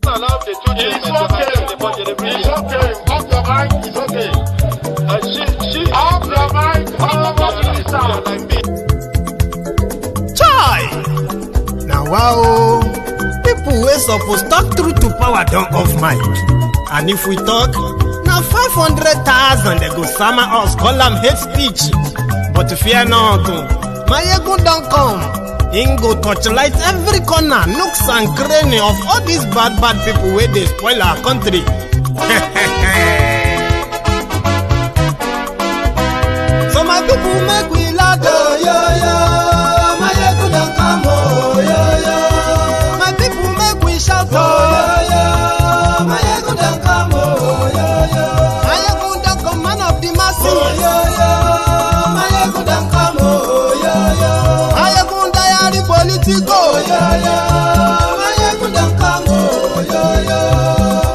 Allow the children It's okay. Off your mind. It's okay. Off your mind. Chai! Now wow, people wey suppose talk truth to power don't off mic. And if we talk, now 500,000 they go summer us, call them hate speech. But fear not, my ego don't come. Ingo torchlight every corner, nooks and cranny of all these bad people where they spoil our country. So my people make we laugh, my ego don't come, my people make we shout, my ego don't come, my ego don't come, man of the masses, my ego don't come, politico,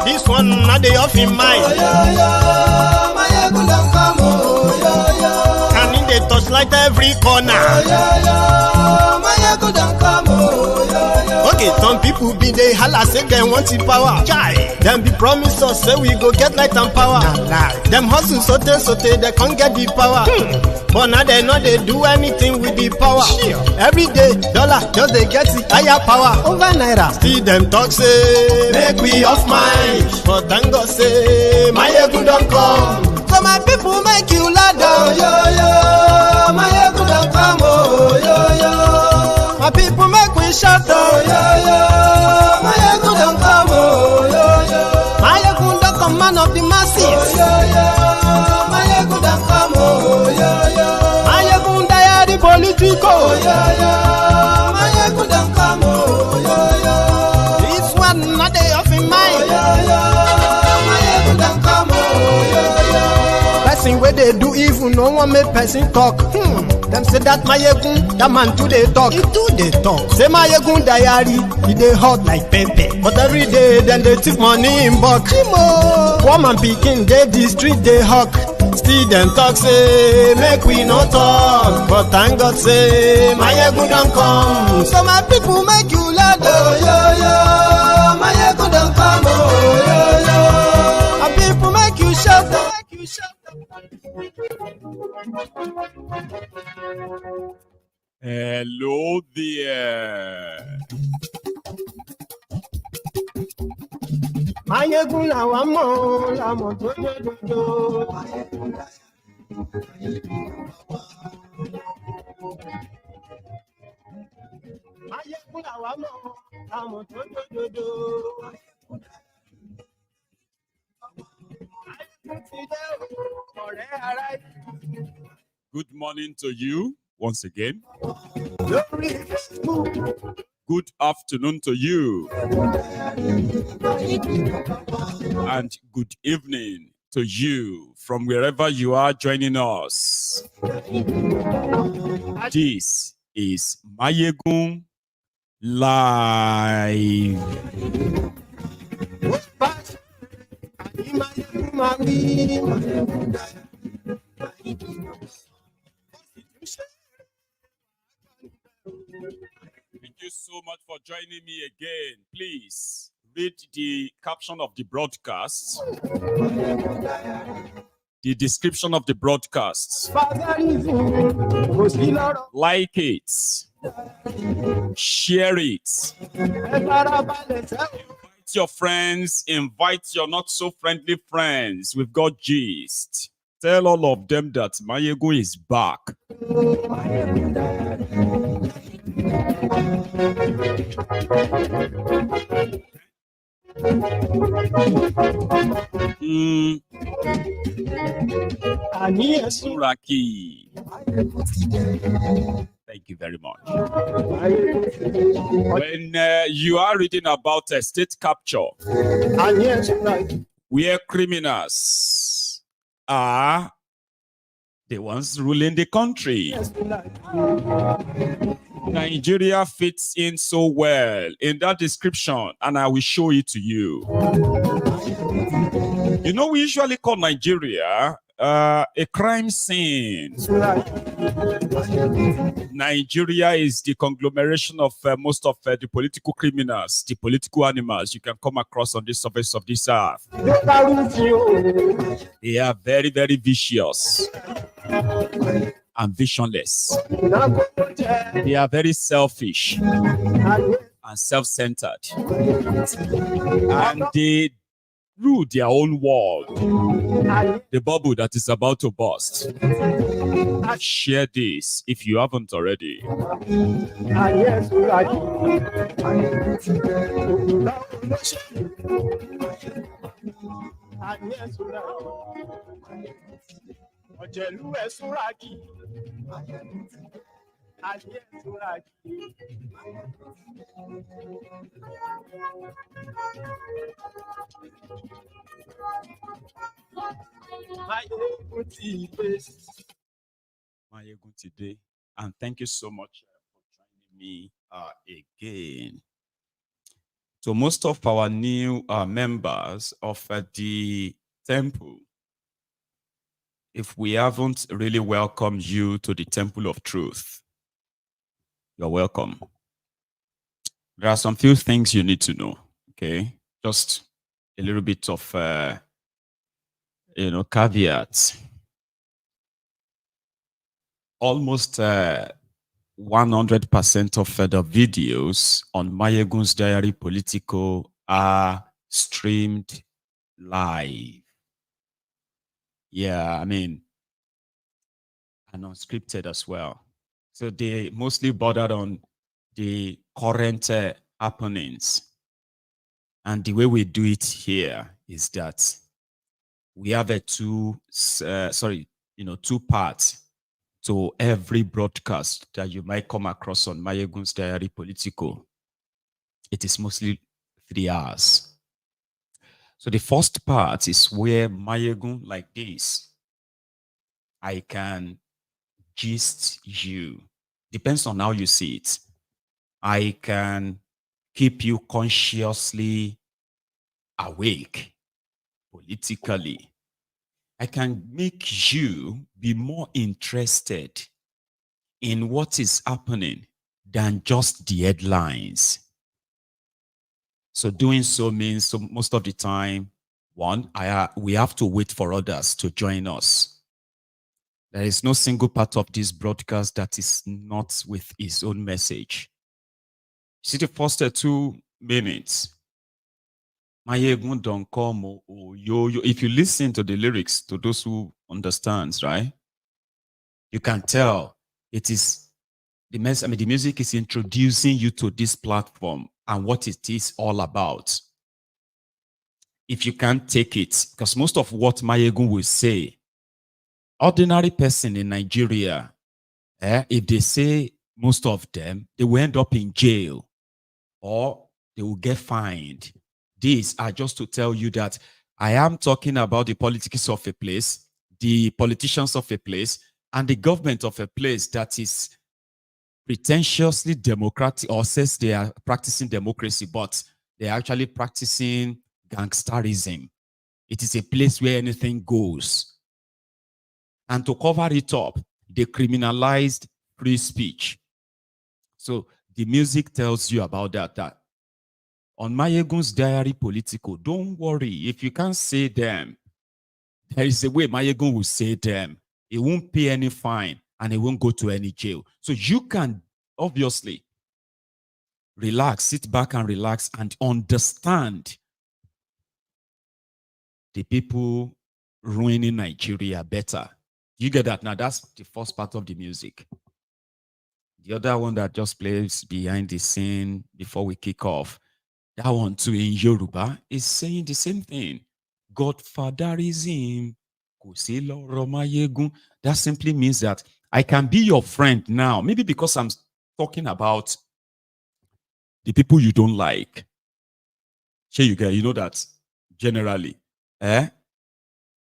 this one not the off in mind. And in the touchlight every corner. Okay, some people be they holla say they want the power. Chai, them be promise us say we go get light and power. Them hustle sote they can't get the power. But now they know they do anything with the power. Every day, dollar just they get the higher power over naira. See them talk say make we off mind, but thank God say my ego don't come. So my people make you ladder, my ego don't come, my people make we shout, my ego don't come, my ego don't come, man of the masses, my ego don't come, my ego the politico, my ego don't come, this one not they off in mind, my ego don't come, person where they do evil, no one make person talk. Them say that my yegun, that man too they talk. He too they talk. Say my yegun diary, he they hot like pepper. But every day then they take money in bulk. Woman picking, they the street they hawk. Still them talk say make we no talk. But thank God say my yegun don't come. So my people make you laugh. My yegun don't come. My people make you shout. Hello there. Mayegun la wa mo la mo to dodo. Mayegun la wa mo la mo to dodo. Good morning to you once again. Good afternoon to you. And good evening to you from wherever you are joining us. This is Mayegun Live. Thank you so much for joining me again. Please read the caption of the broadcast, the description of the broadcast. Like it, share it, invite your friends, invite your not so friendly friends. We've got gist. Tell all of them that Mayegun is back. Suraki. Thank you very much. When you are reading about a state capture, where criminals are the ones ruling the country, Nigeria fits in so well in that description, and I will show it to you. You know, we usually call Nigeria a crime scene. Nigeria is the conglomeration of most of the political criminals, the political animals you can come across on the surface of this earth. They are very, very vicious and visionless. They are very selfish and self-centered. And they rule their own world, the bubble that is about to burst. Share this if you haven't already. Mayegun today, and thank you so much for joining me again. So most of our new members of the temple, if we haven't really welcomed you to the temple of truth, you're welcome. There are some few things you need to know, okay? Just a little bit of, caveats. Almost 100% of the videos on Mayegun's Diary Political are streamed live. Yeah, I mean, and unscripted as well. So they mostly bothered on the current happenings. And the way we do it here is that we have a two parts to every broadcast that you might come across on Mayegun's Diary Political. It is mostly 3 hours. So the first part is where Mayegun, like this, I can gist you. Depends on how you see it. I can keep you consciously awake politically. I can make you be more interested in what is happening than just the headlines. So doing so means, so most of the time, one, we have to wait for others to join us. There is no single part of this broadcast that is not with its own message. See the first 2 minutes. Mayegun don't come, yo. If you listen to the lyrics, to those who understands, right? You can tell it is the music is introducing you to this platform and what it is all about. If you can't take it, because most of what Mayegun will say, ordinary person in Nigeria, if they say most of them, they will end up in jail or they will get fined. These are just to tell you that I am talking about the politics of a place, the politicians of a place, and the government of a place that is pretentiously democratic, or says they are practicing democracy, but they are actually practicing gangsterism. It is a place where anything goes. And to cover it up, they criminalized free speech. So the music tells you about that on Mayegun's Diary Political, don't worry. If you can't say them, there is a way Mayegun will say them. It won't pay any fine and it won't go to any jail. So you can obviously relax, sit back and relax and understand the people ruining Nigeria better. You get that? Now that's the first part of the music. The other one that just plays behind the scene before we kick off, that one too in Yoruba is saying the same thing. Godfatherism. That simply means that I can be your friend now. Maybe because I'm talking about the people you don't like. Sure, you know that generally,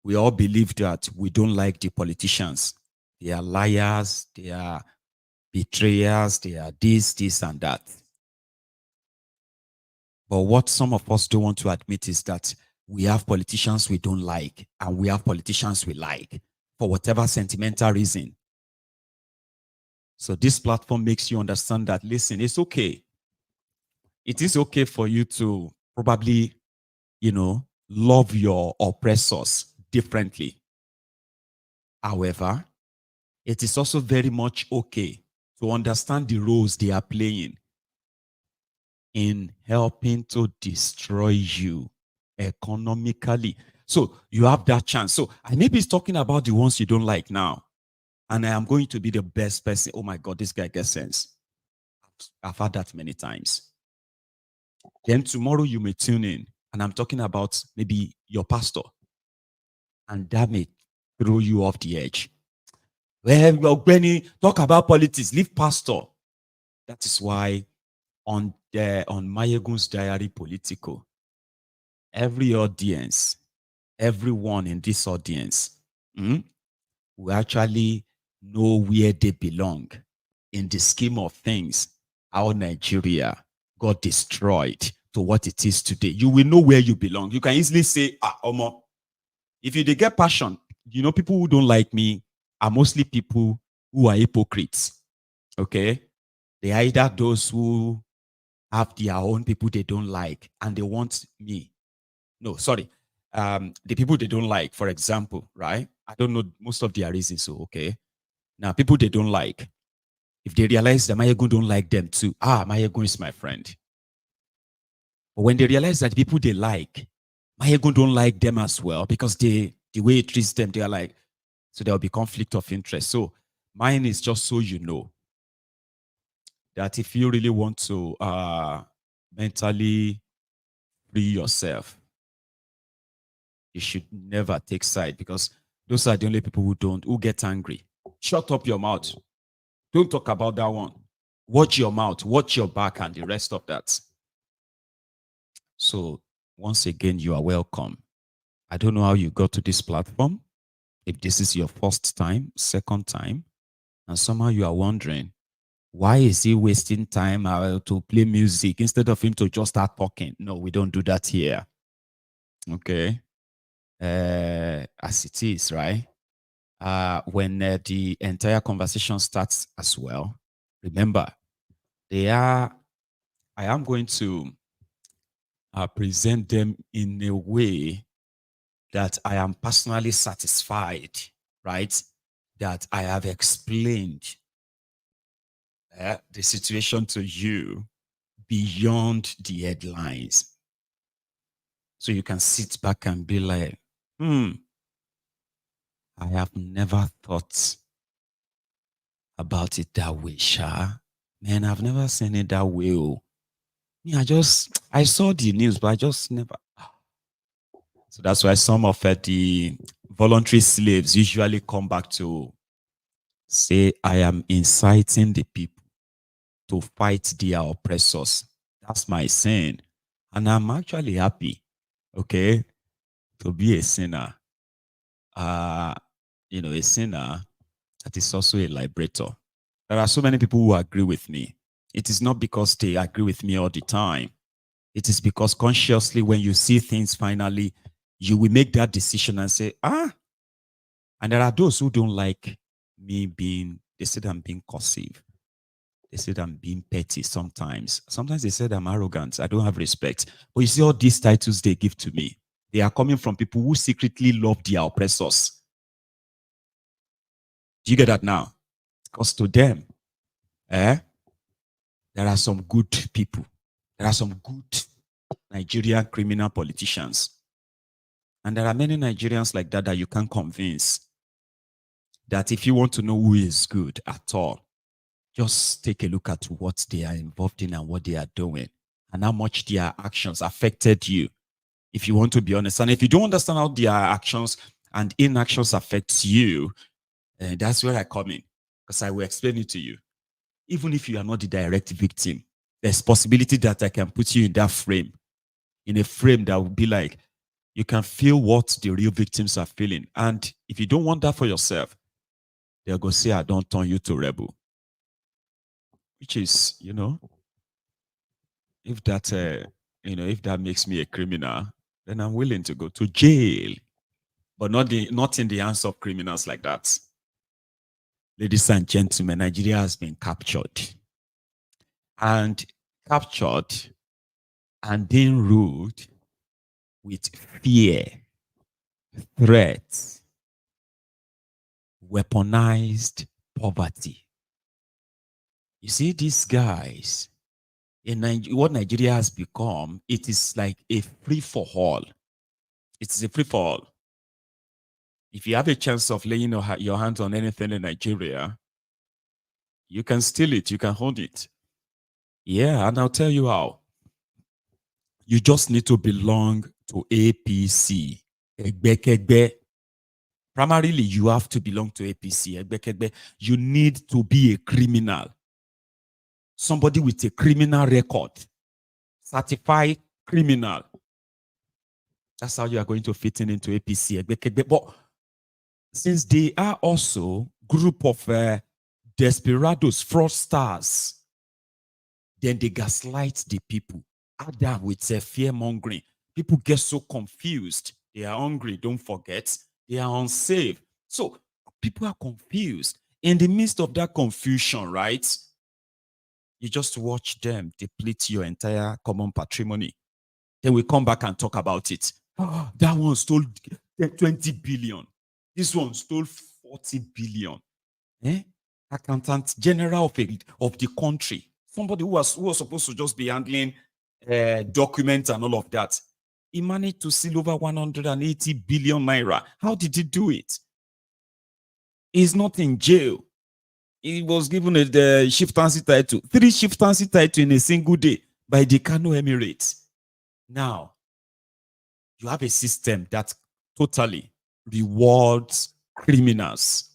we all believe that we don't like the politicians. They are liars, they are betrayers, they are this, and that. But what some of us don't want to admit is that we have politicians we don't like, and we have politicians we like for whatever sentimental reason. So this platform makes you understand that, listen, it's okay. It is okay for you to probably, love your oppressors differently. However, it is also very much okay to understand the roles they are playing in helping to destroy you economically. So you have that chance. So I maybe it's talking about the ones you don't like now. And I am going to be the best person. Oh my God, this guy gets sense. I've had that many times. Then tomorrow you may tune in and I'm talking about maybe your pastor. And that may throw you off the edge. Well, Benny, talk about politics, leave pastor. That is why on Mayegun's Diary Political, every audience, everyone in this audience will actually know where they belong in the scheme of things, how Nigeria got destroyed to what it is today. You will know where you belong. You can easily say, Omo, if you get passion, people who don't like me are mostly people who are hypocrites. Okay? They are either those who have their own people they don't like and they want me. No, sorry. The people they don't like, for example, right? I don't know most of their reasons. So, okay. Now, people they don't like, if they realize that Mayegun don't like them too, Mayegun is my friend. But when they realize that people they like, Mayegun don't like them as well because the way it treats them, they are like, so there will be conflict of interest. So mine is just so you know that if you really want to mentally free yourself, you should never take side because those are the only people who get angry. Shut up your mouth. Don't talk about that one. Watch your mouth, watch your back, and the rest of that. So once again, you are welcome. I don't know how you got to this platform. If this is your first time, second time, and somehow you are wondering, why is he wasting time to play music instead of him to just start talking? No, we don't do that here. Okay. As it is, right? When the entire conversation starts as well, remember, I am going to present them in a way that I am personally satisfied, right? That I have explained the situation to you beyond the headlines. So you can sit back and be like, I have never thought about it that way, Sha. Man, I've never seen it that way. I saw the news, but I just never. So that's why some of the voluntary slaves usually come back to say, I am inciting the people to fight their oppressors. That's my sin. And I'm actually happy, okay, to be a sinner. A sinner that is also a liberator. There are so many people who agree with me. It is not because they agree with me all the time. It is because consciously, when you see things finally, you will make that decision and say, And there are those who don't like me they said I'm being cursive. They said I'm being petty sometimes. Sometimes they said I'm arrogant. I don't have respect. But you see all these titles they give to me, they are coming from people who secretly love their oppressors. Do you get that now? Because to them, there are some good people. There are some good Nigerian criminal politicians. And there are many Nigerians like that you can't convince that if you want to know who is good at all, just take a look at what they are involved in and what they are doing and how much their actions affected you, if you want to be honest. And if you don't understand how their actions and inactions affects you, that's where I come in, because I will explain it to you. Even if you are not the direct victim, there's possibility that I can put you in that frame, in a frame that will be like, you can feel what the real victims are feeling. And if you don't want that for yourself, they'll go say, I don't turn you to rebel. Which is, if that, if that makes me a criminal, then I'm willing to go to jail. But not in the hands of criminals like that. Ladies and gentlemen, Nigeria has been captured. And captured and then ruled with fear, threats, weaponized poverty. You see, these guys, what Nigeria has become, it is like a free-for-all. It's a free-for-all. If you have a chance of laying your hands on anything in Nigeria, you can steal it, you can hold it. Yeah, and I'll tell you how. You just need to belong to APC. Primarily, you have to belong to APC. You need to be a criminal. Somebody with a criminal record. Certified criminal. That's how you are going to fit into APC. But since they are also group of desperados, fraudsters, then they gaslight the people. Add that with fear-mongering. People get so confused. They are hungry, don't forget. They are unsafe. So people are confused. In the midst of that confusion, right? You just watch them deplete your entire common patrimony. Then we come back and talk about it. Oh, that one stole 20 billion. This one stole 40 billion. Accountant general of the country. Somebody who was supposed to just be handling documents and all of that. He managed to steal over 180 billion naira. How did he do it? He's not in jail. He was given a chieftaincy title, 3 chieftaincy titles in a single day by the Kano Emirates. Now, you have a system that totally rewards criminals.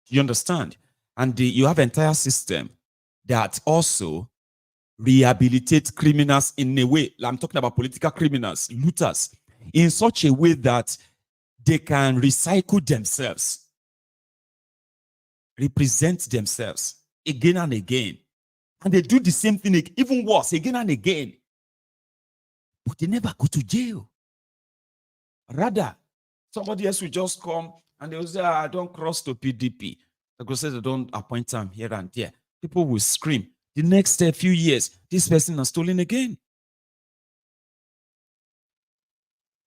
You understand? And you have an entire system that also rehabilitates criminals in a way. I'm talking about political criminals, looters, in such a way that they can recycle themselves, represent themselves again and again. And they do the same thing, even worse, again and again. But they never go to jail. Rather, somebody else will just come and they will say, I don't cross to PDP. The girl says they don't appoint them here and there. People will scream. The next few years, this person has stolen again.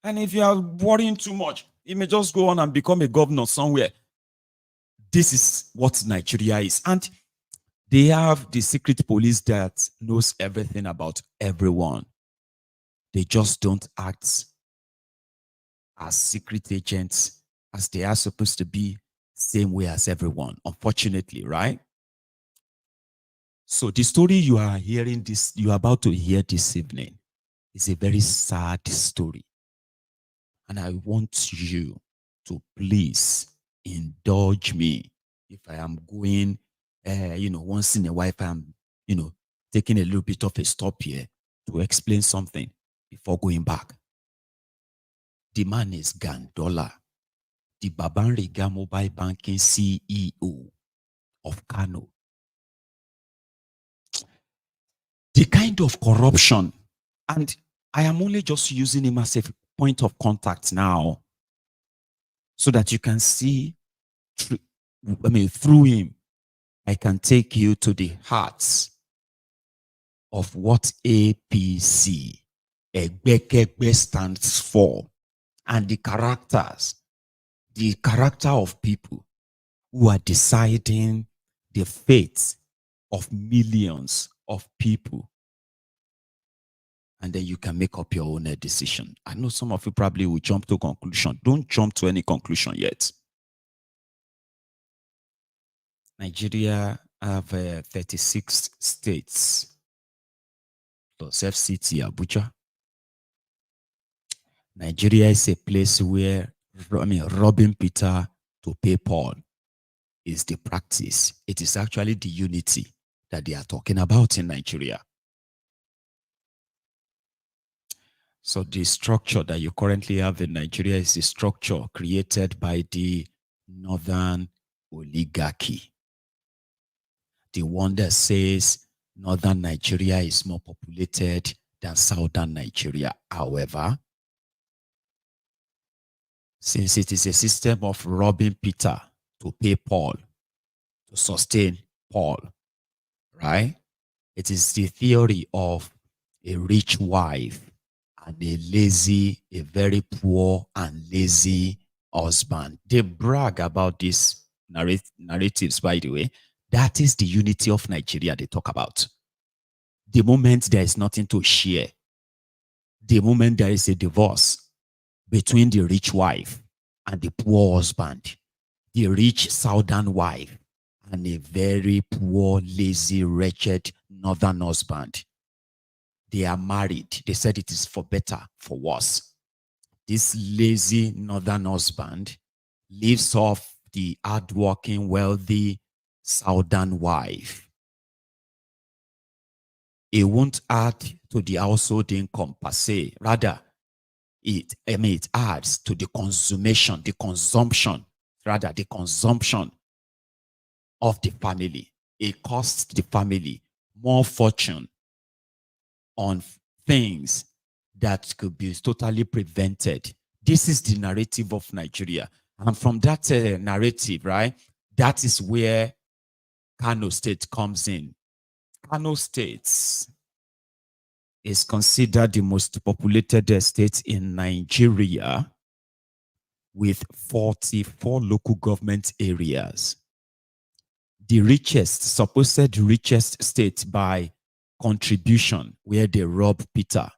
And if you are worrying too much, he may just go on and become a governor somewhere. This is what Nigeria is. And they have the secret police that knows everything about everyone. They just don't act as secret agents as they are supposed to be, same way as everyone, unfortunately, right? So the story you are about to hear this evening is a very sad story. And I want you to please indulge me if I am going, once in a while, if I'm, taking a little bit of a stop here to explain something before going back. The man is Gandollar, the Babanriga Mobile Banking CEO of Kano. The kind of corruption, and I am only just using him as a point of contact now, so that you can see, through him, I can take you to the hearts of what APC, Egbekegbe, stands for, and the character of people who are deciding the fate of millions of people. And then you can make up your own decision. I know some of you probably will jump to conclusion. Don't jump to any conclusion yet. Nigeria have 36 states plus FCT Abuja. Nigeria is a place where robbing Peter to pay Paul is the practice. It is actually the unity that they are talking about in Nigeria. So the structure that you currently have in Nigeria is the structure created by the northern oligarchy. The one that says northern Nigeria is more populated than southern Nigeria. However, since it is a system of robbing Peter to pay Paul, to sustain Paul, right? It is the theory of a rich wife and a very poor and lazy husband. They brag about these narratives, by the way. That is the unity of Nigeria they talk about. The moment there is nothing to share, the moment there is a divorce between the rich wife and the poor husband, the rich southern wife and a very poor, lazy, wretched northern husband, they are married. They said it is for better, for worse. This lazy northern husband lives off the hardworking, wealthy southern wife. It won't add to the household income per se. Rather, it adds to the consumption of the family. It costs the family more fortune on things that could be totally prevented. This is the narrative of Nigeria. And from that narrative, right, that is where Kano State comes in. Kano State is considered the most populated state in Nigeria with 44 local government areas. The richest, supposed richest state by contribution, where they rob Peter.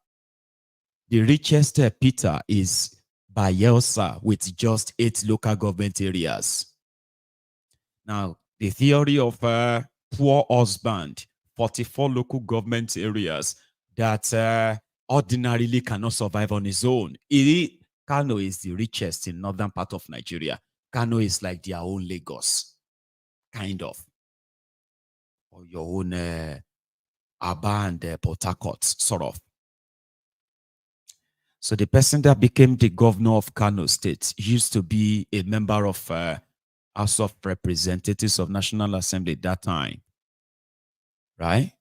The richest Peter is Bayelsa with just 8 local government areas. Now, the theory of poor husband, 44 local government areas that ordinarily cannot survive on his own. Kano is the richest in northern part of Nigeria. Kano is like their own Lagos, kind of. Or your own Aba and Port Harcourt, sort of. So the person that became the governor of Kano State used to be a member of House of Representatives of National Assembly at that time, right?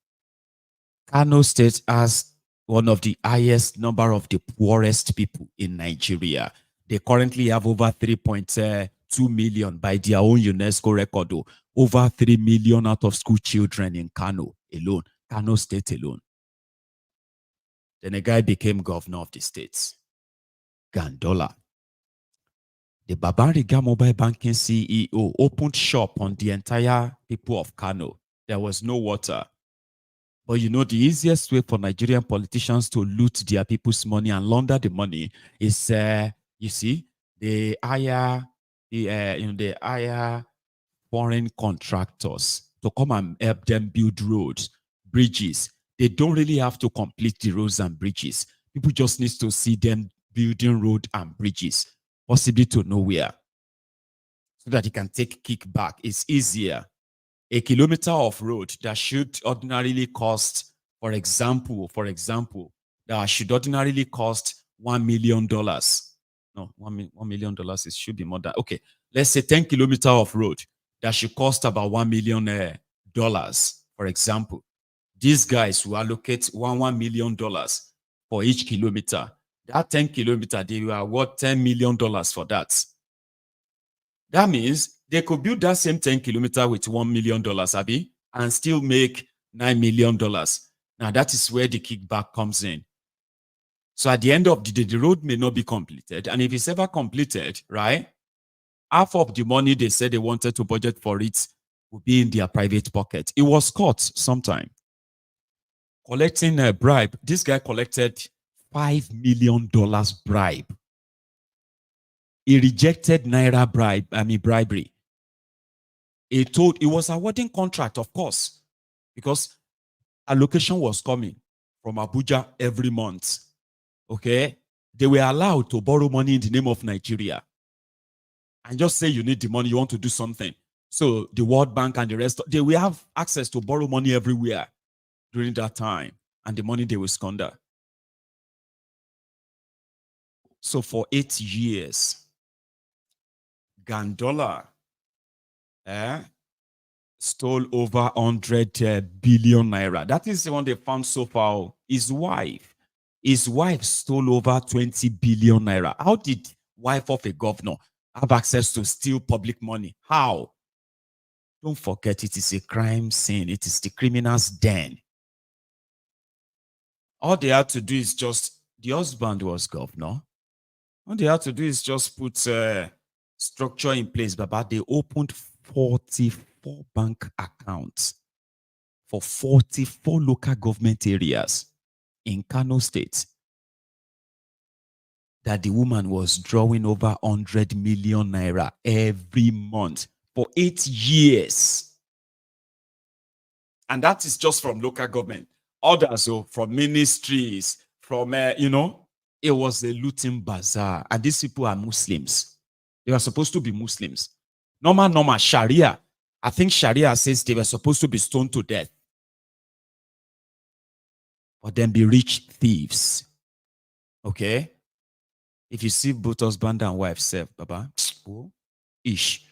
Kano State has one of the highest number of the poorest people in Nigeria. They currently have over 3.2 million by their own UNESCO record, though. Over 3 million out of school children in Kano alone, Kano State alone. Then a guy became governor of the state, Gandollar. The Babariga mobile banking CEO opened shop on the entire people of Kano. There was no water. But you know, the easiest way for Nigerian politicians to loot their people's money and launder the money is, you see, they hire foreign contractors to come and help them build roads, bridges. They don't really have to complete the roads and bridges. People just need to see them building road and bridges, possibly to nowhere, so that you can take kickback. It's easier. A kilometer of road that should ordinarily cost, for example, that should ordinarily cost $1 million. No, $1 million, it should be more than, okay, let's say 10 kilometers of road that should cost about $1 million, for example. These guys will allocate $1 million for each kilometer. That 10 kilometers, they were worth $10 million for that. That means they could build that same 10 kilometers with $1 million, Abi, and still make $9 million. Now, that is where the kickback comes in. So at the end of the day, the road may not be completed. And if it's ever completed, right, half of the money they said they wanted to budget for it will be in their private pocket. It was caught sometime collecting a bribe. This guy collected $5 million bribe. He rejected Naira bribery. He was awarding contract, of course, because allocation was coming from Abuja every month. Okay? They were allowed to borrow money in the name of Nigeria and just say you need the money, you want to do something. So the World Bank and the rest, they will have access to borrow money everywhere during that time, and the money they will squander. So for 8 years, Gandollar stole over 100 billion naira. That is the one they found so far. His wife stole over 20 billion naira. How did wife of a governor have access to steal public money? How? Don't forget, it is a crime scene. It is the criminal's den. All they had to do is just, the husband was governor. All they had to do is just put structure in place. But they opened 44 bank accounts for 44 local government areas in Kano State, that the woman was drawing over 100 million naira every month for 8 years. And that is just from local government. Others, from ministries, from, it was a looting bazaar. And these people are Muslims. They were supposed to be Muslims. Normal Sharia. I think Sharia says they were supposed to be stoned to death. But then be rich thieves. Okay? If you see both husband and wife self, Baba, ish.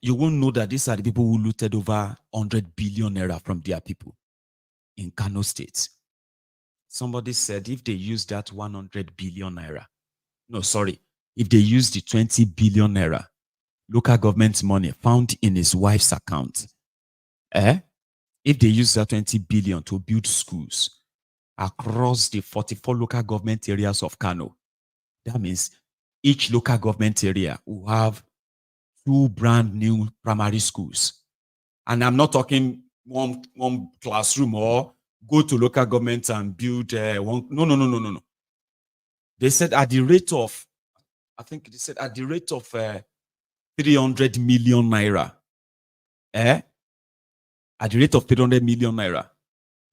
You won't know that these are the people who looted over 100 billion naira from their people in Kano State. Somebody said if they use that 100 billion naira, if they use the 20 billion naira local government money found in his wife's account, if they use that 20 billion to build schools across the 44 local government areas of Kano, that means each local government area will have 2 brand new primary schools. And I'm not talking one classroom or go to local government and build one. No. They said at the rate of, 300 million naira. At the rate of 300 million naira,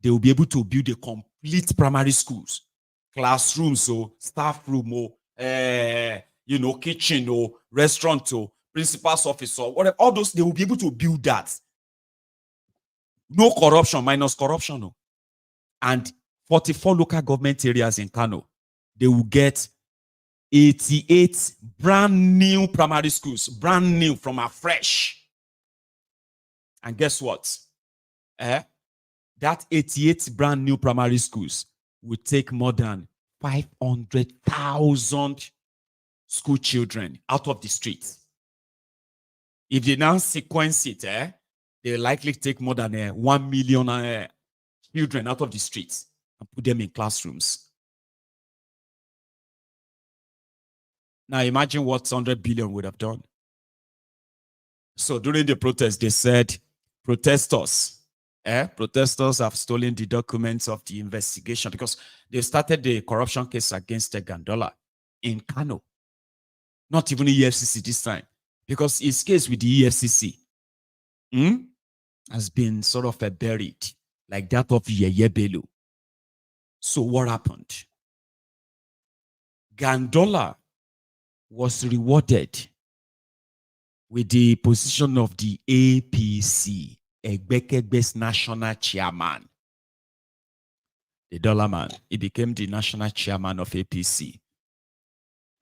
they will be able to build a complete primary schools, classrooms, staff room, kitchen, restaurant, principal's office, or whatever. All those, they will be able to build that. No corruption, minus corruption. And 44 local government areas in Kano, they will get 88 brand new primary schools, brand new from afresh. And guess what? That 88 brand new primary schools will take more than 500,000 school children out of the streets. If they now sequence it, they'll likely take more than 1 million children out of the streets and put them in classrooms. Now imagine what 100 billion would have done. So during the protest, they said, protesters have stolen the documents of the investigation because they started the corruption case against Gandollar in Kano. Not even the EFCC this time, because his case with the EFCC has been sort of buried, like that of Yeye Bello. So what happened? Gandollar was rewarded with the position of the APC, Egbekebe's national chairman. The dollar man, he became the national chairman of APC.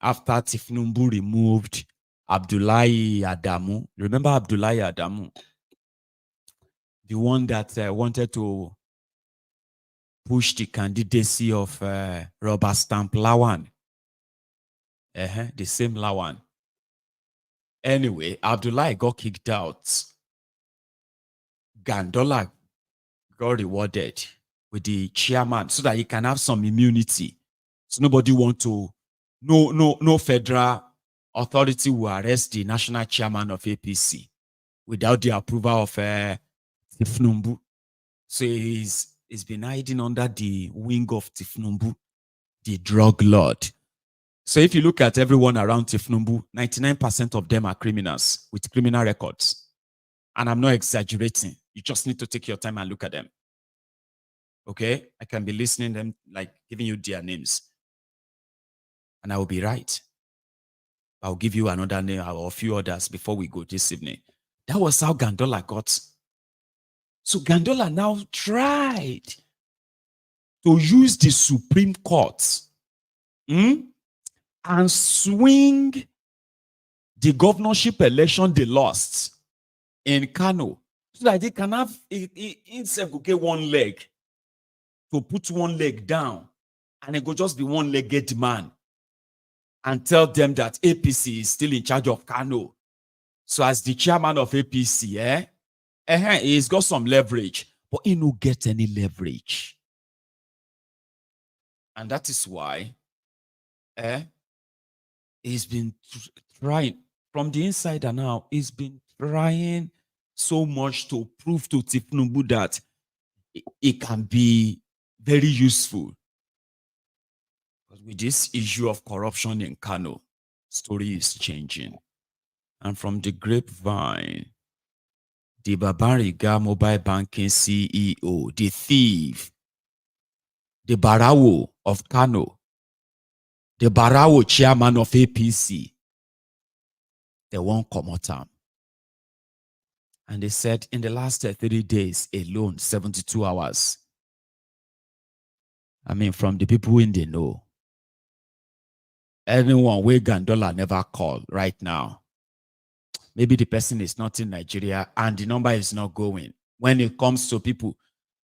After Thiefnubu removed Abdullahi Adamu. Remember Abdullahi Adamu? The one that wanted to push the candidacy of Robert Stamp Lawan. The same Lawan. Anyway, Abdullahi got kicked out. Gandollar got rewarded with the chairman so that he can have some immunity. So nobody want to, no federal authority will arrest the national chairman of APC without the approval of Thiefnubu. So he's been hiding under the wing of Thiefnubu, the drug lord. So if you look at everyone around Thiefnubu, 99% of them are criminals with criminal records. And I'm not exaggerating. You just need to take your time and look at them. Okay? I can be listening to them, like giving you their names. And I will be right. I'll give you another name or a few others before we go this evening. That was how Gandollar got. So Gandollar now tried to use the Supreme Court and swing the governorship election they lost in Kano so that they can have himself get one leg, to put one leg down, and it could just be one-legged man and tell them that APC is still in charge of Kano. So as the chairman of APC, he's got some leverage, but he no get any leverage. And that is why he's been trying from the inside and out. He's been trying so much to prove to Tinubus that it can be very useful. But with this issue of corruption in Kano, story is changing. And from the grapevine, the Babariga mobile banking CEO, the thief, the Barawo of Kano, the Barawo chairman of APC, they won't come out. And they said in the last 3 days alone, 72 hours. I mean, from the people in the know, anyone where Gandollar never called right now, maybe the person is not in Nigeria and the number is not going. When it comes to people,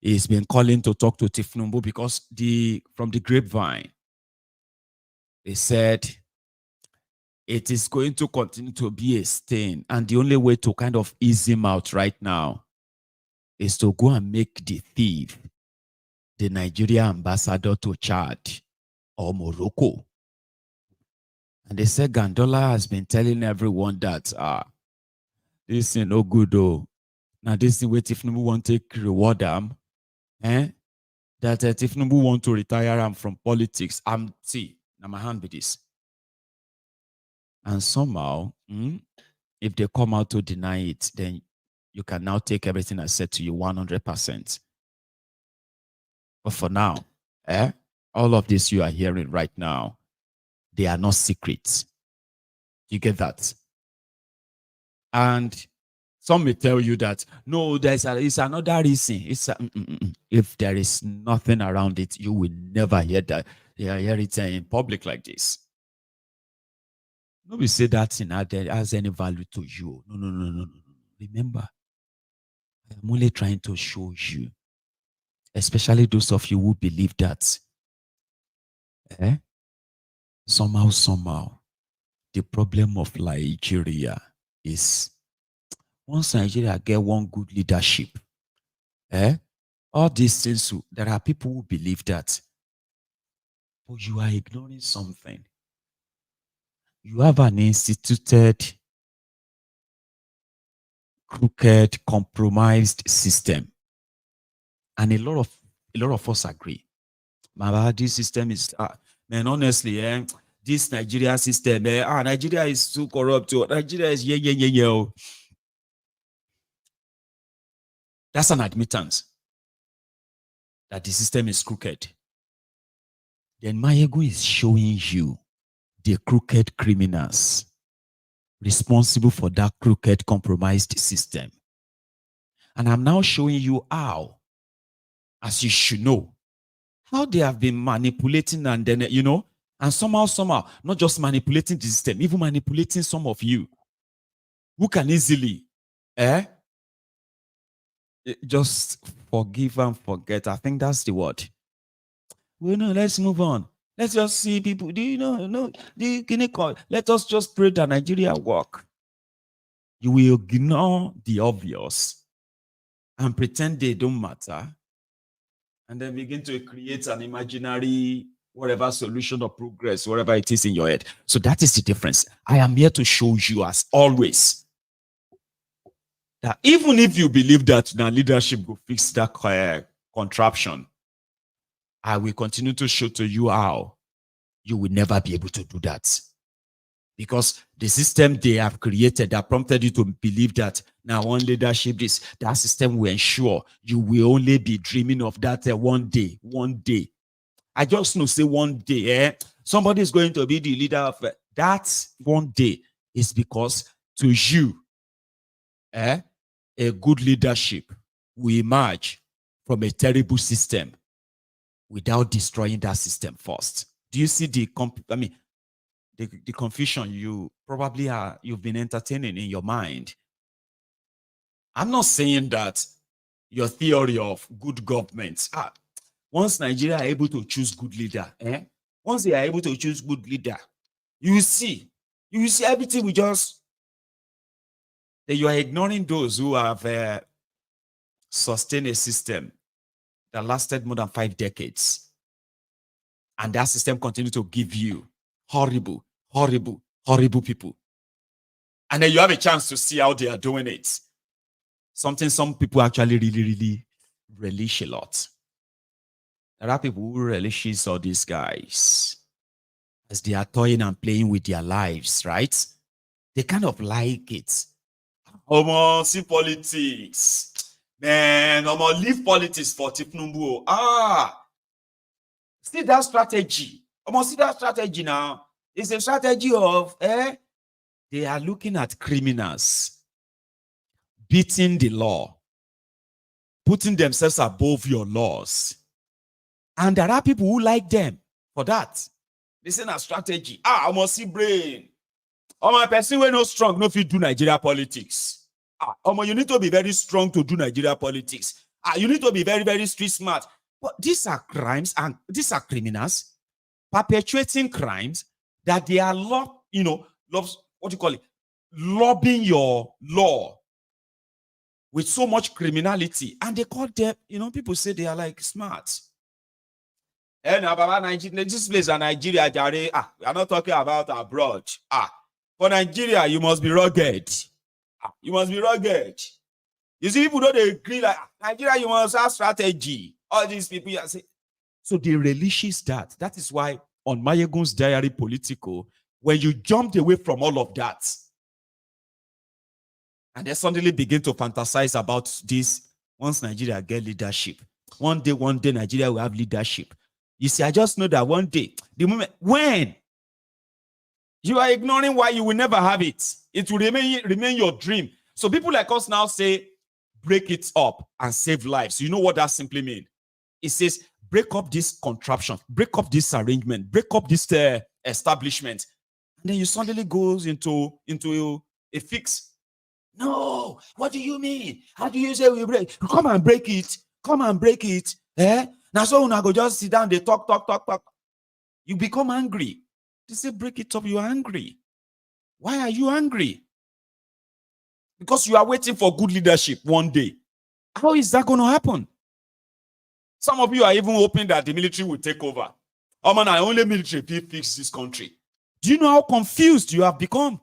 he's been calling to talk to thiefnubu because from the grapevine, they said it is going to continue to be a stain. And the only way to kind of ease him out right now is to go and make the thief the Nigerian ambassador to Chad or Morocco. And they said Gandollar has been telling everyone that this is no good though. Now this is where thiefnubu want to reward them. That thiefnubu want to retire him from politics. See, now my hand with this. And somehow, if they come out to deny it, then you can now take everything I said to you 100%. But for now, all of this you are hearing right now, they are not secrets. You get that? And some may tell you that, no, it's another reason. If there is nothing around it, you will never hear that. Hear it in public like this. Nobody say that thing has any value to you. No. Remember, I am only trying to show you, especially those of you who believe that somehow, the problem of Nigeria is once Nigeria get one good leadership, all these things, there are people who believe that, but you are ignoring something. You have an instituted, crooked, compromised system. And a lot of us agree. This system is, man, honestly, this Nigeria system, Nigeria is too corrupt. Nigeria is yeah. That's an admittance that the system is crooked. Then Mayegu is showing you the crooked criminals responsible for that crooked, compromised system. And I'm now showing you how, as you should know, how they have been manipulating and then, and somehow, not just manipulating the system, even manipulating some of you who can easily, just forgive and forget. I think that's the word. Well, no, let's move on. Let's just see people. Let us just pray that Nigeria work. You will ignore the obvious and pretend they don't matter, and then begin to create an imaginary whatever solution or progress, whatever it is in your head. So that is the difference. I am here to show you, as always, that even if you believe that now leadership will fix that contraption, I will continue to show to you how you will never be able to do that. Because the system they have created that prompted you to believe that now one leadership, that system will ensure you will only be dreaming of that one day. I just know, say one day, somebody is going to be the leader of that one day is because to you, a good leadership will emerge from a terrible system without destroying that system first. Do you see the confusion you probably you've been entertaining in your mind? I'm not saying that your theory of good government, once Nigeria are able to choose good leader, once they are able to choose good leader, you will see everything will just then you are ignoring those who have sustained a system that lasted more than 5 decades. And that system continues to give you horrible, horrible, horrible people. And then you have a chance to see how they are doing it. Something some people actually really relish a lot. There are people who relishes all these guys as they are toying and playing with their lives, right? They kind of like it. See politics. Man, leave politics for Tinubus. See that strategy. See that strategy now. It's a strategy of, they are looking at criminals, beating the law, putting themselves above your laws. And there are people who like them for that. This is a strategy. See brain. My person when no strong, no fit do Nigeria politics. You need to be very strong to do Nigeria politics. You need to be very street smart. But these are crimes and these are criminals perpetuating crimes that they are lobbying your law with so much criminality. And they call them, people say they are like smart. And this place in Nigeria, we are not talking about abroad. For Nigeria, you must be rugged. You must be rugged. You see, people don't agree like Nigeria, you must have strategy. All these people are saying. So they relishes that. That is why on Mayegun's Diary Political, when you jumped away from all of that, and they suddenly begin to fantasize about this, once Nigeria get leadership, one day Nigeria will have leadership. You see, I just know that one day, the moment when you are ignoring why you will never have it, it will remain your dream. So people like us now say, break it up and save lives. You know what that simply means? It says, break up this contraption, break up this arrangement, break up this establishment. And then you suddenly goes into a fix. No, what do you mean? How do you say we break? Come and break it. Come and break it. Now so now go just sit down, they talk. You become angry. They say break it up, you are angry. Why are you angry? Because you are waiting for good leadership one day. How is that going to happen? Some of you are even hoping that the military will take over. Man, only military will fix this country. Do you know how confused you have become?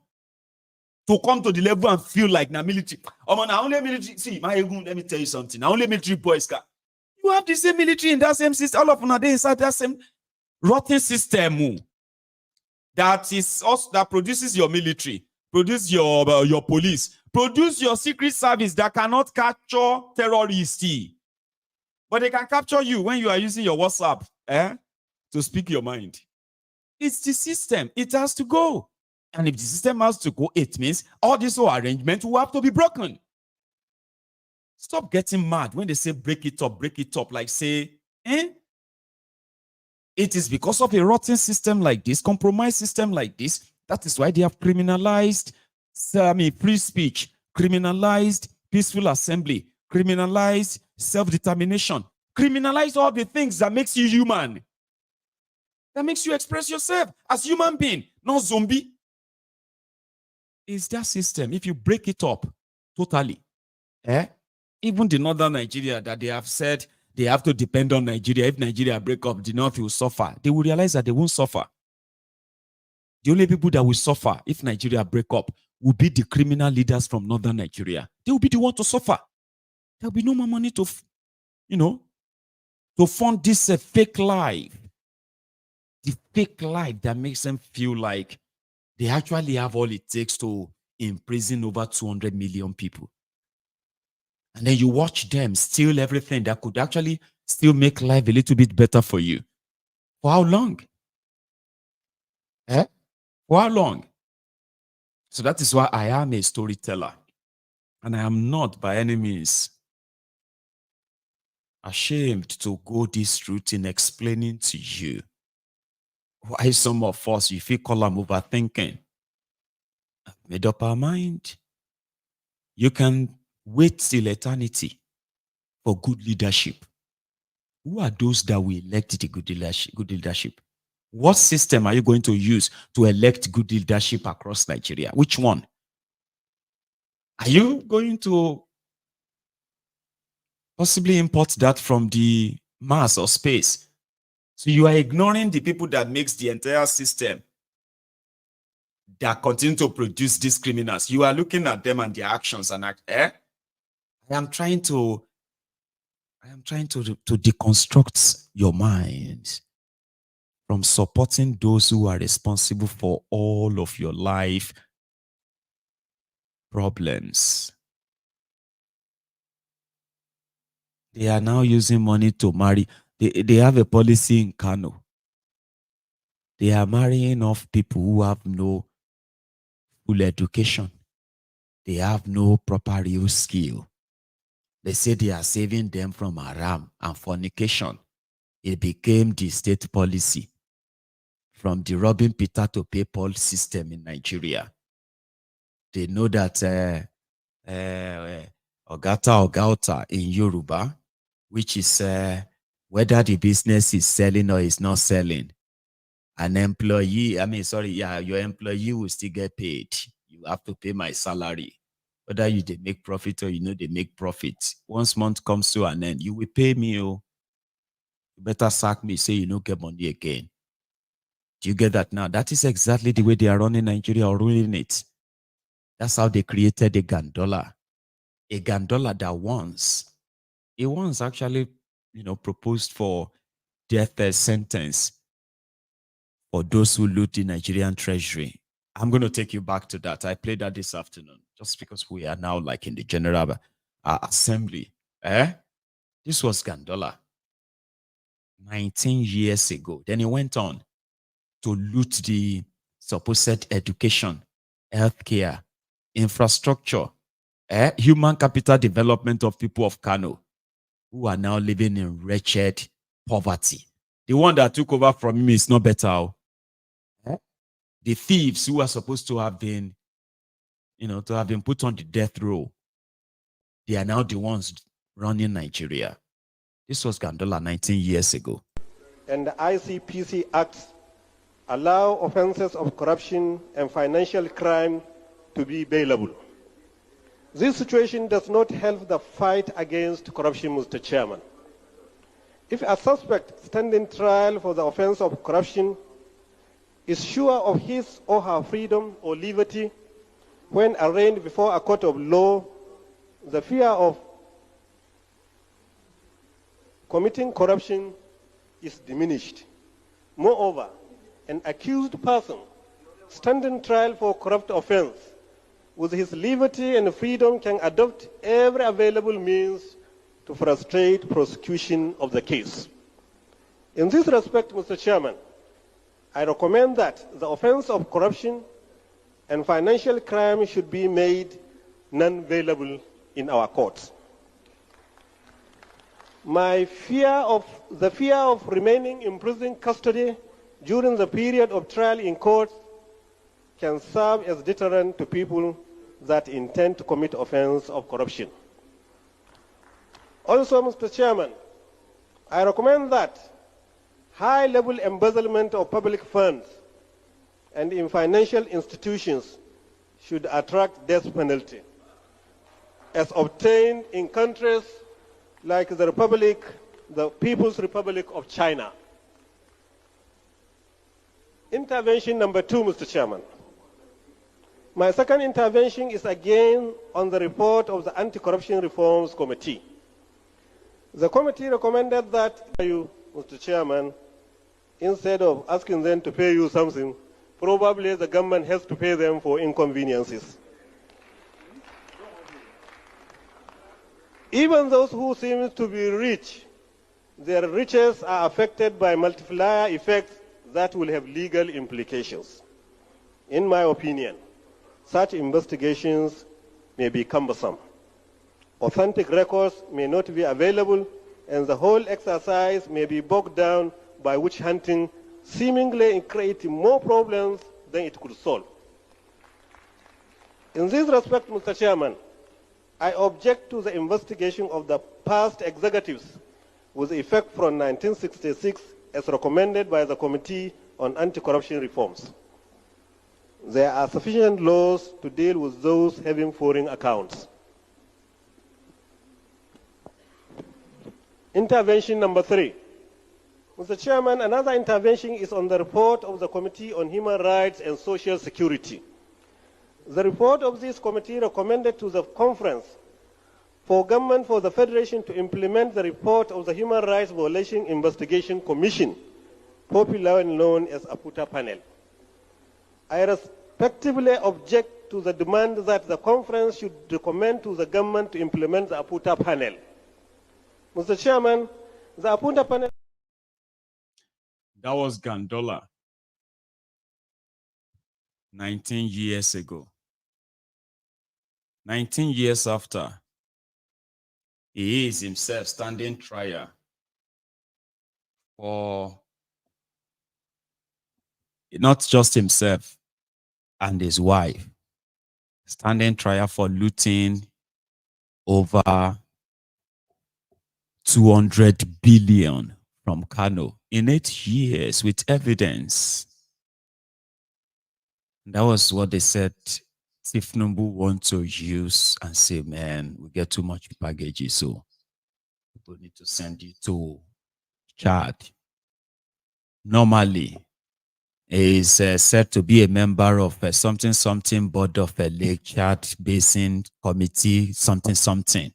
To come to the level and feel like now military. Man, only military. See, let me tell you something. Now only military boys can. You have the same military in that same system. All of them are inside that same rotten system that is us that produces your military, produce your police, produce your secret service that cannot capture terrorists. But they can capture you when you are using your WhatsApp to speak your mind. It's the system. It has to go. And if the system has to go, it means all this whole arrangement will have to be broken. Stop getting mad when they say break it up, like say, It is because of a rotten system like this, compromised system like this, that is why they have criminalized free speech, criminalized peaceful assembly, criminalized self-determination, criminalize all the things that makes you human, that makes you express yourself as human being, not zombie. It's that system. If you break it up totally, even the northern Nigeria that they have said they have to depend on Nigeria. If Nigeria break up, the North will suffer. They will realize that they won't suffer. The only people that will suffer if Nigeria break up will be the criminal leaders from northern Nigeria. They will be the one to suffer. There will be no more money to, to fund this fake life. The fake life that makes them feel like they actually have all it takes to imprison over 200 million people. And then you watch them steal everything that could actually still make life a little bit better for you. For how long? For how long? So that is why I am a storyteller. And I am not by any means ashamed to go this route in explaining to you why some of us, if you call them overthinking, have made up our mind. You can wait till eternity for good leadership. Who are those that will elect the good leadership? What system are you going to use to elect good leadership across Nigeria? Which one? Are you going to possibly import that from the Mars or space? So you are ignoring the people that makes the entire system that continue to produce these criminals. You are looking at them and their actions and I am trying to deconstruct your mind from supporting those who are responsible for all of your life problems. They are now using money to marry. They have a policy in Kano. They are marrying off people who have no full education. They have no proper real skill. They say they are saving them from haram and fornication. It became the state policy from the robbing Peter to pay Paul system in Nigeria. They know that Ogata in Yoruba, which is whether the business is selling or is not selling. An employee, your employee will still get paid. You have to pay my salary. Whether they make profit or they make profit. Once month comes to an end, you will pay me. Oh. You better sack me, say you don't get money again. Do you get that now? That is exactly the way they are running Nigeria or ruling it. That's how they created a Gandollar. A Gandollar that once actually, proposed for death sentence for those who loot the Nigerian treasury. I'm going to take you back to that. I played that this afternoon just because we are now like in the general assembly. This was Gandollar 19 years ago. Then he went on to loot the supposed education, healthcare, infrastructure, human capital development of people of Kano who are now living in wretched poverty. The one that took over from him is not better. The thieves who are supposed to have been, put on the death row, they are now the ones running Nigeria. This was Gandollar 19 years ago. And the ICPC Acts allow offenses of corruption and financial crime to be bailable. This situation does not help the fight against corruption, Mr. Chairman. If a suspect standing trial for the offense of corruption is sure of his or her freedom or liberty when arraigned before a court of law, the fear of committing corruption is diminished. Moreover, an accused person standing trial for corrupt offense with his liberty and freedom can adopt every available means to frustrate prosecution of the case. In this respect, Mr. Chairman, I recommend that the offense of corruption and financial crime should be made non-bailable in our courts. The fear of remaining in prison custody during the period of trial in court can serve as deterrent to people that intend to commit offense of corruption. Also, Mr. Chairman, I recommend that high-level embezzlement of public funds and in financial institutions should attract death penalty, as obtained in countries like the People's Republic of China. Intervention number 2, Mr. Chairman. My second intervention is again on the report of the Anti-Corruption Reforms Committee. The committee recommended that you, Mr. Chairman, instead of asking them to pay you something, probably the government has to pay them for inconveniences. Even those who seem to be rich, their riches are affected by multiplier effects that will have legal implications. In my opinion, such investigations may be cumbersome. Authentic records may not be available, and the whole exercise may be bogged down by witch hunting, seemingly creating more problems than it could solve. In this respect, Mr. Chairman, I object to the investigation of the past executives with effect from 1966 as recommended by the Committee on Anti-Corruption Reforms. there are sufficient laws to deal with those having foreign accounts. Intervention number 3. Mr. Chairman, another intervention is on the report of the Committee on Human Rights and Social Security. The report of this committee recommended to the conference for government for the Federation to implement the report of the Human Rights Violation Investigation Commission, popularly known as APUTA panel. I respectively object to the demand that the conference should recommend to the government to implement the APUTA panel. Mr. Chairman, the APUTA panel... That was Gandollar, 19 years ago. 19 years after, he is himself standing trial for not just himself and his wife, standing trial for looting over 200 billion from Kano in 8 years with evidence. That was what they said thiefnubu want to use and say, man, we get too much baggage, so people need to send you to Chad. Normally, he is said to be a member of something board of a Lake Chad Basin Committee, something.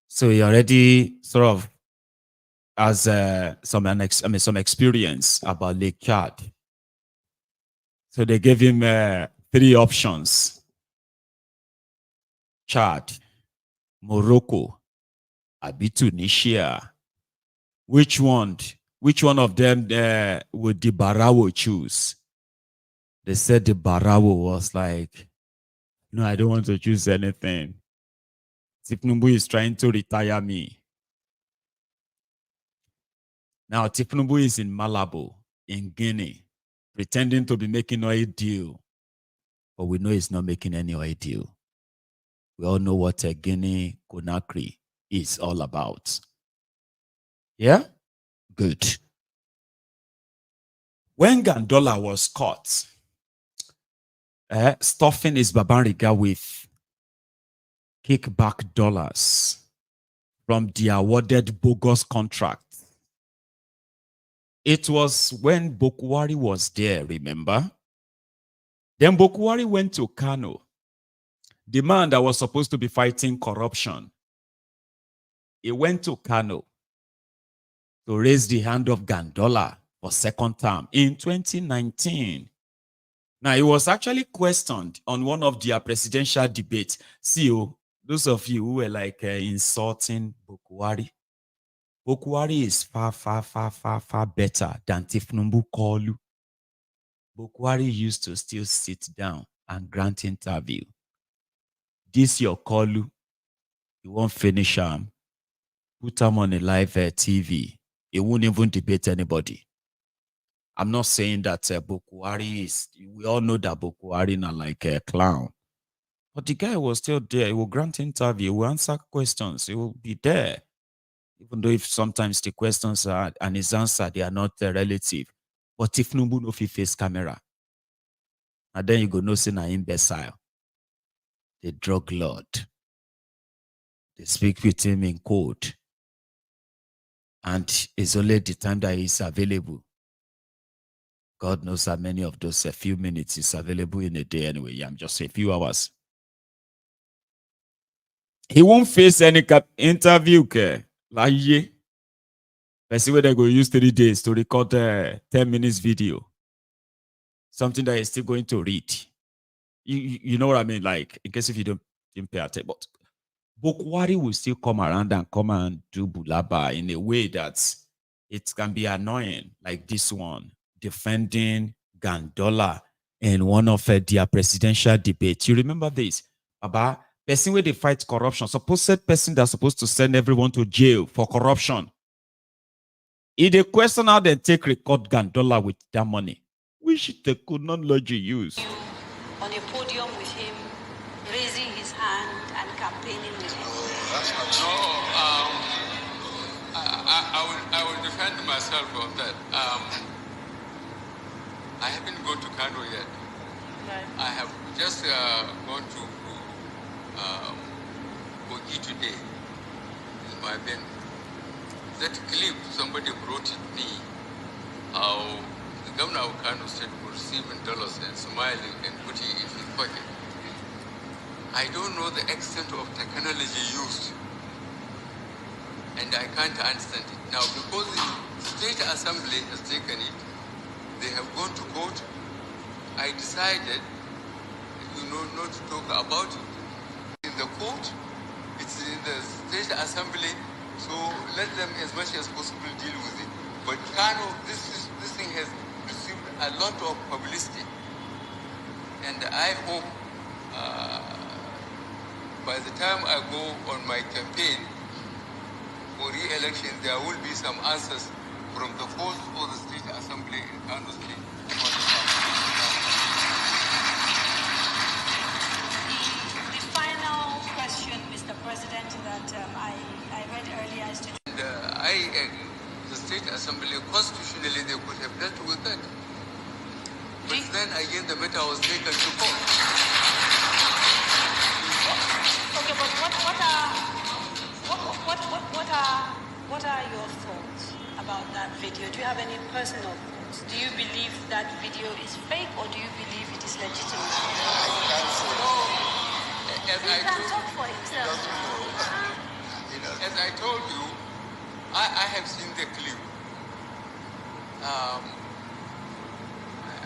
So he already sort of has some experience about Lake Chad. So they gave him 3 options: Chad, Morocco, Abi Tunisia. Which one of them would the Barawo choose? They said the Barawo was like, no, I don't want to choose anything. Tinubu is trying to retire me. Now, Tinubu is in Malabo, in Guinea, pretending to be making oil deal. But we know he's not making any oil deal. We all know what a Guinea Conakry is all about. Yeah? Good. When Gandollar was caught stuffing his Babariga with kickback dollars from the awarded bogus contract, it was when Bokwari was there, remember? Then Bokwari went to Kano, the man that was supposed to be fighting corruption. He went to Kano to raise the hand of Gandollar for second term in 2019. Now, he was actually questioned on one of their presidential debates. See, those of you who were like insulting Bokwari. Bokwari is far better than Thiefnubu Kolu. Bokwari used to still sit down and grant interview. This your Kolu, you won't finish him. Put him on a live TV. He won't even debate anybody. I'm not saying that Bokwari is, we all know that Bokwari is not like a clown. But the guy was still there. He will grant interview, he will answer questions, he will be there. Even though if sometimes the questions are and his answer, they are not relative. But if Nubu no fit face camera, and then you go no say na imbecile. The drug lord. They speak with him in code. And it's only the time that he's available. God knows how many of those a few minutes is available in a day anyway. Yeah, I'm just a few hours. He won't face any interview. Like, yeah. Let's see where they go use 3 days to record a 10 minutes video. Something that is still going to read. You know what I mean? Like, in case if you didn't pay attention. But Bokwari will still come around and come and do bulaba in a way that it can be annoying. Like this one, defending Gandollar in one of their presidential debates. You remember this? About person where they fight corruption. Supposed person that's supposed to send everyone to jail for corruption. If they question how they take record Gandollar with that money, which they could not lodge use. On a podium with him, raising his hand and campaigning with him. No, I will defend myself on that. I haven't gone to Kano yet. I have just gone to Kogi today in my bin. That clip, somebody brought it me, how the Governor of Kano State was receiving dollars and smiling and putting it in his pocket. I don't know the extent of technology used, and I can't understand it. Now, because the State Assembly has taken it, they have gone to court, I decided, not to talk about it. In the court, it's in the State Assembly, so let them as much as possible deal with it. But Kano, this thing has received a lot of publicity, and I hope by the time I go on my campaign for re-election, there will be some answers from the host of the State Assembly in Kano State. The final question, Mr. President, that I read earlier is to... The State Assembly, constitutionally, they could have dealt with that. But then again, the matter was taken to court. Okay, but what are your thoughts about that video? Do you have any personal thoughts? Do you believe that video is fake, or do you believe it is legitimate? He can talk for himself. As I told you, I have seen the clip.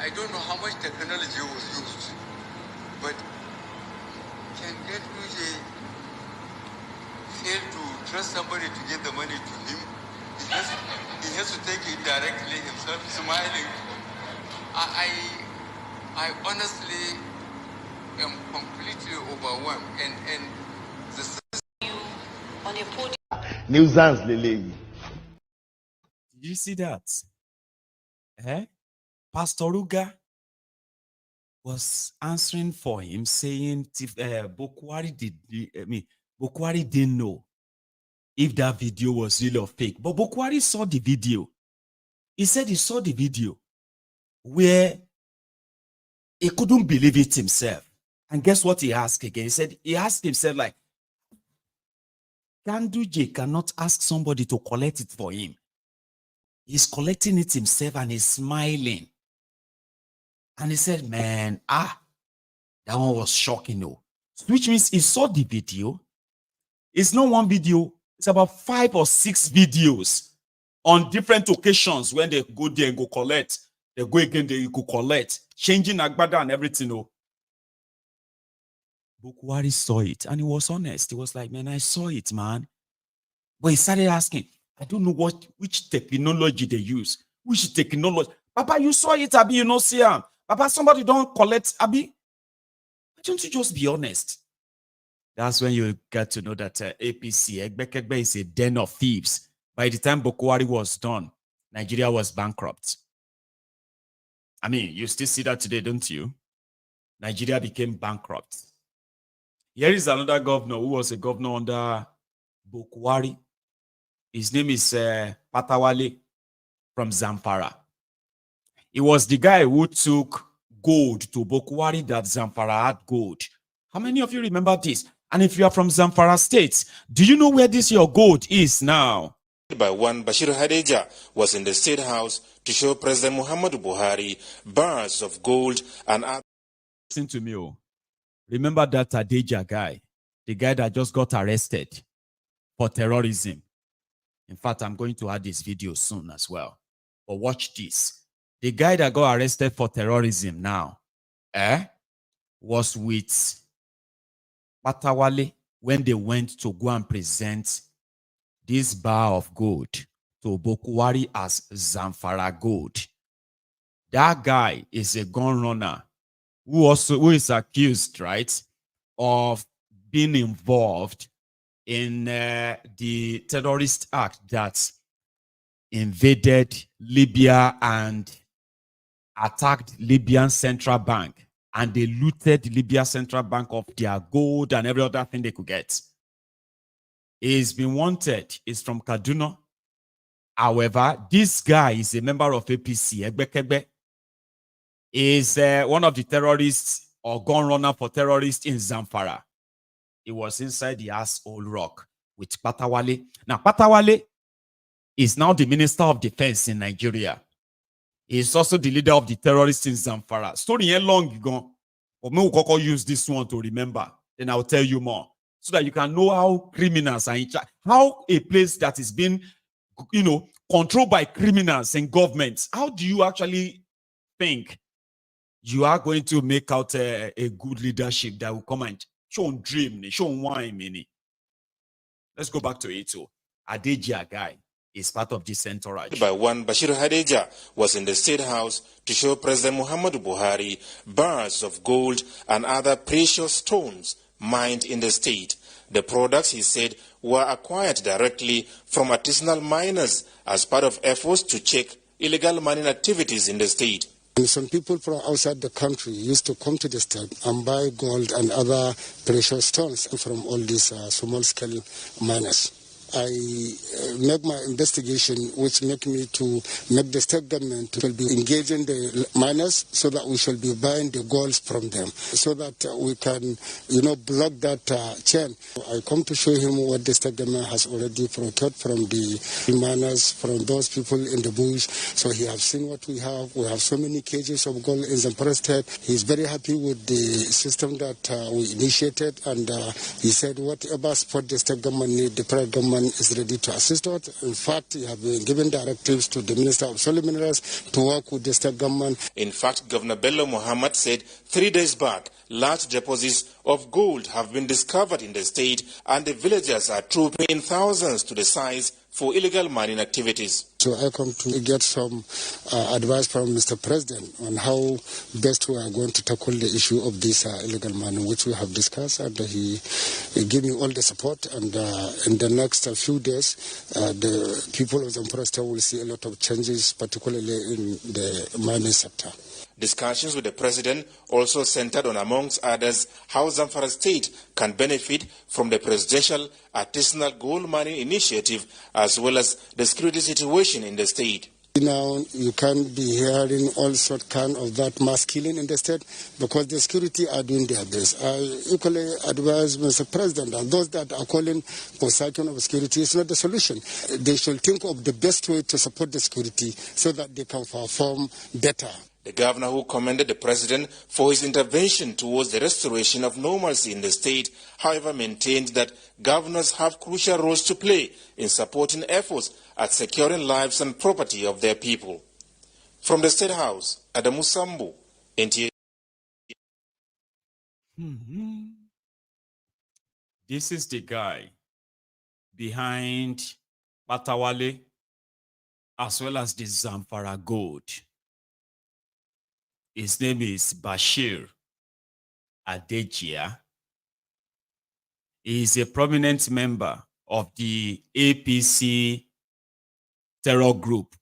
I don't know how much technology was used, but can Gandollar fail to trust somebody to get the money to him? He has to take it directly himself, smiling. I honestly am completely overwhelmed, and the On a podium. Nuisance, Lele. Did you see that? Pastor Ruga was answering for him, saying Bokwari didn't know if that video was real or fake. But Bokwari saw the video. He said he saw the video where he couldn't believe it himself. And guess what he asked again? He asked himself, like, Gandollar cannot ask somebody to collect it for him. He's collecting it himself and he's smiling. And he said, man, that one was shocking, though. Which means he saw the video. It's not one video. It's about 5 or 6 videos on different occasions when they go there and go collect. They go again, they go collect. Changing Agbada and everything, though. Bokwari saw it and he was honest. He was like, man, I saw it, man. But he started asking, I don't know which technology they use. Which technology? Papa, you saw it, Abi, you know, see him. Papa, somebody don't collect, Abi. Why don't you just be honest? That's when you get to know that APC, Egbekegbe, is a den of thieves. By the time Bokwari was done, Nigeria was bankrupt. I mean, you still see that today, don't you? Nigeria became bankrupt. Here is another governor who was a governor under Bokwari. His name is Patawale from Zamfara. He was the guy who took gold to Bokwari that Zamfara had gold. How many of you remember this? And if you are from Zamfara State, do you know where this your gold is now? By one Bashir Hadeja was in the State House to show President Muhammadu Buhari bars of gold and other. Listen to me, oh. Remember that Hadeja guy, the guy that just got arrested for terrorism. In fact, I'm going to add this video soon as well. But watch this. The guy that got arrested for terrorism now, was with Patawale when they went to go and present this bar of gold to Bokwari as Zamfara gold. That guy is a gun runner who is accused, right, of being involved in the terrorist act that invaded Libya and attacked Libyan central bank, and they looted Libya central bank of their gold and every other thing they could get. He's been wanted. He's from Kaduna. However, this guy is a member of APC, Egbekegbe. is one of the terrorists or gun runner for terrorists in Zamfara. He was inside the asshole rock with Patawale. Now, Patawale is now the Minister of Defense in Nigeria. He is also the leader of the terrorists in Zamfara. Story here long ago. But me will use this one to remember. Then I'll tell you more. So that you can know how criminals are in charge. How a place that is being, controlled by criminals and governments. How do you actually think you are going to make out a good leadership that will come and show dream, show wine? Let's go back to it. So, Adejia guy is part of this entourage. By one, Bashir Hadeja was in the State House to show President Muhammadu Buhari bars of gold and other precious stones mined in the state. The products, he said, were acquired directly from artisanal miners as part of efforts to check illegal mining activities in the state. Some people from outside the country used to come to the state and buy gold and other precious stones from all these small-scale miners. I make my investigation, which make me to make the state government to be engaging the miners so that we shall be buying the gold from them, so that we can, block that chain. I come to show him what the state government has already procured from the miners, from those people in the bush. So he has seen what we have. We have so many cages of gold in Zamfara state. He's very happy with the system that we initiated, and he said whatever support the state government need, the private government is ready to assist us. In fact, he has been given directives to the Minister of Solid Minerals to work with the state government. In fact, Governor Bello Muhammad said 3 days back, large deposits of gold have been discovered in the state, and the villagers are trooping in thousands to the sites for illegal mining activities. So I come to get some advice from Mr. President on how best we are going to tackle the issue of this illegal mining, which we have discussed, and he gave me all the support. And in the next few days, the people of Zamfara State will see a lot of changes, particularly in the mining sector. Discussions with the president also centered on, amongst others, how Zamfara State can benefit from the presidential artisanal gold mining initiative, as well as the security situation in the state. Now you can't be hearing all sort of that mass killing in the state because the security are doing their best. I equally advise Mr. President that those that are calling for cycling of security is not the solution. They should think of the best way to support the security so that they can perform better. The governor, who commended the president for his intervention towards the restoration of normalcy in the state, however, maintained that governors have crucial roles to play in supporting efforts at securing lives and property of their people. From the State House, Adamu Sambu, NTA. This is the guy behind Patawale as well as the Zamfara gold. His name is Bashir Adejia. He is a prominent member of the APC terror group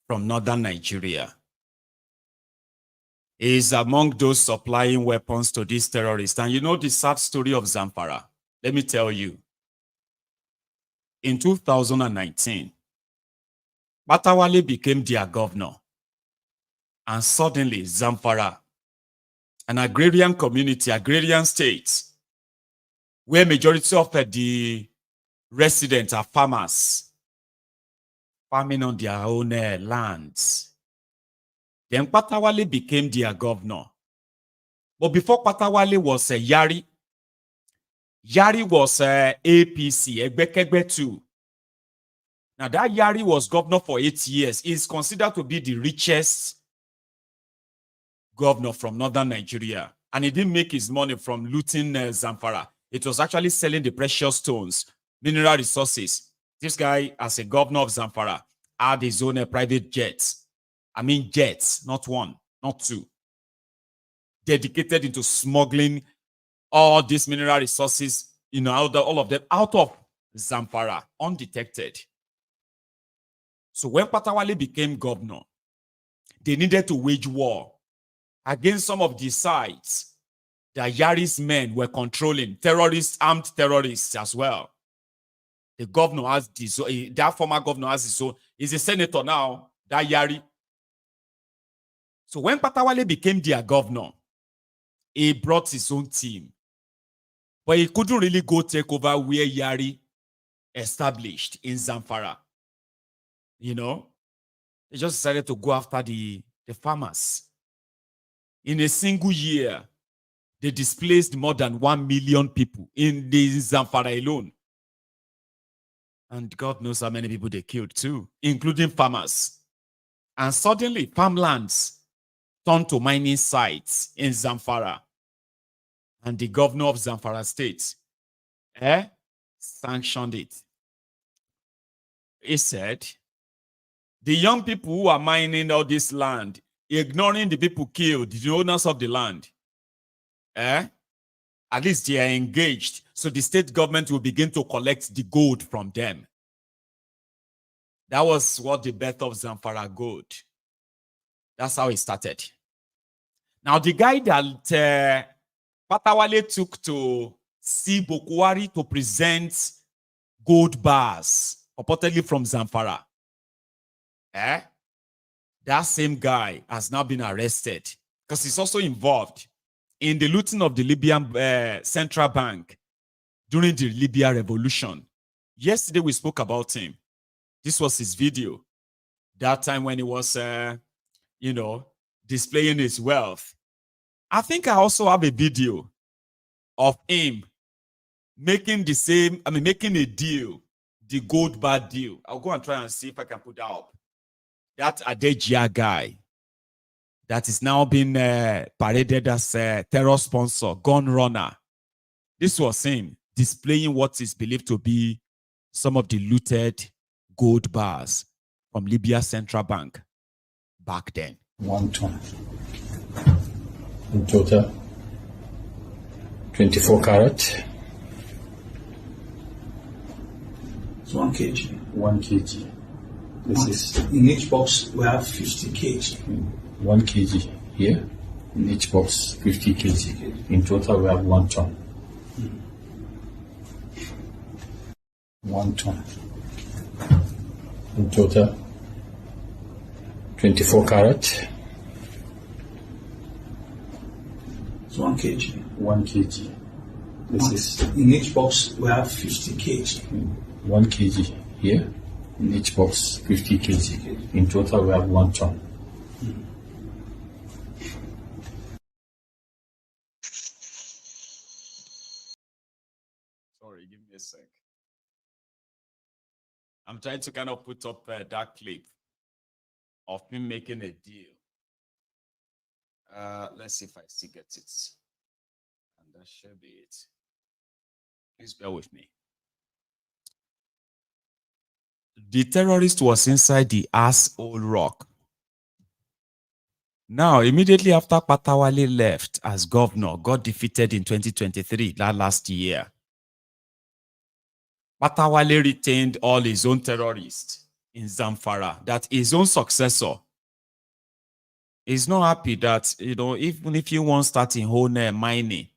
from northern Nigeria. He is among those supplying weapons to these terrorists. And you know the sad story of Zamfara? Let me tell you. In 2019, Patawale became their governor. And suddenly, Zamfara, an agrarian community, agrarian state, where majority of the residents are farmers, farming on their own lands. Then Patawale became their governor. But before Patawale was Yari was APC, Egbekegbe too. Now that Yari was governor for 8 years. He is considered to be the richest governor from northern Nigeria, and he didn't make his money from looting Zamfara. It was actually selling the precious stones, mineral resources. This guy, as a governor of Zamfara, had his own private jets. I mean jets, not one, not two. Dedicated into smuggling all these mineral resources, all of them out of Zamfara, undetected. So when Patawale became governor, they needed to wage war against some of the sites that Yari's men were controlling, terrorists, armed terrorists as well. The governor has this, that former governor has his own. He's a senator now, that Yari. So when Patawale became their governor, he brought his own team. But he couldn't really go take over where Yari established in Zamfara. You know, they just decided to go after the farmers. In a single year, they displaced more than 1 million people in the Zamfara alone. And God knows how many people they killed too, including farmers. And suddenly, farmlands turned to mining sites in Zamfara. And the governor of Zamfara state sanctioned it. He said, the young people who are mining all this land, ignoring the people killed, the owners of the land, at least they are engaged. So the state government will begin to collect the gold from them. That was what the birth of Zamfara gold. That's how it started. Now, the guy that Patawale took to see Bokwari to present gold bars, purportedly from Zamfara, that same guy has now been arrested because he's also involved in the looting of the Libyan central bank during the Libya revolution. Yesterday, we spoke about him. This was his video. That time when he was, displaying his wealth. I think I also have a video of him making making a deal, the gold bar deal. I'll go and try and see if I can put that up. That Adejia guy that is now being paraded as a terror sponsor, gun runner. This was him displaying what is believed to be some of the looted gold bars from Libya Central Bank back then. 1 ton. In total, 24 carat. It's 1 kg. 1 kg. This is in each box we have 50 kg. 1 kg here. In each box 50 kg. In total we have 1 ton. 1 ton. In total, 24 carat. It's 1 kg. 1 kg. This is in each box we have 50 kg. 1 kg here. In each box 50 kg. In total we have 1 ton. Sorry, give me a sec. I'm trying to kind of put up that clip of him making a deal. Let's see if I still get it. And that should be it. Please bear with me. The terrorist was inside the asshole rock. Now, immediately after Patawale left as governor, got defeated in 2023, that last year, Patawale retained all his own terrorists in Zamfara, that his own successor is not happy that, even if you want starting whole mining,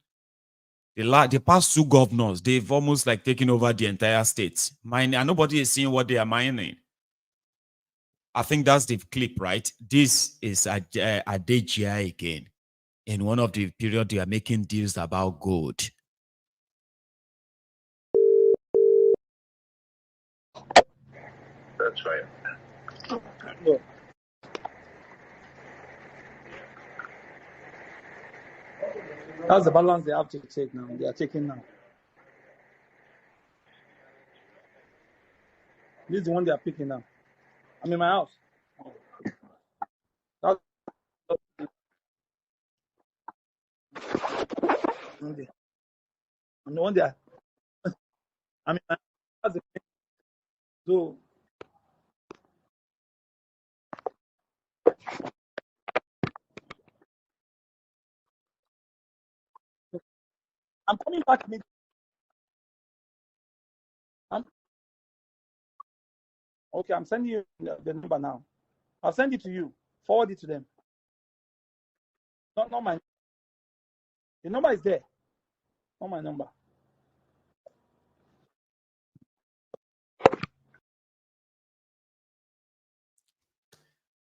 the past 2 governors, they've almost like taken over the entire state. Mining, and nobody is seeing what they are mining. I think that's the clip, right? This is Adejia again. In one of the period, they are making deals about gold. That's right. No. That's the balance they have to take now. They are taking now. This is the one they are picking now. I'm in my house. That's I'm the one there. I mean, that's the thing. So I'm coming back. Okay, I'm sending you the number now. I'll send it to you. Forward it to them. Not my. The number is there. Not my number.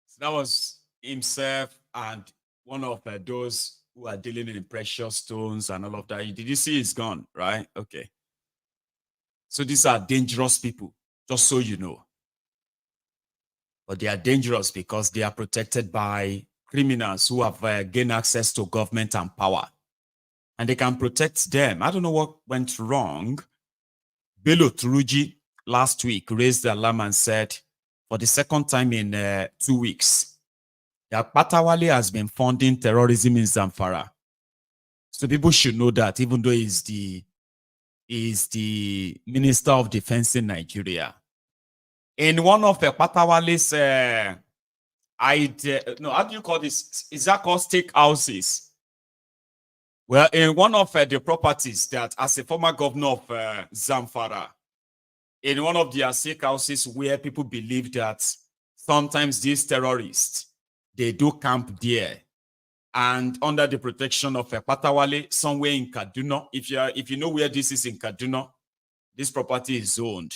So that was himself and one of those who are dealing in precious stones and all of that. Did you see he's gone, right? Okay. So these are dangerous people, just so you know. But they are dangerous because they are protected by criminals who have gained access to government and power. And they can protect them. I don't know what went wrong. Bello Turuji last week raised the alarm and said, for the second time in 2 weeks, that Patawale has been funding terrorism in Zamfara. So people should know that, even though he's the Minister of Defense in Nigeria. In one of the Patawale's, how do you call this? Is that called stake houses? Well, in one of the properties that, as a former governor of Zamfara, in one of their stake houses where people believe that sometimes these terrorists, they do camp there, and under the protection of Patawale, somewhere in Kaduna. If you know where this is in Kaduna, this property is owned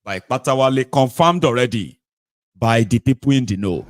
by Patawale, confirmed already by the people in the know.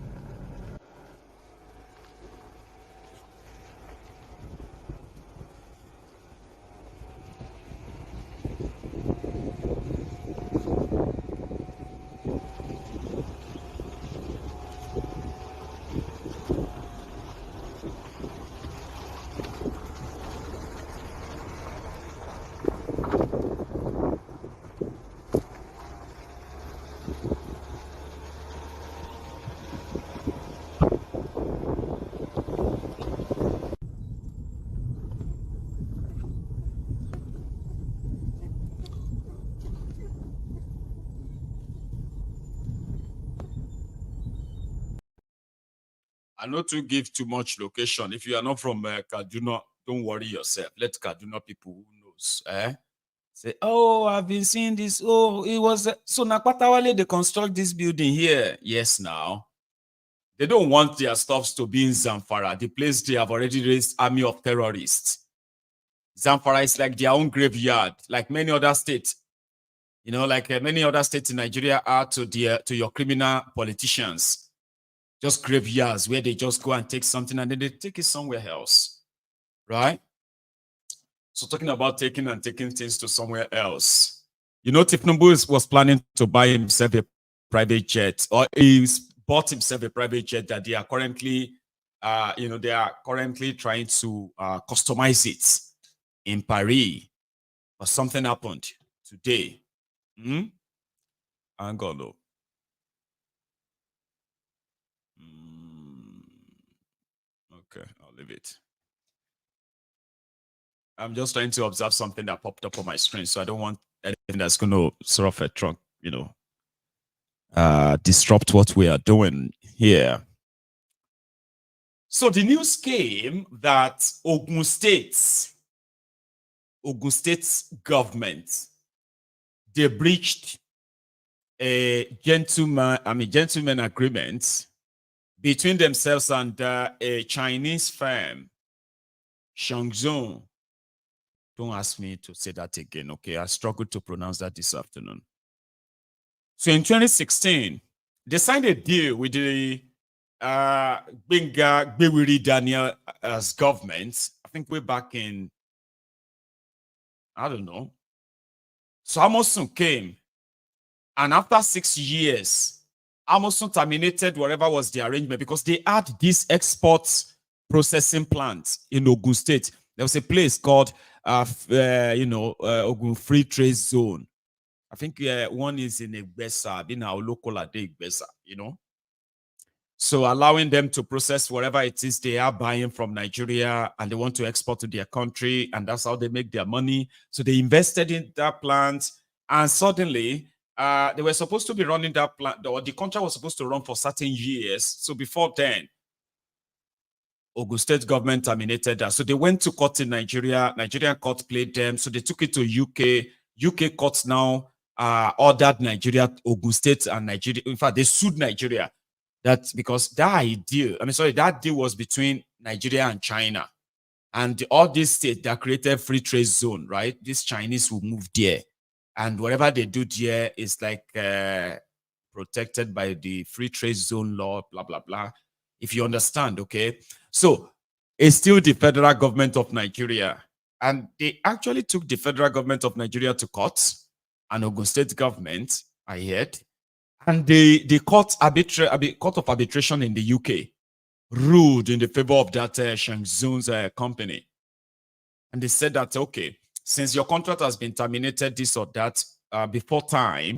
I not to give too much location. If you are not from Kaduna, don't worry yourself. Let Kaduna people who knows, say, oh, I've been seeing this. Oh, it was so Nakpatawale, they construct this building here. Yes, now they don't want their stuffs to be in Zamfara, the place they have already raised army of terrorists. Zamfara is like their own graveyard, like many other states. You know, like many other states in Nigeria are to your criminal politicians. Just graveyards where they just go and take something and then they take it somewhere else, right? So talking about taking things to somewhere else. You know, Tinubus was planning to buy himself a private jet, or he bought himself a private jet that they are currently, they are currently trying to customize it in Paris. But something happened today. Angolo. Okay, I'll leave it. I'm just trying to observe something that popped up on my screen, so I don't want anything that's going to sort of disrupt what we are doing here. So the news came that Ogun State's government, they breached a gentleman agreement between themselves and a Chinese firm, Shangzhou. Don't ask me to say that again, okay? I struggled to pronounce that this afternoon. So in 2016, they signed a deal with the Benga Bewiri Daniel's government, I think way back in, I don't know. So Amosun came, and after 6 years, Amosun terminated whatever was the arrangement because they had this export processing plant in Ogun State. There was a place called Ogun Free Trade Zone. I think one is in Igbesa, in our local Igbesa, you know. So allowing them to process whatever it is they are buying from Nigeria and they want to export to their country, and that's how they make their money. So they invested in that plant, and suddenly they were supposed to be running that plant, or the contract was supposed to run for certain years. So before then, Ogun State government terminated that. So they went to court in Nigeria. Nigerian court played them. So they took it to UK. UK courts now ordered Nigeria, Ogun State and Nigeria. In fact, they sued Nigeria. That's because that deal was between Nigeria and China. And all these states that created free trade zone, right? These Chinese will move there. And whatever they do there is like protected by the free trade zone law, blah, blah, blah. if you understand, okay? So it's still the federal government of Nigeria. And they actually took the federal government of Nigeria to court, and Ogun State government, I heard. And the court of arbitration in the UK ruled in the favor of that Shangzhou's company. And they said that, okay, since your contract has been terminated, this or that, before time,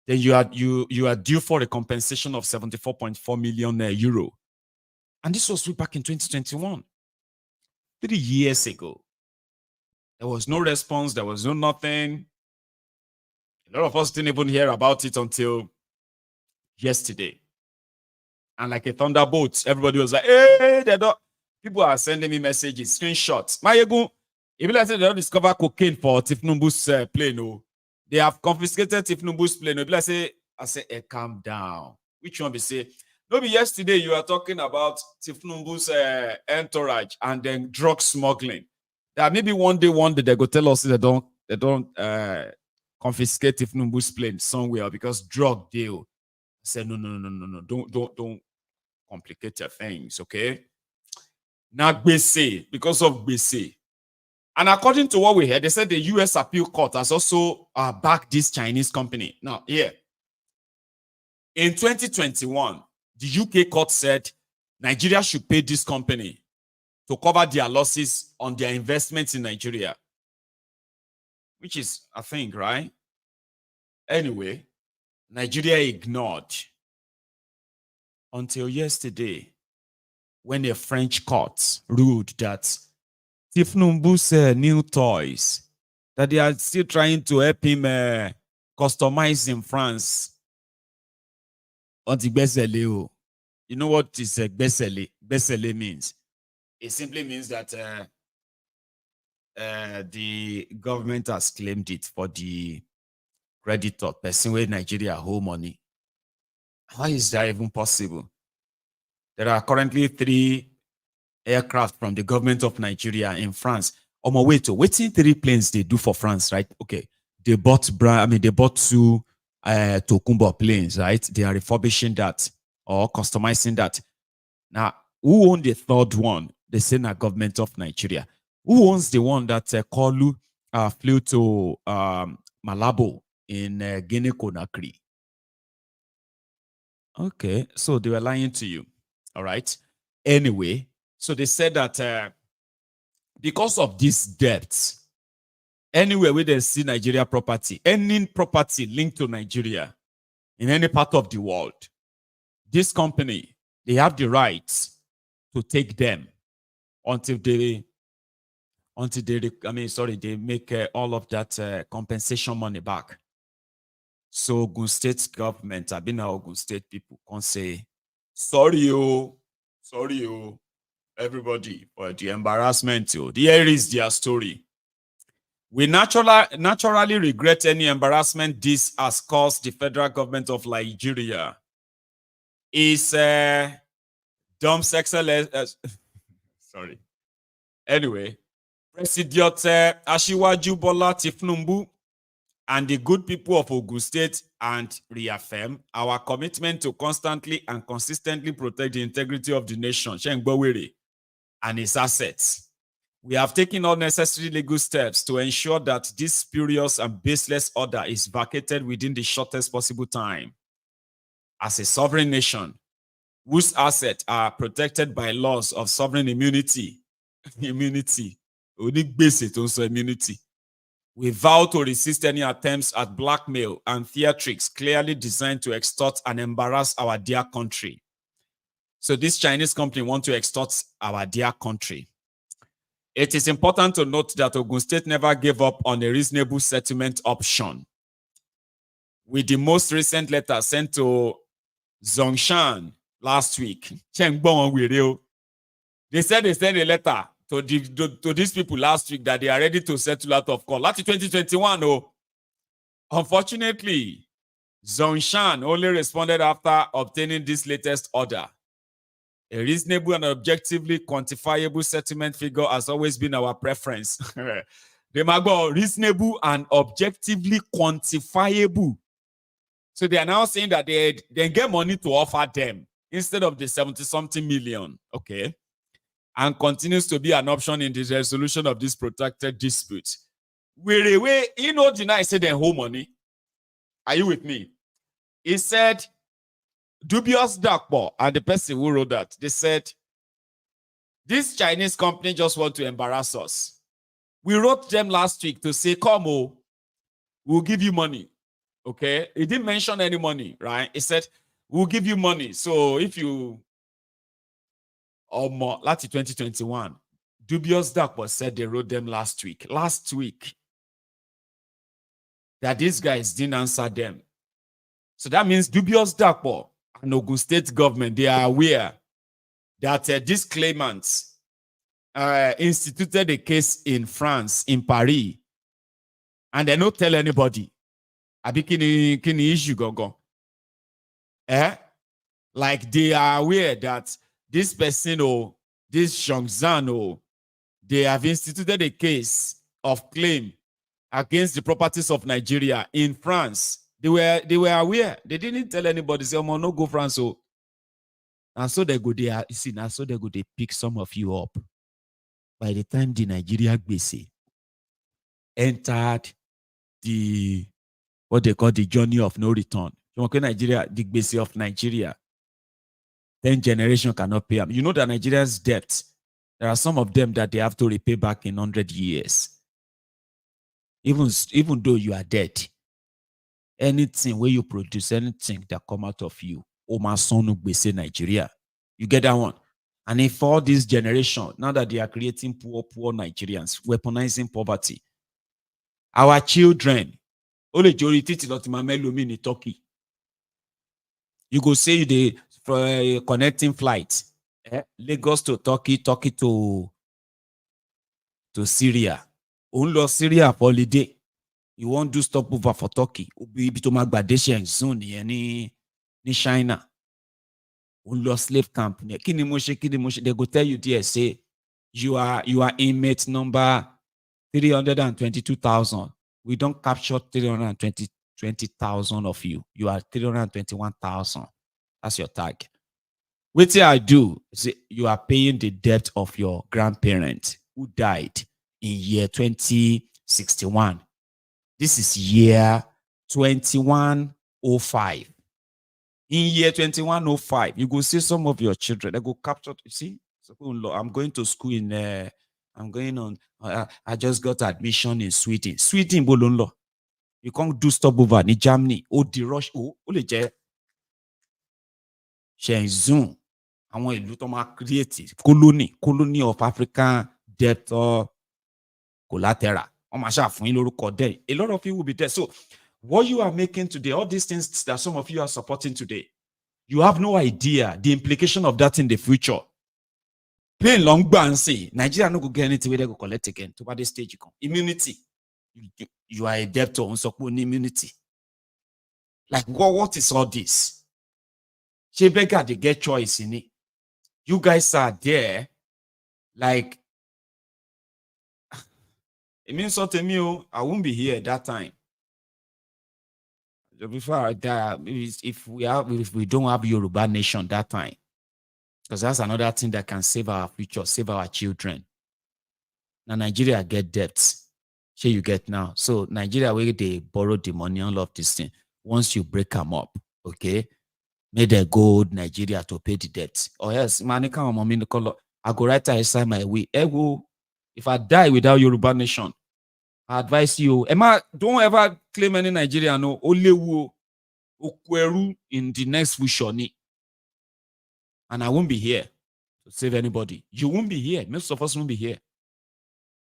then you are due for a compensation of 74.4 million euro. And this was way back in 2021, 3 years ago. There was no response. There was no nothing. A lot of us didn't even hear about it until yesterday. And like a thunderbolt, everybody was like, hey, people are sending me messages, screenshots. Mayegun, if you say they don't discover cocaine for Tinubus plane, no, they have confiscated Tinubus plane. If I say, hey, calm down. Which one be say? Maybe yesterday you are talking about Tinubus entourage and then drug smuggling. That maybe one day they go tell us they don't confiscate Tinubus plane somewhere because drug deal. I said no. Don't complicate your things, okay? Now Bisi, because of Bisi. And according to what we heard, they said the U.S. Appeal Court has also backed this Chinese company. Now, here, in 2021, the UK court said Nigeria should pay this company to cover their losses on their investments in Nigeria, which is a thing, right? Anyway, Nigeria ignored until yesterday when a French court ruled that Tinubus new toys, that they are still trying to help him customize in France. You know what is besele? Besele means? It simply means that the government has claimed it for the creditor, person where Nigeria hold money. How is that even possible? There are currently 3 aircraft from the government of Nigeria in France. On my way to waiting 3 planes they do for France, right? Okay, they bought 2 Tokumbo planes, right? They are refurbishing that or customizing that. Now, who owns the 3rd one? The Senate government of Nigeria. Who owns the one that Kolu flew to Malabo in Guinea-Conakry? Okay, so they were lying to you. All right. Anyway, so they said that because of these debts, anywhere where they see Nigeria property, any property linked to Nigeria in any part of the world, this company, they have the rights to take them until they make all of that compensation money back. So Ogun State government, I've been Ogun State people can say, sorry, everybody, for the embarrassment. Here is their story. We naturally regret any embarrassment this has caused the federal government of Nigeria. Is dumb excellence. Sorry. Anyway, President Asiwaju Bola Tinubus and the good people of Ogun State and reaffirm our commitment to constantly and consistently protect the integrity of the nation and its assets. We have taken all necessary legal steps to ensure that this spurious and baseless order is vacated within the shortest possible time. As a sovereign nation, whose assets are protected by laws of sovereign immunity, we vow to resist any attempts at blackmail and theatrics clearly designed to extort and embarrass our dear country. So this Chinese company wants to extort our dear country. It is important to note that Ogun State never gave up on a reasonable settlement option. With the most recent letter sent to Zhongshan last week, they said they sent a letter to these people last week that they are ready to settle out of court. That's 2021. Oh. Unfortunately, Zhongshan only responded after obtaining this latest order. A reasonable and objectively quantifiable settlement figure has always been our preference. They might go reasonable and objectively quantifiable. So they are now saying that they get money to offer them. instead of the 70-something million, okay, and continues to be an option in the resolution of this protracted dispute. He no deny say they hold money. Are you with me? He said, dubious darkball, and the person who wrote that, they said, this Chinese company just want to embarrass us. We wrote them last week to say, come, we'll give you money. Okay? He didn't mention any money, right? He said, we'll give you money. So if you, or more, that's 2021. Dubious darkball said they wrote them last week. Last week. That these guys didn't answer them. So that means dubious darkball and Ogun State government, they are aware that these claimants instituted a case in France, in Paris, and they don't tell anybody. Kini issue go. Like they are aware that this person or this Shangzan they have instituted a case of claim against the properties of Nigeria in France. They were aware. They didn't tell anybody, say, no go France. And so they go there. See, now so they go, they pick some of you up. By the time the Nigeria Bisi entered the, what they call the journey of no return. Nigeria, the Bisi of Nigeria, 10 generation cannot pay them. You know that Nigeria's debt, there are some of them that they have to repay back in 100 years. Even though you are dead, anything where you produce, anything that come out of you, Omasonu Bese Nigeria. You get that one? And if all this generation, now that they are creating poor Nigerians, weaponizing poverty, our children, only in Turkey. You go say the connecting flights, Lagos to Turkey, Turkey to Syria. Only Syria for holiday. You won't do stopover for Turkey. Be to Bangladesh soon in China. Only slave camp. They go tell you there, say you are inmate number 322,000. We don't capture 320,000 of you. You are 321,000. That's your tag. What I do is you are paying the debt of your grandparents who died in year 2061. This is year 2105. In year 2105, you go see some of your children. They go capture. You see, I'm going to school in. I'm going on. I just got admission in Sweden. Sweden, Bolonlo. You can't do stopover in Germany. The rush. Le Zoom. I want to do my creative colony of African debt or collateral. A lot of you will be there. So what you are making today, all these things that some of you are supporting today, you have no idea the implication of that in the future. Plain long ban say Nigeria no go get anything where they go collect again. To what stage you come. Immunity. You are a debtor on support immunity. Like what is all this? She beggar they get choice in it. You guys are there, like it means something to me. I won't be here at that time. Before I die, if we don't have Yoruba nation that time, because that's another thing that can save our future, save our children. Now Nigeria get debts. Sure you get now. So Nigeria, where they borrow the money, all of this thing. Once you break them up, okay, may they go Nigeria to pay the debt. Or else, man, I go right inside my way. If I die without Yoruba nation, I advise you, Emma, don't ever claim any Nigerian no Olewu Okweru in the next Fushoni. And I won't be here to save anybody. You won't be here. Most of us won't be here.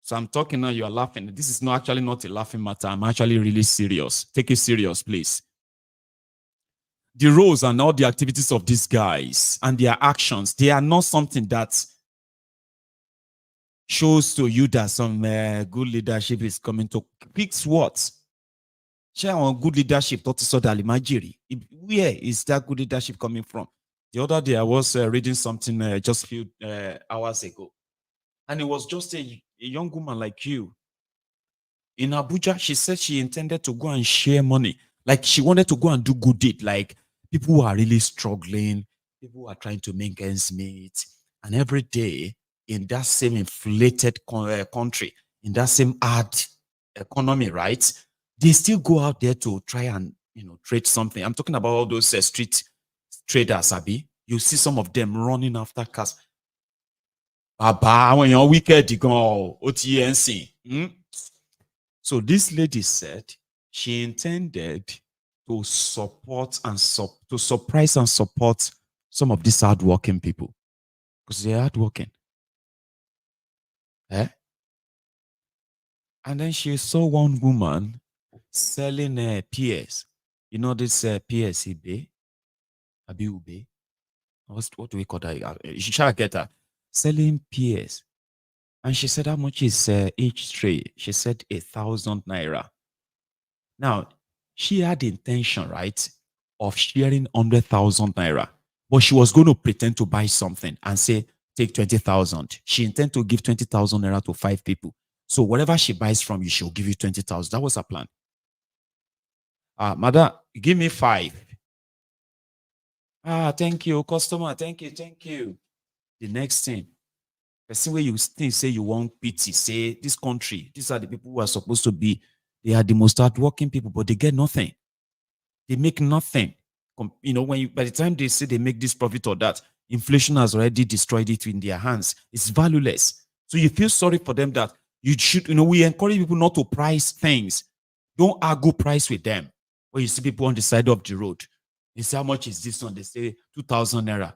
So I'm talking now, you are laughing. This is not a laughing matter. I'm actually really serious. Take it serious, please. The roles and all the activities of these guys and their actions, they are not something that shows to you that some good leadership is coming to fix what? Share on good leadership. Where is that good leadership coming from? The other day I was reading something just a few hours ago, and it was just a young woman like you in Abuja. She said she intended to go and share money, like she wanted to go and do good deed, like people who are really struggling, People are trying to make ends meet. And every day in that same inflated country, in that same hard economy, right? They still go out there to try and, trade something. I'm talking about all those street traders, Abi. You see some of them running after cars. Baba, when you're wicked, go OTNC. So this lady said she intended to support and to surprise and support some of these hardworking people because they're hardworking. And then she saw one woman selling PS. You know this PS eBay? Abi Ube? What do we call that? You should get her. Selling PS. And she said, how much is each tray? She said 1,000 naira. Now, she had the intention, right, of sharing 100,000 naira. But she was going to pretend to buy something and say, take 20,000. She intended to give 20,000 naira to 5 people. So whatever she buys from you, she'll give you 20,000. That was her plan. Madam, give me 5. Thank you, customer. Thank you. The next thing, the same way you say you want pity, say this country, these are the people who are supposed to be, they are the most hardworking people, but they get nothing. They make nothing. By the time they say they make this profit or that, inflation has already destroyed it in their hands. It's valueless. So you feel sorry for them that you should, we encourage people not to price things. Don't argue price with them. When you see people on the side of the road, they say, how much is this one? They say 2,000 naira,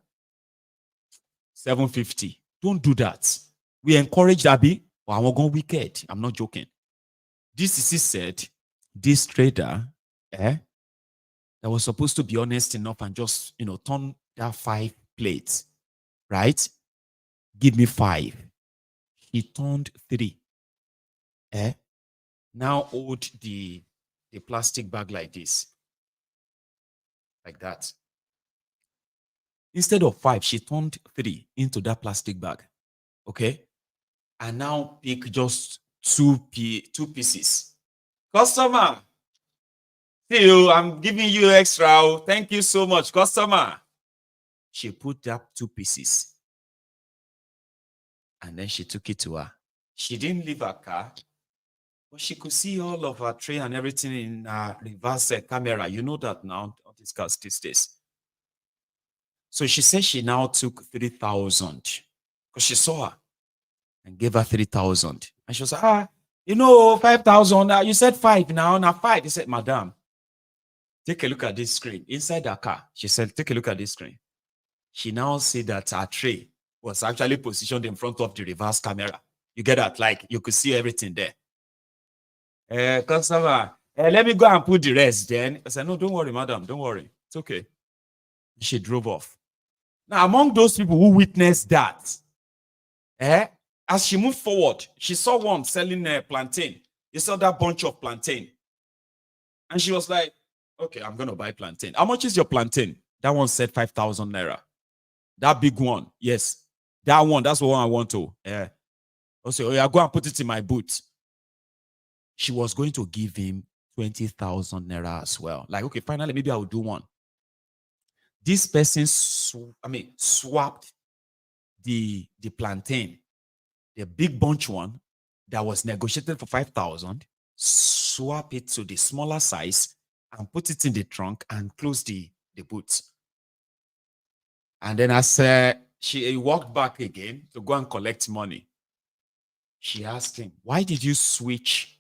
750. Don't do that. We encourage Abi, or I'm going wicked. I'm not joking. This is, he said, this trader, that was supposed to be honest enough and just, turn that 5 plates, right? Give me 5. He turned 3. Now hold the plastic bag like this. Like that. Instead of 5, she turned 3 into that plastic bag. Okay? And now pick just 2 pieces. Customer, see you, I'm giving you extra. Thank you so much, customer. She put up 2 pieces. And then she took it to her. She didn't leave her car, but she could see all of her tray and everything in her reverse camera. You know that now, on these cars these days. So she said she now took 3,000 because she saw her and gave her 3,000. And she was like, 5,000. You said 5 now 5. He said, madam, take a look at this screen. Inside her car, she said, take a look at this screen. She now see that her tray was actually positioned in front of the reverse camera. You get that? Like, you could see everything there. Customer, let me go and put the rest then. I said, no, don't worry, madam. Don't worry. It's okay. She drove off. Now, among those people who witnessed that, as she moved forward, she saw one selling plantain. You saw that bunch of plantain. And she was like, okay, I'm going to buy plantain. How much is your plantain? That one said 5,000 naira. That big one, yes. That one, that's the one I want to. Also, yeah, go and put it in my boot. She was going to give him 20,000 naira as well. Like, okay, finally, maybe I will do one. This person, swapped the plantain, the big bunch one that was negotiated for 5,000, swap it to the smaller size and put it in the trunk and close the boot. And then as she walked back again to go and collect money, she asked him, why did you switch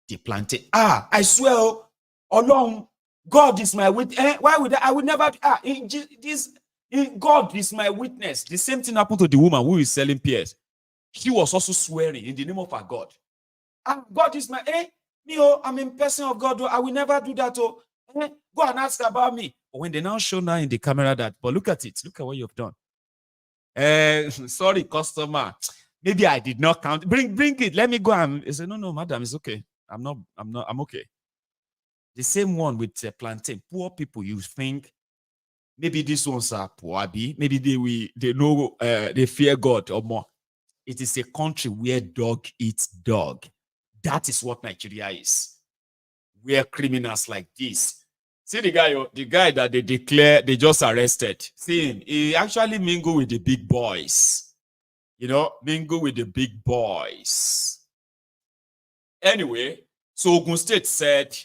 the plantain? I swear, alone, God is my witness. Why would I would never, God is my witness. The same thing happened to the woman who is selling PS. She was also swearing in the name of her God. God is my, I'm a person of God. I will never do that. Go and ask about me. But when they now show now in the camera that, but look at it. Look at what you've done. Sorry, customer. Maybe I did not count. Bring it. Let me go. I said, no, madam, it's okay. I'm okay. The same one with plantain. Poor people, you think maybe these ones are poor, maybe they know they fear God or more. It is a country where dog eats dog. That is what Nigeria is. Where criminals like this See the guy that they just arrested. See him, he actually mingle with the big boys. Mingle with the big boys. Anyway, so Ogun State said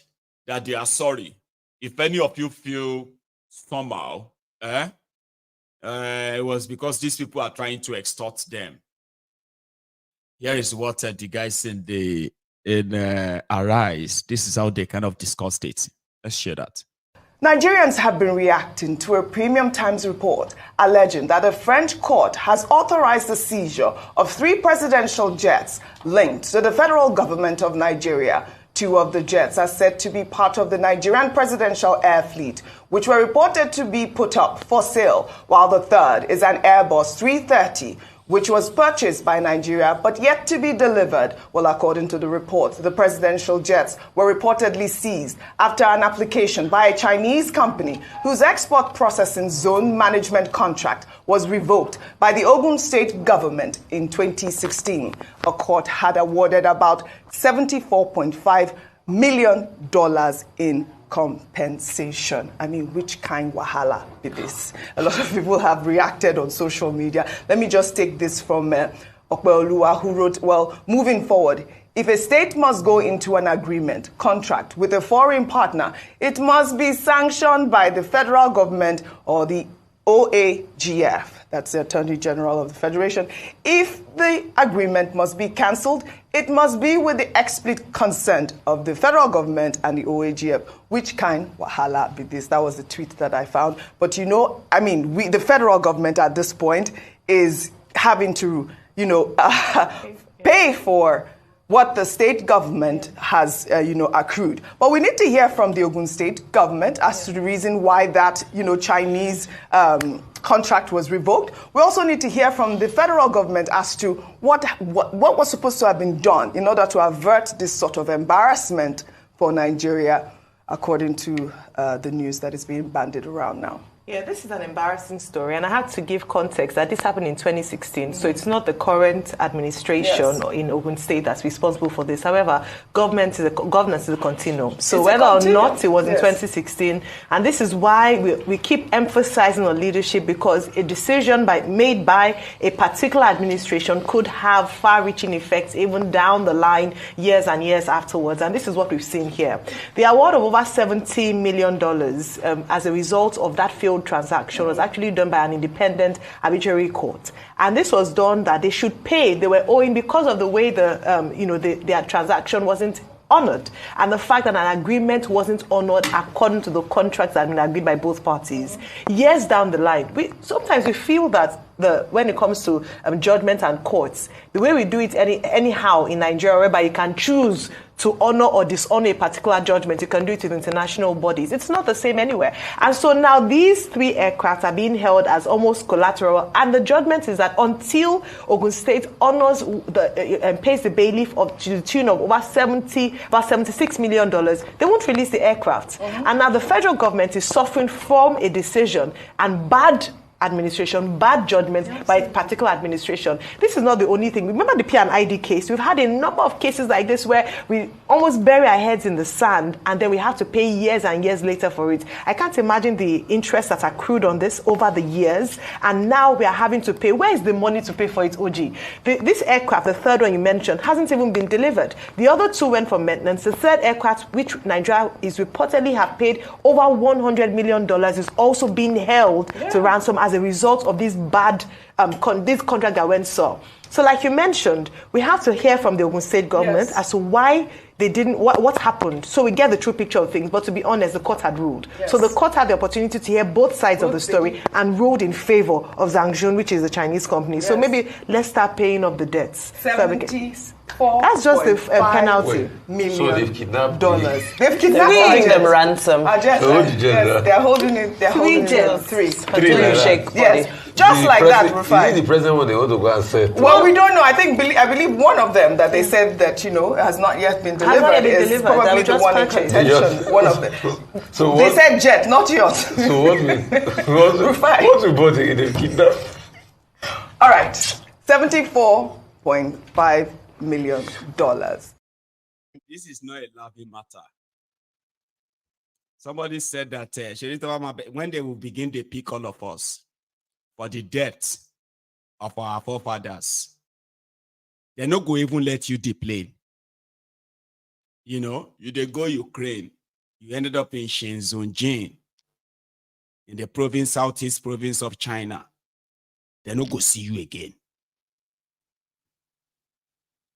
that they are sorry. If any of you feel somehow, it was because these people are trying to extort them. Here is what the guys in Arise. This is how they kind of discussed it. Let's share that. Nigerians have been reacting to a Premium Times report alleging that a French court has authorized the seizure of 3 presidential jets linked to the federal government of Nigeria. 2 of the jets are said to be part of the Nigerian Presidential air fleet, which were reported to be put up for sale, while the third is an Airbus 330, which was purchased by Nigeria but yet to be delivered. Well, according to the report, the presidential jets were reportedly seized after an application by a Chinese company whose export processing zone management contract was revoked by the Ogun State government in 2016. A court had awarded about $74.5 million in compensation. I mean, which kind wahala is this? A lot of people have reacted on social media. Let me just take this from Okpeoluwa, who wrote, well, moving forward, if a state must go into an agreement, contract with a foreign partner, it must be sanctioned by the federal government or the OAGF. That's the Attorney General of the Federation. If the agreement must be cancelled, it must be with the explicit consent of the federal government and the OAGF. Which kind wahala be this? That was the tweet that I found. But the federal government at this point is having to, pay for what the state government has, accrued. But we need to hear from the Ogun State government as to the reason why that, Chinese contract was revoked. We also need to hear from the federal government as to what was supposed to have been done in order to avert this sort of embarrassment for Nigeria, according to the news that is being bandied around now. Yeah, this is an embarrassing story, and I had to give context that this happened in 2016, so it's not the current administration in Ogun State that's responsible for this. However, governance is a continuum. So whether or not it was in 2016, and this is why we keep emphasizing on leadership, because a decision made by a particular administration could have far-reaching effects even down the line, years and years afterwards, and this is what we've seen here. The award of over $70 million as a result of that field transaction was actually done by an independent arbitrary court, and this was done that they should pay. They were owing because of the way their transaction wasn't honored, and the fact that an agreement wasn't honored according to the contracts that had been agreed by both parties. Years down the line, sometimes we feel that when it comes to judgment and courts, the way we do it anyhow in Nigeria, whereby you can choose to honor or dishonor a particular judgment, you can do it with international bodies. It's not the same anywhere. And so now these 3 aircraft are being held as almost collateral, and the judgment is that until Ogun State honors and pays the bailiff to the tune of about $76 million, they won't release the aircraft. And now the federal government is suffering from a decision and bad administration, bad judgment by a particular administration. This is not the only thing. Remember the P&ID case? We've had a number of cases like this where we almost bury our heads in the sand and then we have to pay years and years later for it. I can't imagine the interest that's accrued on this over the years, and now we are having to pay. Where is the money to pay for it, OG? This aircraft, the third one you mentioned, hasn't even been delivered. The other 2 went for maintenance. The third aircraft, which Nigeria is reportedly have paid over $100 million, is also being held to ransom as a result of this bad this contract that went so. So like you mentioned, we have to hear from the Ogun State government as to why they didn't, what happened. So we get the true picture of things, but to be honest, the court had ruled. So the court had the opportunity to hear both sides of the story and ruled in favor of Zhangzhun, which is the Chinese company. So maybe let's start paying off the debts. That's just the penalty. So they've kidnapped They've kidnapped them ransom. They're holding it. They're holding it. Three. Yes. Just like that, Rufai. Is it the president what they want to go and say? Well, we don't know. I believe one of them that they said that has not yet been delivered is probably the one in contention. One of them. So they said jet, not yours. So what we bought in the kidnap? All right, $74.5 million. This is not a laughing matter. Somebody said that when they will begin to pick all of us for the death of our forefathers, they're not going to even let you deplane. You know, you they go Ukraine, you ended up in Shenzhen, in the southeast province of China. They're not going to see you again.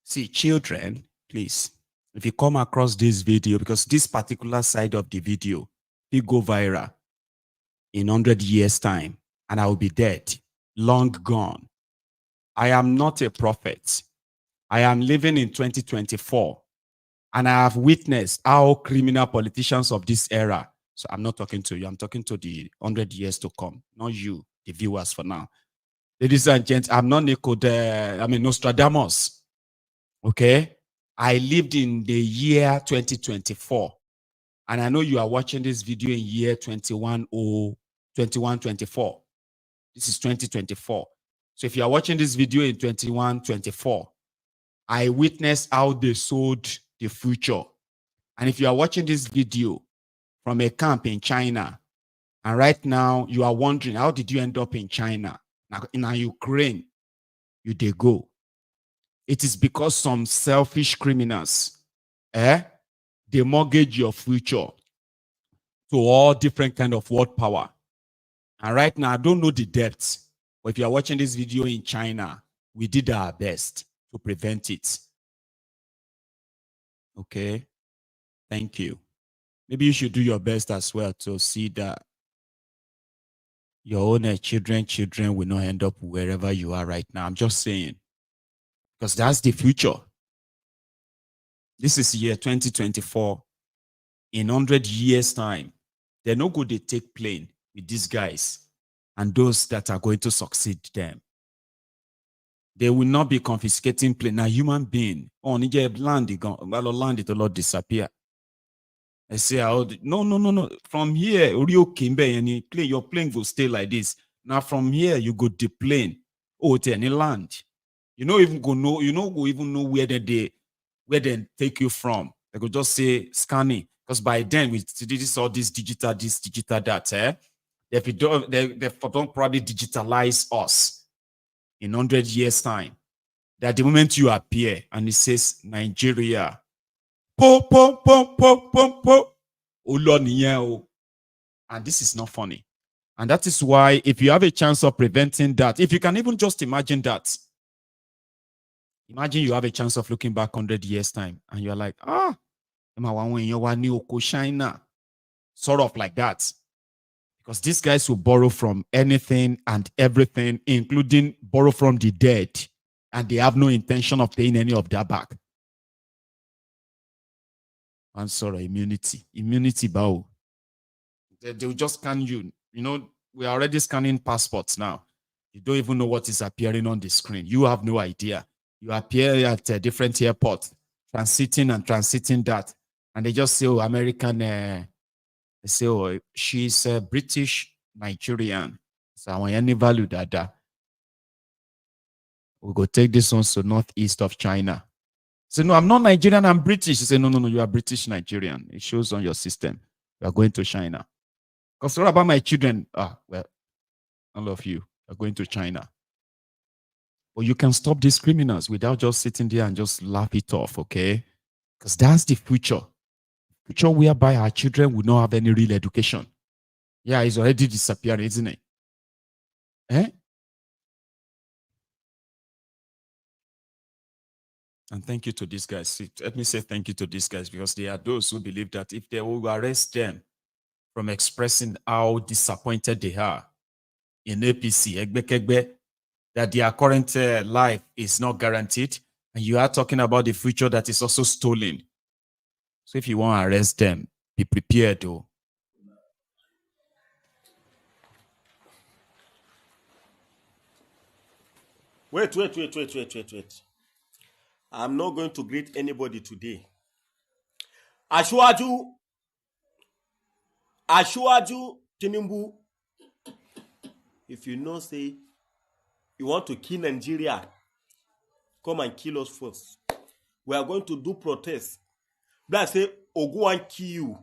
See, children, please, if you come across this video, because this particular side of the video, will go viral in 100 years' time, and I will be dead, long gone. I am not a prophet. I am living in 2024, and I have witnessed how criminal politicians of this era, so I'm not talking to you, I'm talking to the 100 years to come, not you, the viewers for now. Ladies and gents, I'm not Nostradamus. Okay, I lived in the year 2024, and I know you are watching this video in year 2124. This is 2024. So if you are watching this video in 2124, I witnessed how they sold the future. And if you are watching this video from a camp in China, and right now you are wondering, how did you end up in China? Now in Ukraine, you they go. It is because some selfish criminals, they mortgage your future to all different kind of world power. And right now, I don't know the depths, but if you are watching this video in China, we did our best to prevent it. Okay, thank you. Maybe you should do your best as well to see that your own children will not end up wherever you are right now. I'm just saying, because that's the future. This is year 2024. In 100 years' time, they're not going to take plane with these guys and those that are going to succeed them. They will not be confiscating plane. Now, human being, land it will disappear. I say, no. From here, your plane will stay like this. Now, from here, you go the plane. Oh, to any land. You don't even go know. You don't even know where they take you from. They could just say scanning, because by then we did all this digital, that. If you don't, they don't probably digitalize us in 100 years' time. That the moment you appear and it says Nigeria, and this is not funny. And that is why, if you have a chance of preventing that, if you can even just imagine that, imagine you have a chance of looking back 100 years' time and you're like, China, sort of like that. Because these guys will borrow from anything and everything, including borrow from the dead, and they have no intention of paying any of that back. I'm sorry, immunity, bow. They will just scan you. You know, we are already scanning passports now. You don't even know what is appearing on the screen. You have no idea. You appear at a different airport, transiting that, and they just say, oh, American. They say, oh, she's a British Nigerian. So I want any value that. We go take this one to northeast of China. Say, no, I'm not Nigerian, I'm British. She say, no, you are British Nigerian. It shows on your system. You are going to China. Because what about my children? Well, all of you are going to China. But you can stop these criminals without just sitting there and just laugh it off, okay? Because that's the future. Future whereby our children will not have any real education. Yeah, it's already disappearing, isn't it? And thank you to these guys. Let me say thank you to these guys, because they are those who believe that if they will arrest them from expressing how disappointed they are in APC, that their current life is not guaranteed, and you are talking about the future that is also stolen. So if you want to arrest them, be prepared though. Wait. I'm not going to greet anybody today. Ashwaju Tinubu, if you know, say, you want to kill Nigeria, come and kill us first. We are going to do protest. But I say, Ogun kill you.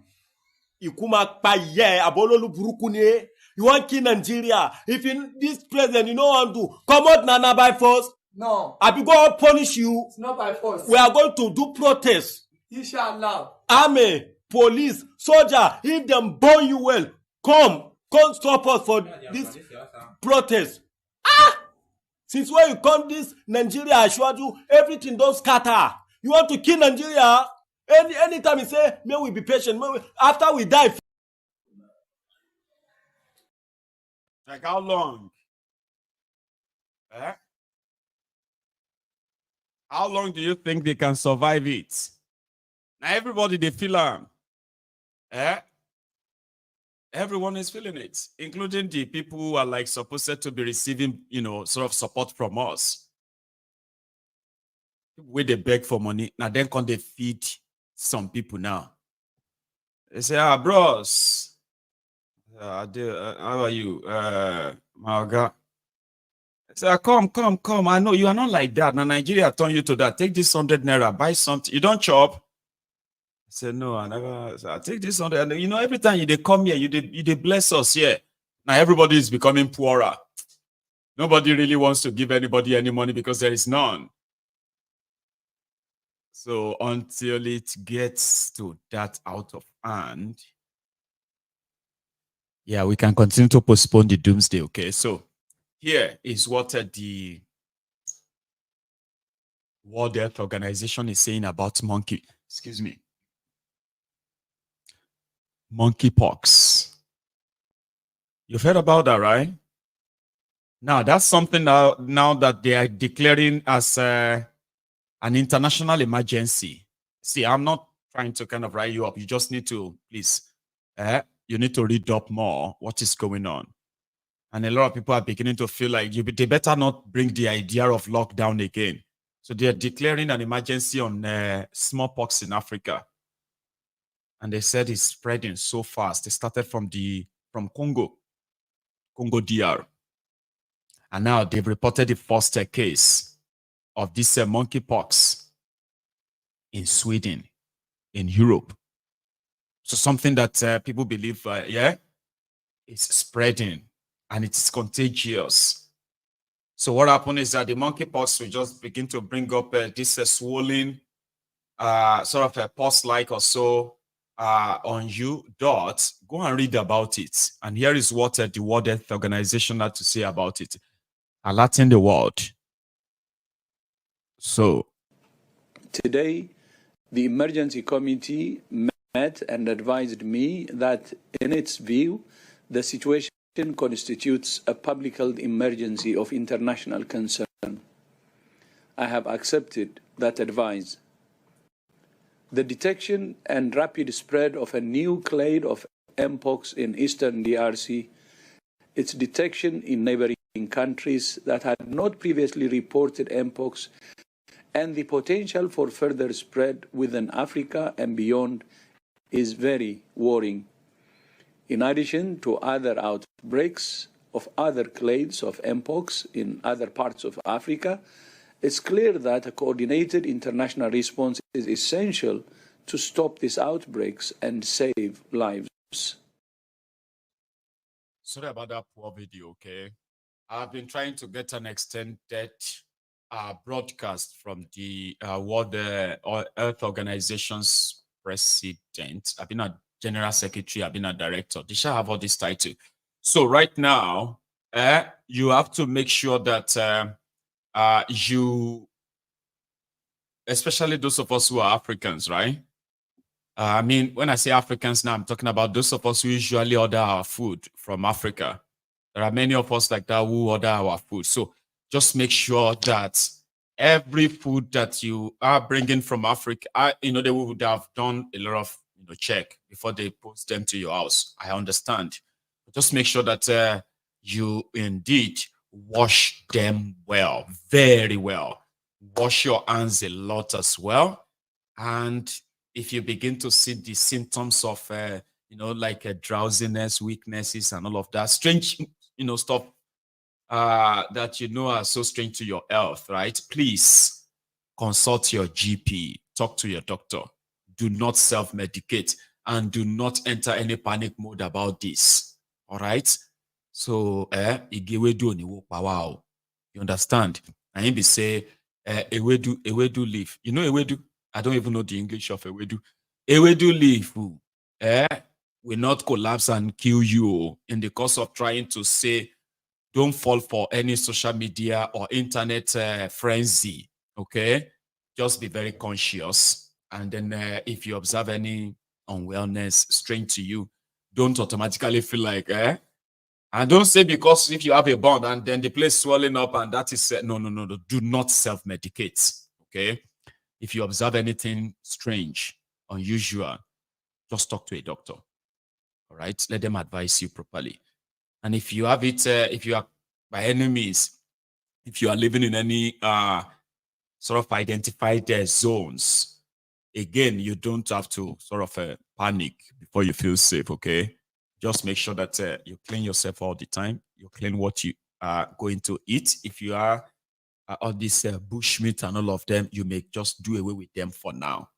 Ikuma paye abololu burukune. You want kill Nigeria? If this president, you know want to come out Nana by force. No. I be going to punish you. It's not by force. We are going to do protest. Inshallah. Army, police, soldier, if them burn you well, come stop us for this protest. Since when you come this Nigeria, I assure you, everything don't scatter. You want to kill Nigeria? Anytime you say, may we be patient, after we die. Like how long? How long do you think they can survive it? Now everybody they feel everyone is feeling it, including the people who are like supposed to be receiving, sort of support from us. Where they beg for money, now then can they feed some people now? They say, bros, how are you? My God. I say, come. I know you are not like that. Now Nigeria turn you to that. Take this 100 naira, buy something. You don't chop. I say, no, I never. I take this 100. Every time they come here, you bless us here. Now everybody is becoming poorer. Nobody really wants to give anybody any money because there is none. So until it gets to that out of hand, yeah, we can continue to postpone the doomsday, okay? So here is what the World Health Organization is saying about monkeypox. You've heard about that, right? Now, that's something now that they are declaring as an international emergency. See, I'm not trying to kind of rile you up. You just need to, please, you need to read up more what is going on. And a lot of people are beginning to feel like they better not bring the idea of lockdown again. So they are declaring an emergency on smallpox in Africa. And they said it's spreading so fast. They started from Congo DR. And now they've reported the first case of this monkeypox in Sweden, in Europe. So something that people believe, it's spreading and it's contagious. So what happened is that the monkeypox will just begin to bring up this swollen, sort of a pus-like or so on you. Go and read about it. And here is what the World Health Organization had to say about it. Alerting the world. So today, the emergency committee met and advised me that, in its view, the situation constitutes a public health emergency of international concern. I have accepted that advice. The detection and rapid spread of a new clade of mpox in eastern DRC, its detection in neighboring countries that had not previously reported mpox, and the potential for further spread within Africa and beyond is very worrying. In addition to other outbreaks of other clades of mpox in other parts of Africa, it's clear that a coordinated international response is essential to stop these outbreaks and save lives. Sorry about that poor video, okay? I've been trying to get an extended broadcast from the World Health Organization's president. I've been a general secretary, I've been a director. They shall have all this title. So right now, you have to make sure that you, especially those of us who are Africans, right? I mean, when I say Africans now, I'm talking about those of us who usually order our food from Africa. There are many of us like that who order our food. So just make sure that every food that you are bringing from Africa, they would have done a lot of check before they post them to your house. I understand. But just make sure that you indeed wash them well, very well. Wash your hands a lot as well. And if you begin to see the symptoms of, like drowsiness, weaknesses, and all of that, strange, stuff that are so strange to your health, right? Please consult your GP. Talk to your doctor. Do not self-medicate. and do not enter any panic mode about this. All right? So, you understand? And he be say, ewedu leaf. You know ewedu? I don't even know the English of ewedu. Ewedu leaf will not collapse and kill you in the course of trying to say, don't fall for any social media or internet frenzy. Okay? Just be very conscious. And then if you observe any unwellness strange to you, don't automatically feel like, and don't say because if you have a bond and then the place swelling up and that is, no. Do not self-medicate, okay? If you observe anything strange, unusual, just talk to a doctor, all right? Let them advise you properly. And if you have it, if you are by any means, if you are living in any sort of identified zones, again, you don't have to sort of panic before you feel safe, okay? Just make sure that you clean yourself all the time. You clean what you are going to eat. If you are all this bushmeat and all of them, you may just do away with them for now.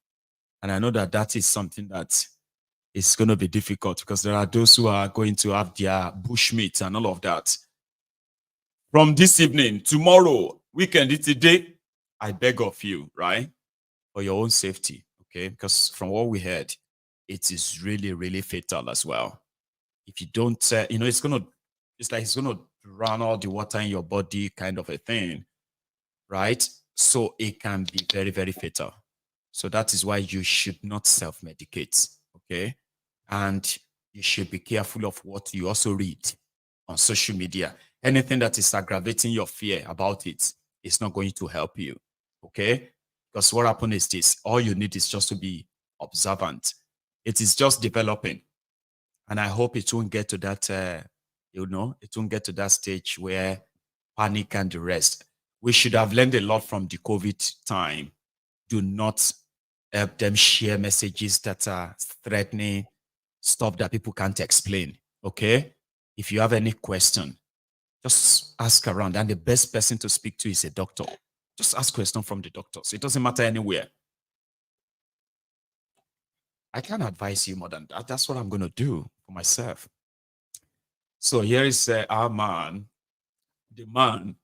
And I know that that is something that is going to be difficult because there are those who are going to have their bushmeat and all of that. From this evening, tomorrow, weekend, today, I beg of you, right? For your own safety, okay? Because from what we heard, it is really, really fatal as well. If you don't, it's like it's gonna run all the water in your body, kind of a thing, right? So it can be very, very fatal. So that is why you should not self-medicate, okay? And you should be careful of what you also read on social media. Anything that is aggravating your fear about it is not going to help you, okay? Because what happens is this: all you need is just to be observant. It is just developing. And I hope it won't get to that, it won't get to that stage where panic and the rest. We should have learned a lot from the COVID time. Do not help them share messages that are threatening, stuff that people can't explain, okay? If you have any question, just ask around. And the best person to speak to is a doctor. Just ask questions from the doctors. It doesn't matter anywhere. I can't advise you more than that. That's what I'm going to do for myself. So here is our man, the man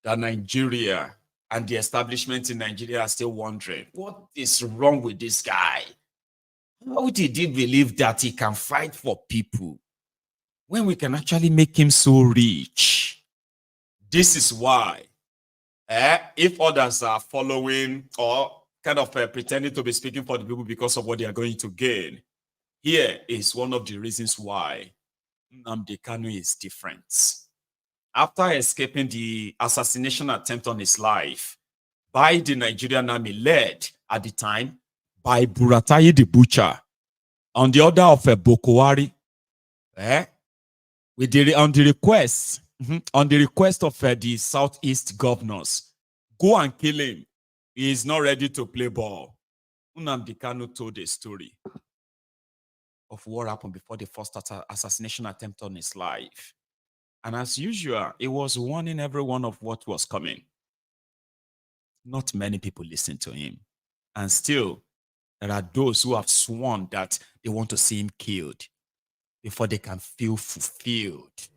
that Nigeria and the establishment in Nigeria are still wondering, what is wrong with this guy? How did he believe that he can fight for people when we can actually make him so rich? This is why, if others are following or kind of pretending to be speaking for the people because of what they are going to gain, here is one of the reasons why Nnamdi Kanu is different. After escaping the assassination attempt on his life by the Nigerian army, led at the time by Buratai the Butcher, on the order of Bokowari, on the request of the Southeast governors, go and kill him. He is not ready to play ball. Nnamdi Kanu told a story of what happened before the first assassination attempt on his life. And as usual, he was warning everyone of what was coming. Not many people listened to him. And still, there are those who have sworn that they want to see him killed before they can feel fulfilled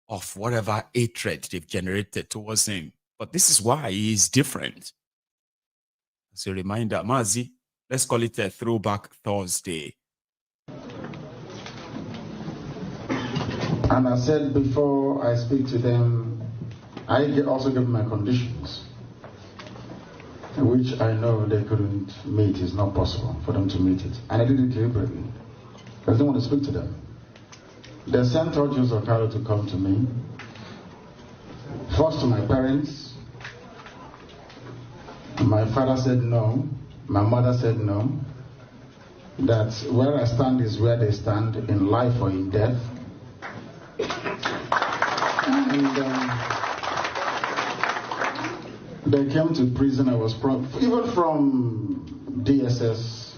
of whatever hatred they've generated towards him. But this is why he is different. As a reminder, Mazi, let's call it a Throwback Thursday. And I said before I speak to them, I also give my conditions, which I know they couldn't meet. It's not possible for them to meet it. And I did it deliberately. I didn't want to speak to them. They sent Judge Okaro to come to me. First to my parents. My father said no. My mother said no. That where I stand is where they stand, in life or in death. And they came to prison. I was even from DSS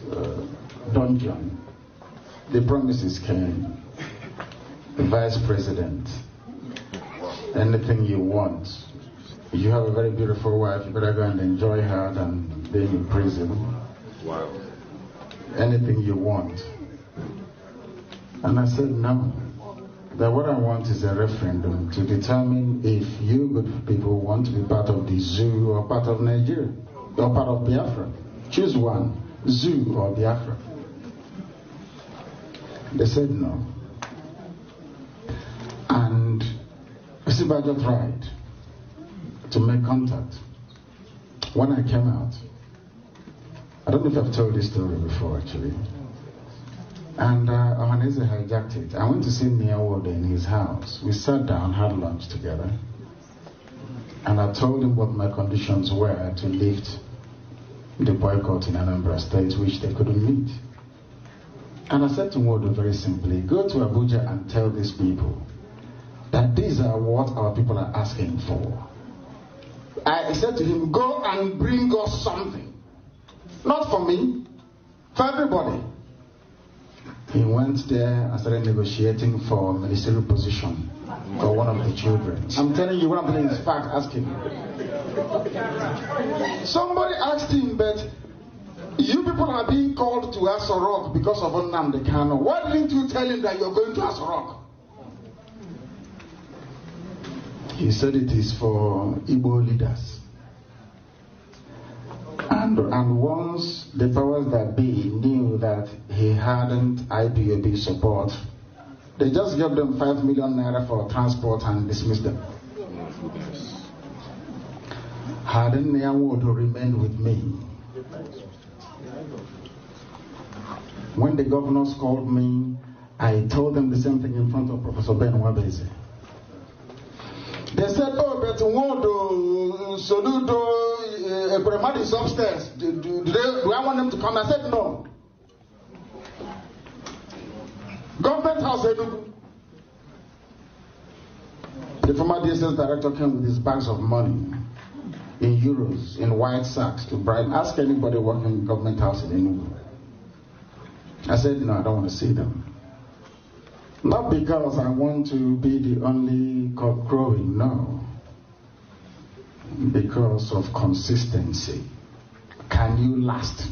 dungeon. The promises came. The vice president, anything you want. You have a very beautiful wife, you better go and enjoy her than being in prison. Wow. anything you want. And I said, no. That what I want is a referendum to determine if you good people want to be part of the zoo or part of Nigeria, or part of Biafra. Choose one, zoo or Biafra. They said no. And Isibajo tried to make contact. When I came out, I don't know if I've told this story before actually, and Ohaneze hijacked it. I went to see Niawode in his house. We sat down, had lunch together, and I told him what my conditions were to lift the boycott in Anambra State, which they couldn't meet. And I said to Nwode very simply, go to Abuja and tell these people that these are what our people are asking for. I said to him, go and bring us something. Not for me, for everybody. He went there and started negotiating for a ministerial position for one of the children. I'm telling you, what I'm telling you is fact. Ask him. Somebody asked him, but you people are being called to Aso Rock because of Nnamdi Kano. Why didn't you tell him that you're going to Aso Rock? He said it is for Igbo leaders. And once the powers that be knew that he hadn't IPOB support, they just gave them 5 million naira for transport and dismissed them. Hadn't Nyawodo remained with me, when the governors called me, I told them the same thing in front of Professor Ben Wabeze. They said, oh, but Nwodo, Soludo, Ebremadi is upstairs. Do I want them to come? I said, no. Government House Enugu. The former DSS director came with his bags of money in euros, in white sacks to bribe. Ask anybody working in Government House in Enugu. I said, no, I don't want to see them. Not because I want to be the only cock crowing, no. Because of consistency. Can you last?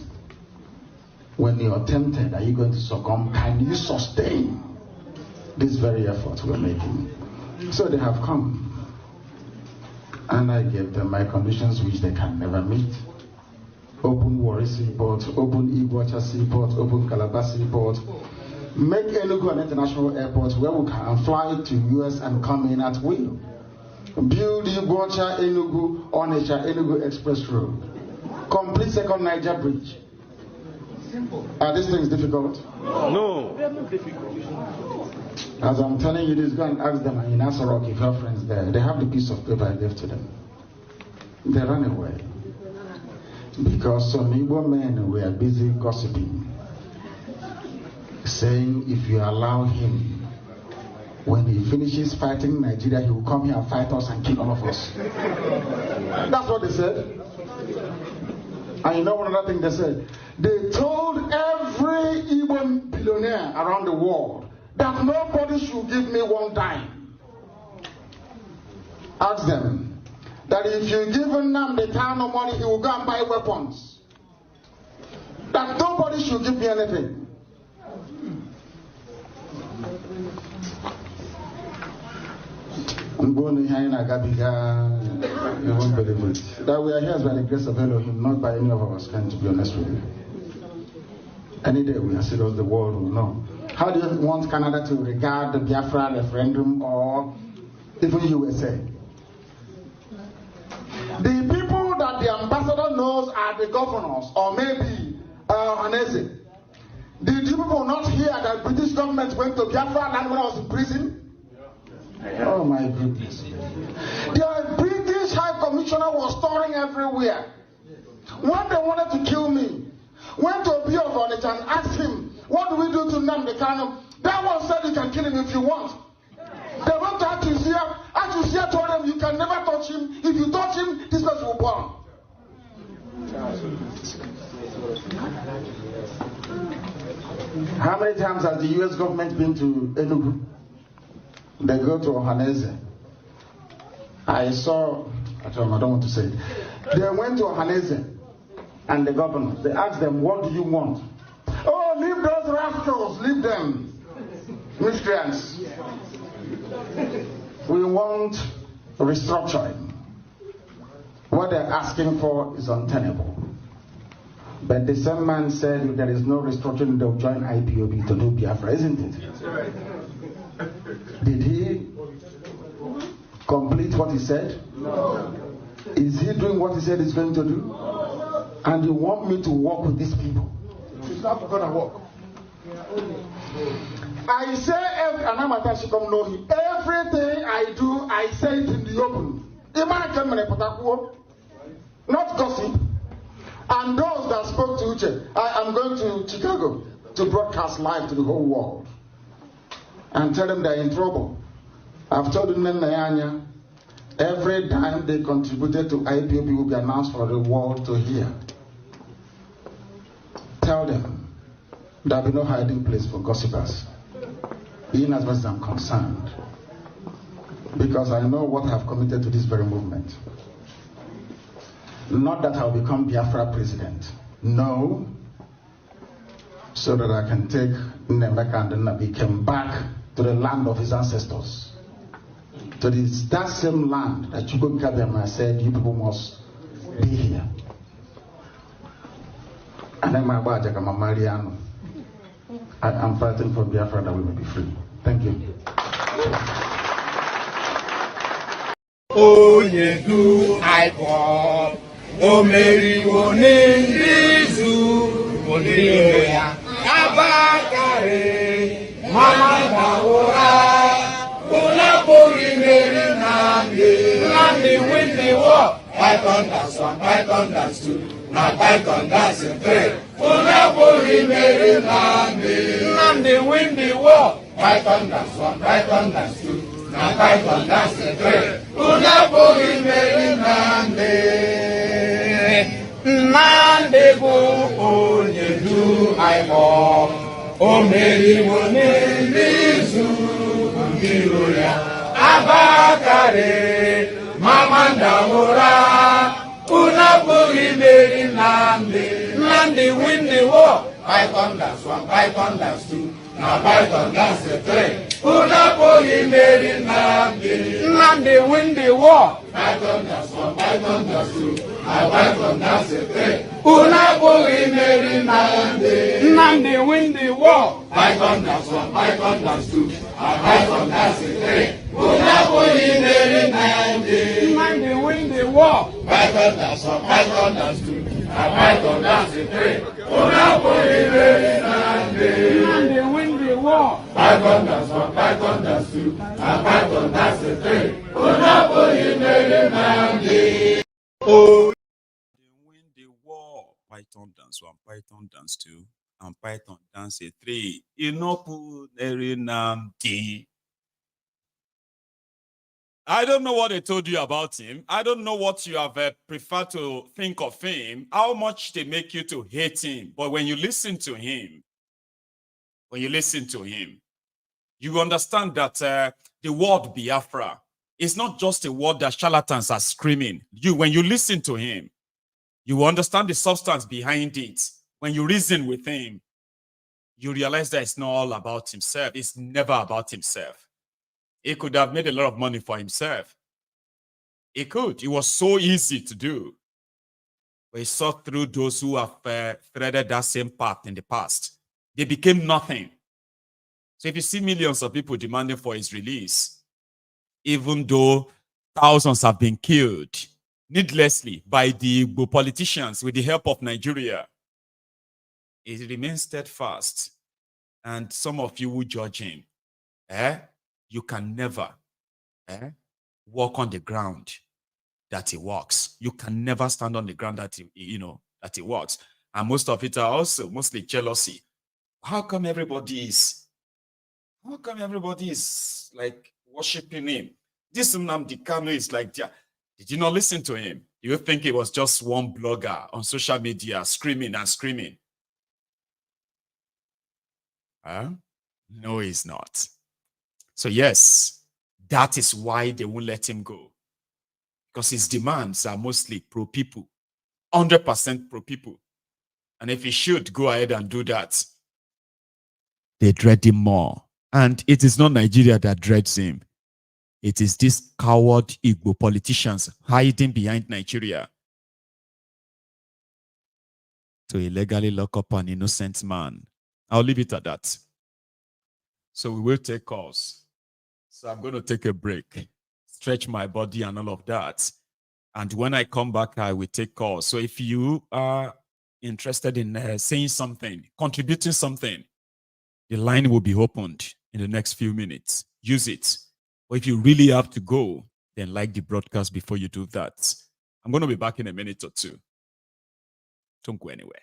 When you're tempted, are you going to succumb? Can you sustain this very effort we're making? So they have come. And I gave them my conditions which they can never meet. Open Warri Seaport, open Iguacha Seaport, open Calabar Seaport. Make Enugu an international airport where we can fly to US and come in at will. Build Iguacha Enugu Onitsha Enugu Express Road. Complete second Niger Bridge. Are these things difficult? No. As I'm telling you this, go and ask them in Aso Rock if your friends there. They have the piece of paper I gave to them. They ran away. Because some Igbo men were busy gossiping, saying if you allow him, when he finishes fighting Nigeria, he will come here and fight us and kill all of us. That's what they said. And you know one other thing they said? They told every Igbo billionaire around the world that nobody should give me one dime. Ask them that if you give Nnamdi Kano money, he will go and buy weapons. That nobody should give me anything. I'm going to hear Gabiga, you won't believe it. That we are here by the grace of Elohim, not by any of our strength, to be honest with you. Any day we are serious, the world will know. How do you want Canada to regard the Biafra referendum or even USA? The people that the ambassador knows are the governors, or maybe Hanese. Did you people not hear that British government went to Biafra land when I was in prison? Oh my goodness. The British High Commissioner was touring everywhere. When they wanted to kill me, went to Obi of Onitsha and asked him, what do we do to Nnamdi Kano? That one said you can kill him if you want. They went to Atusia. Atusia told them you can never touch him. If you touch him, this person will burn. How many times has the US government been to Enugu? They go to Ohaneze. I saw, I don't want to say it. They went to Ohaneze and the governor. They asked them, what do you want? Oh, rascals, leave them. Miscreants. We want restructuring. What they're asking for is untenable. But the same man said if there is no restructuring, they'll join IPOB to do Biafra, isn't it? That's right. Did he complete what he said? No. Is he doing what he said he's going to do? No. And you want me to work with these people? It's not going to work. I say, and Amata should come know him. Everything I do, I say it in the open. Not gossip. And those that spoke to Uche, I'm going to Chicago to broadcast live to the whole world and tell them they're in trouble. I've told them every time they contributed to IPOB will be announced for the world to hear. Tell them there'll be no hiding place for gossipers, in as much as I'm concerned, because I know what I've committed to this very movement. Not that I'll become Biafra president. No. So that I can take Nemeka and Nnabuike back to the land of his ancestors. To that same land that Chukwu Kabiyama said, you people must be here. And then my Mariano. I'm fighting for Biafra that we may be free. Thank you. Oh, you do I walk. O Mary, o Nindizu, o Niria, Abakare, Mama Baora, Ulapuri Mary Nandi, win the war. Python that's one, Python that's two, now Python that's a three. Ulapuri Mary Nandi, win the war. Python that's one, Python that's two, now Python that's a three. Ulapuri Mary Nandi. Nandego onyedu aimo o meri wonelizu mbiroya abakare mamanda mora unapuri meri nandi win the war. Python that's one, Python that's two, now Python that's a three. Unapuri meri nandi win the war. Python that's one, Python that's two, now Python that's a three. Unapuri meri nandi win the war. Python that's one, Python that's two, now Python that's a three. Unapuri meri nandi win the war. Python that's one, Python that's two, now Python that's a three. Unapuri meri nandi win the war. Python that's one, Python that's two, now Python that's a three. Unapuri meri nandi. Oh. Win the war. Python dance one, Python dance two, and Python dance a three. I don't know what they told you about him. I don't know what you have preferred to think of him, how much they make you to hate him. But when you listen to him, you understand that the word Biafra is not just a word that charlatans are screaming. When you listen to him, you understand the substance behind it. When you reason with him, you realize that it's not all about himself. It's never about himself. He could have made a lot of money for himself. He could. It was so easy to do. But he saw through those who have threaded that same path in the past. They became nothing. So if you see millions of people demanding for his release, even though thousands have been killed needlessly by the Igbo politicians with the help of Nigeria, he remains steadfast. And some of you will judge him. You can never walk on the ground that he walks. You can never stand on the ground that he walks. And most of it are also mostly jealousy. How come everybody is like worshiping him? This Nnamdi Kanu is like, did you not listen to him? Do you think it was just one blogger on social media screaming and screaming? No, he's not. So yes, that is why they won't let him go. Because his demands are mostly pro-people, 100% pro-people. And if he should go ahead and do that, they dread him more. And it is not Nigeria that dreads him. It is these coward Igbo politicians hiding behind Nigeria to illegally lock up an innocent man. I'll leave it at that. So we will take calls. So I'm going to take a break, stretch my body and all of that. And when I come back, I will take calls. So if you are interested in saying something, contributing something, the line will be opened in the next few minutes. Use it. Or if you really have to go, then like the broadcast before you do that. I'm going to be back in a minute or two. Don't go anywhere.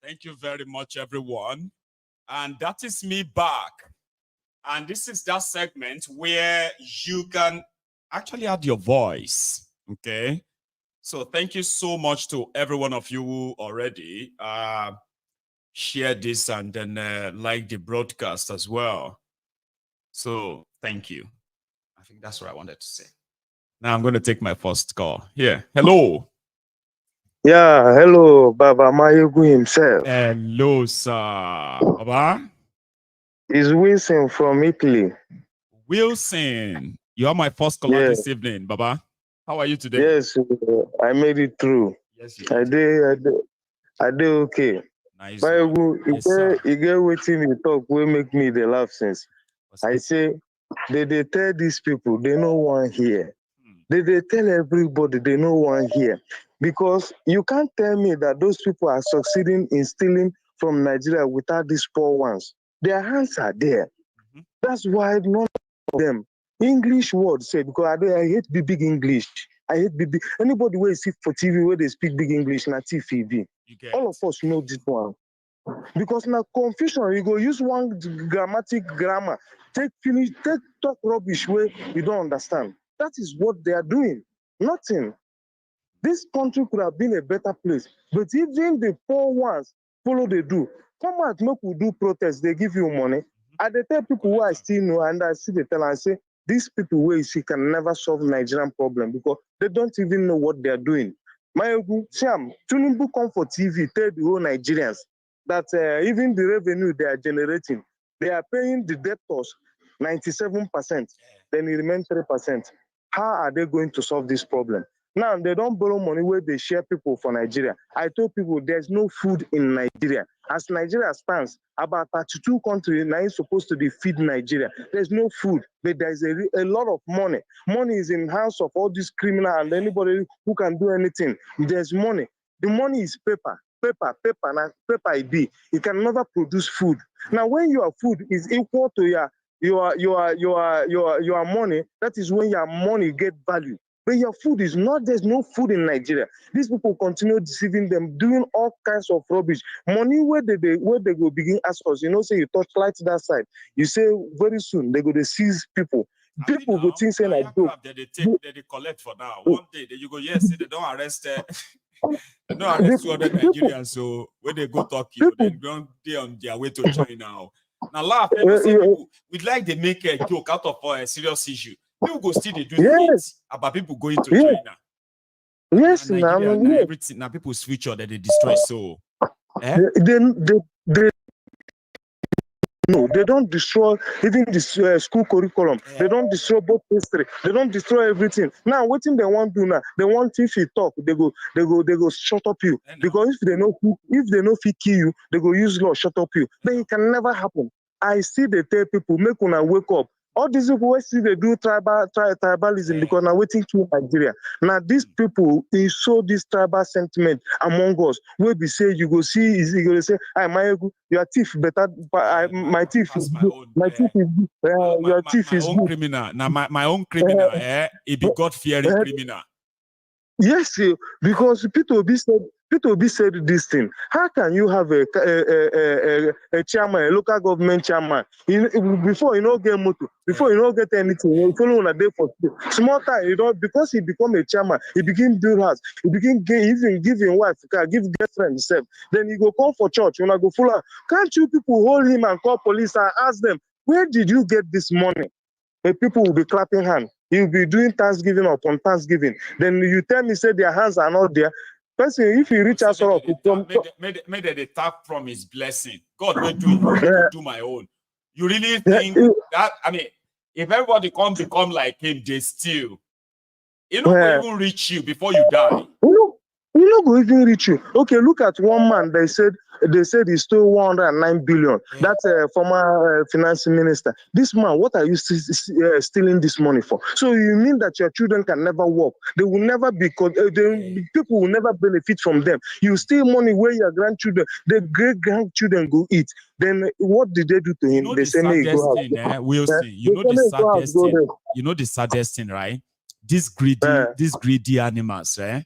Thank you very much, everyone. And that is me back. And this is that segment where you can actually add your voice. Okay. So thank you so much to every one of you who already shared this and then like the broadcast as well. So thank you. I think that's what I wanted to say. Now I'm going to take my first call. Here. Hello. Yeah, hello, Baba Mayogu himself. Hello, sir. Baba? It's Wilson from Italy. Wilson, you are my first caller this evening, Baba. How are you today? Yes, I made it through. Yes, you did. I did okay. Nice. Mayogu, you get waiting you talk will make me the laugh since. I say, they tell these people, they know one here. They tell everybody they know one here. Because you can't tell me that those people are succeeding in stealing from Nigeria without these poor ones. Their hands are there. That's why none of them. English words say, because I hate big English. I hate big. Anybody where you see for TV where they speak big English, not TV. All of us know this one. Because now confusion, you go use one grammar, talk rubbish where you don't understand. That is what they are doing. Nothing. This country could have been a better place. But even the poor ones follow they do. Come out, make we do protests, they give you money. And they tell people who I still know, and I see they tell and say, these people where you see can never solve Nigerian problem because they don't even know what they are doing. Mayogu, Sham, Tinubu come for TV, tell the whole Nigerians that even the revenue they are generating, they are paying the debtors 97%, then it remains 3%. How are they going to solve this problem? Now, they don't borrow money where they share people for Nigeria. I told people there's no food in Nigeria. As Nigeria stands, about 32 countries now is supposed to feed Nigeria. There's no food, but there's a lot of money. Money is in the hands of all these criminals and anybody who can do anything. There's money. The money is paper, and paper it be. It can never produce food. Now, when your food is equal to your money, that is when your money get value. But your food is not, there's no food in Nigeria. These people continue deceiving them, doing all kinds of rubbish. Money where they go begin ask us, say you touch light that side. You say very soon they go to seize people. People go think saying like they collect for now. One day you go, yes, they don't arrest they don't arrest 200 Nigerians, so when they go Turkey, they don't they on their way to China. Now laugh, people we'd like they make a joke out of a serious issue. People go still they do things about people going to China. Yes, now everything now people's future that they destroy. So no, they don't destroy even the school curriculum. They don't destroy both history. They don't destroy everything. Now, what thing they want to do now? They want if you talk, they go shut up you. Because if they know fit kill you, they go use law shut up you. But it can never happen. I see they tell people make una wake up. All these people see they do tribalism because now waiting to Nigeria. Now these people they show this tribal sentiment among us. Where we say you go see is you go say, "I your thief better, my thief is good. My thief is good. Your thief is good." Criminal. Now my own criminal, it be God fearing criminal. Yes, because Peter Obi said this thing. How can you have a chairman, a local government chairman, before you don't get motor, before you don't get anything, you follow on a day for small time, because he become a chairman, he begin build house, he begin even give him wife, give girlfriend himself. Then he go call for church, when I go full out. Can't you people hold him and call police and ask them, where did you get this money? And people will be clapping hands. You'll be doing Thanksgiving upon Thanksgiving. Then you tell me, say their hands are not there. Person, if you reach us up, made the tap from his blessing. God will do you, will do my own. You really think that? I mean, if everybody can't become like him, they still, it don't even reach you before you die. You not go even reach you. Okay, look at one man. They said he stole 109 billion. That's a former finance minister. This man, what are you stealing this money for? So you mean that your children can never work? They will never be. People will never benefit from them. You steal money where your grandchildren, the great grandchildren go eat. Then what did they do to him? They say, "May go out." Wilson, you know the saddest thing. You know the saddest thing, right? These greedy animals, eh?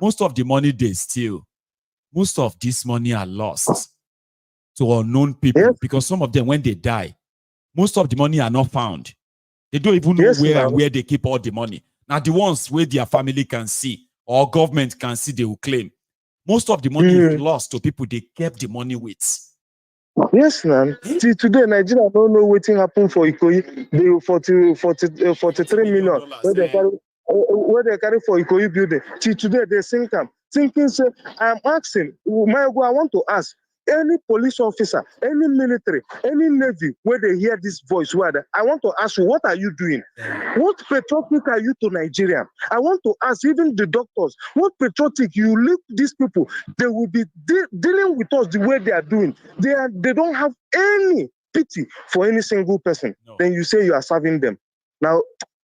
Most of the money they steal, most of this money are lost to unknown people because some of them, when they die, most of the money are not found. They don't even know where they keep all the money. Now, the ones where their family can see or government can see, they will claim. Most of the money is lost to people they kept the money with. Yes, man. See, today, Nigeria don't know what happened for Ikoyi. They 43 million. Where they carry for Ikoyi building. See, today they thinking, say, I'm asking, I want to ask any police officer, any military, any navy, where they hear this voice, I want to ask you, what are you doing? What patriotic are you to Nigeria? I want to ask even the doctors, what patriotic you leave these people? They will be dealing with us the way they are doing. They don't have any pity for any single person. No. Then you say you are serving them. Now,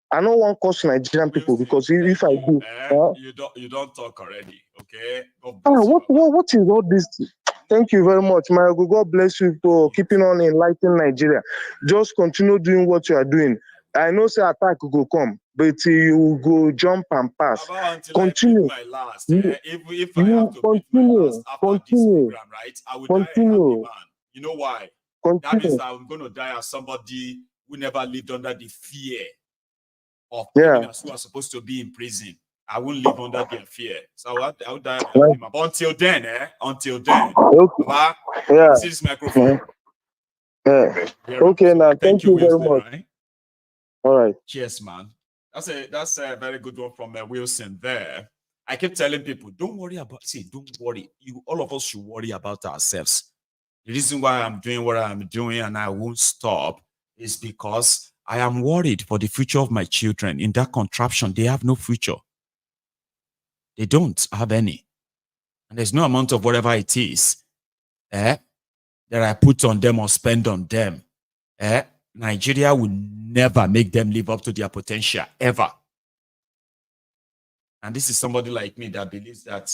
I don't want to curse Nigerian people because if I do, you don't talk already, okay? What is all this? Thank you very much, my God bless you for keeping on enlightening Nigeria. Just continue doing what you are doing. I know say attack will come, but you will go jump and pass. Continue. My last, if I have to beat my last after this program, right? I will die a happy man. You know why? That means that I'm going to die as somebody who never lived under the fear of criminals who are supposed to be in prison. I won't live under their fear. So I'll die. But until then, this is microphone. Okay, now thank you very much. Right? All right. Cheers, man. That's a very good one from Wilson there. I keep telling people, don't worry. All of us should worry about ourselves. The reason why I'm doing what I'm doing and I won't stop is because I am worried for the future of my children. In that contraption, they have no future. They don't have any. And there's no amount of whatever it is that I put on them or spend on them. Nigeria will never make them live up to their potential, ever. And this is somebody like me that believes that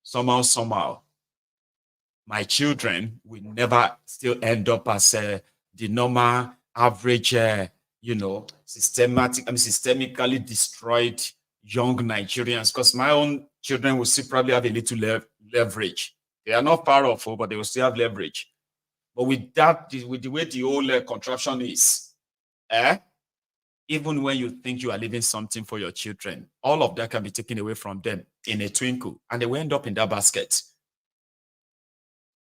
Somehow, my children will never still end up as the normal average, systemically destroyed young Nigerians, because my own children will still probably have a little leverage. They are not far off, but they will still have leverage. But with the way the whole contraption is, even when you think you are leaving something for your children, all of that can be taken away from them in a twinkle, and they will end up in that basket.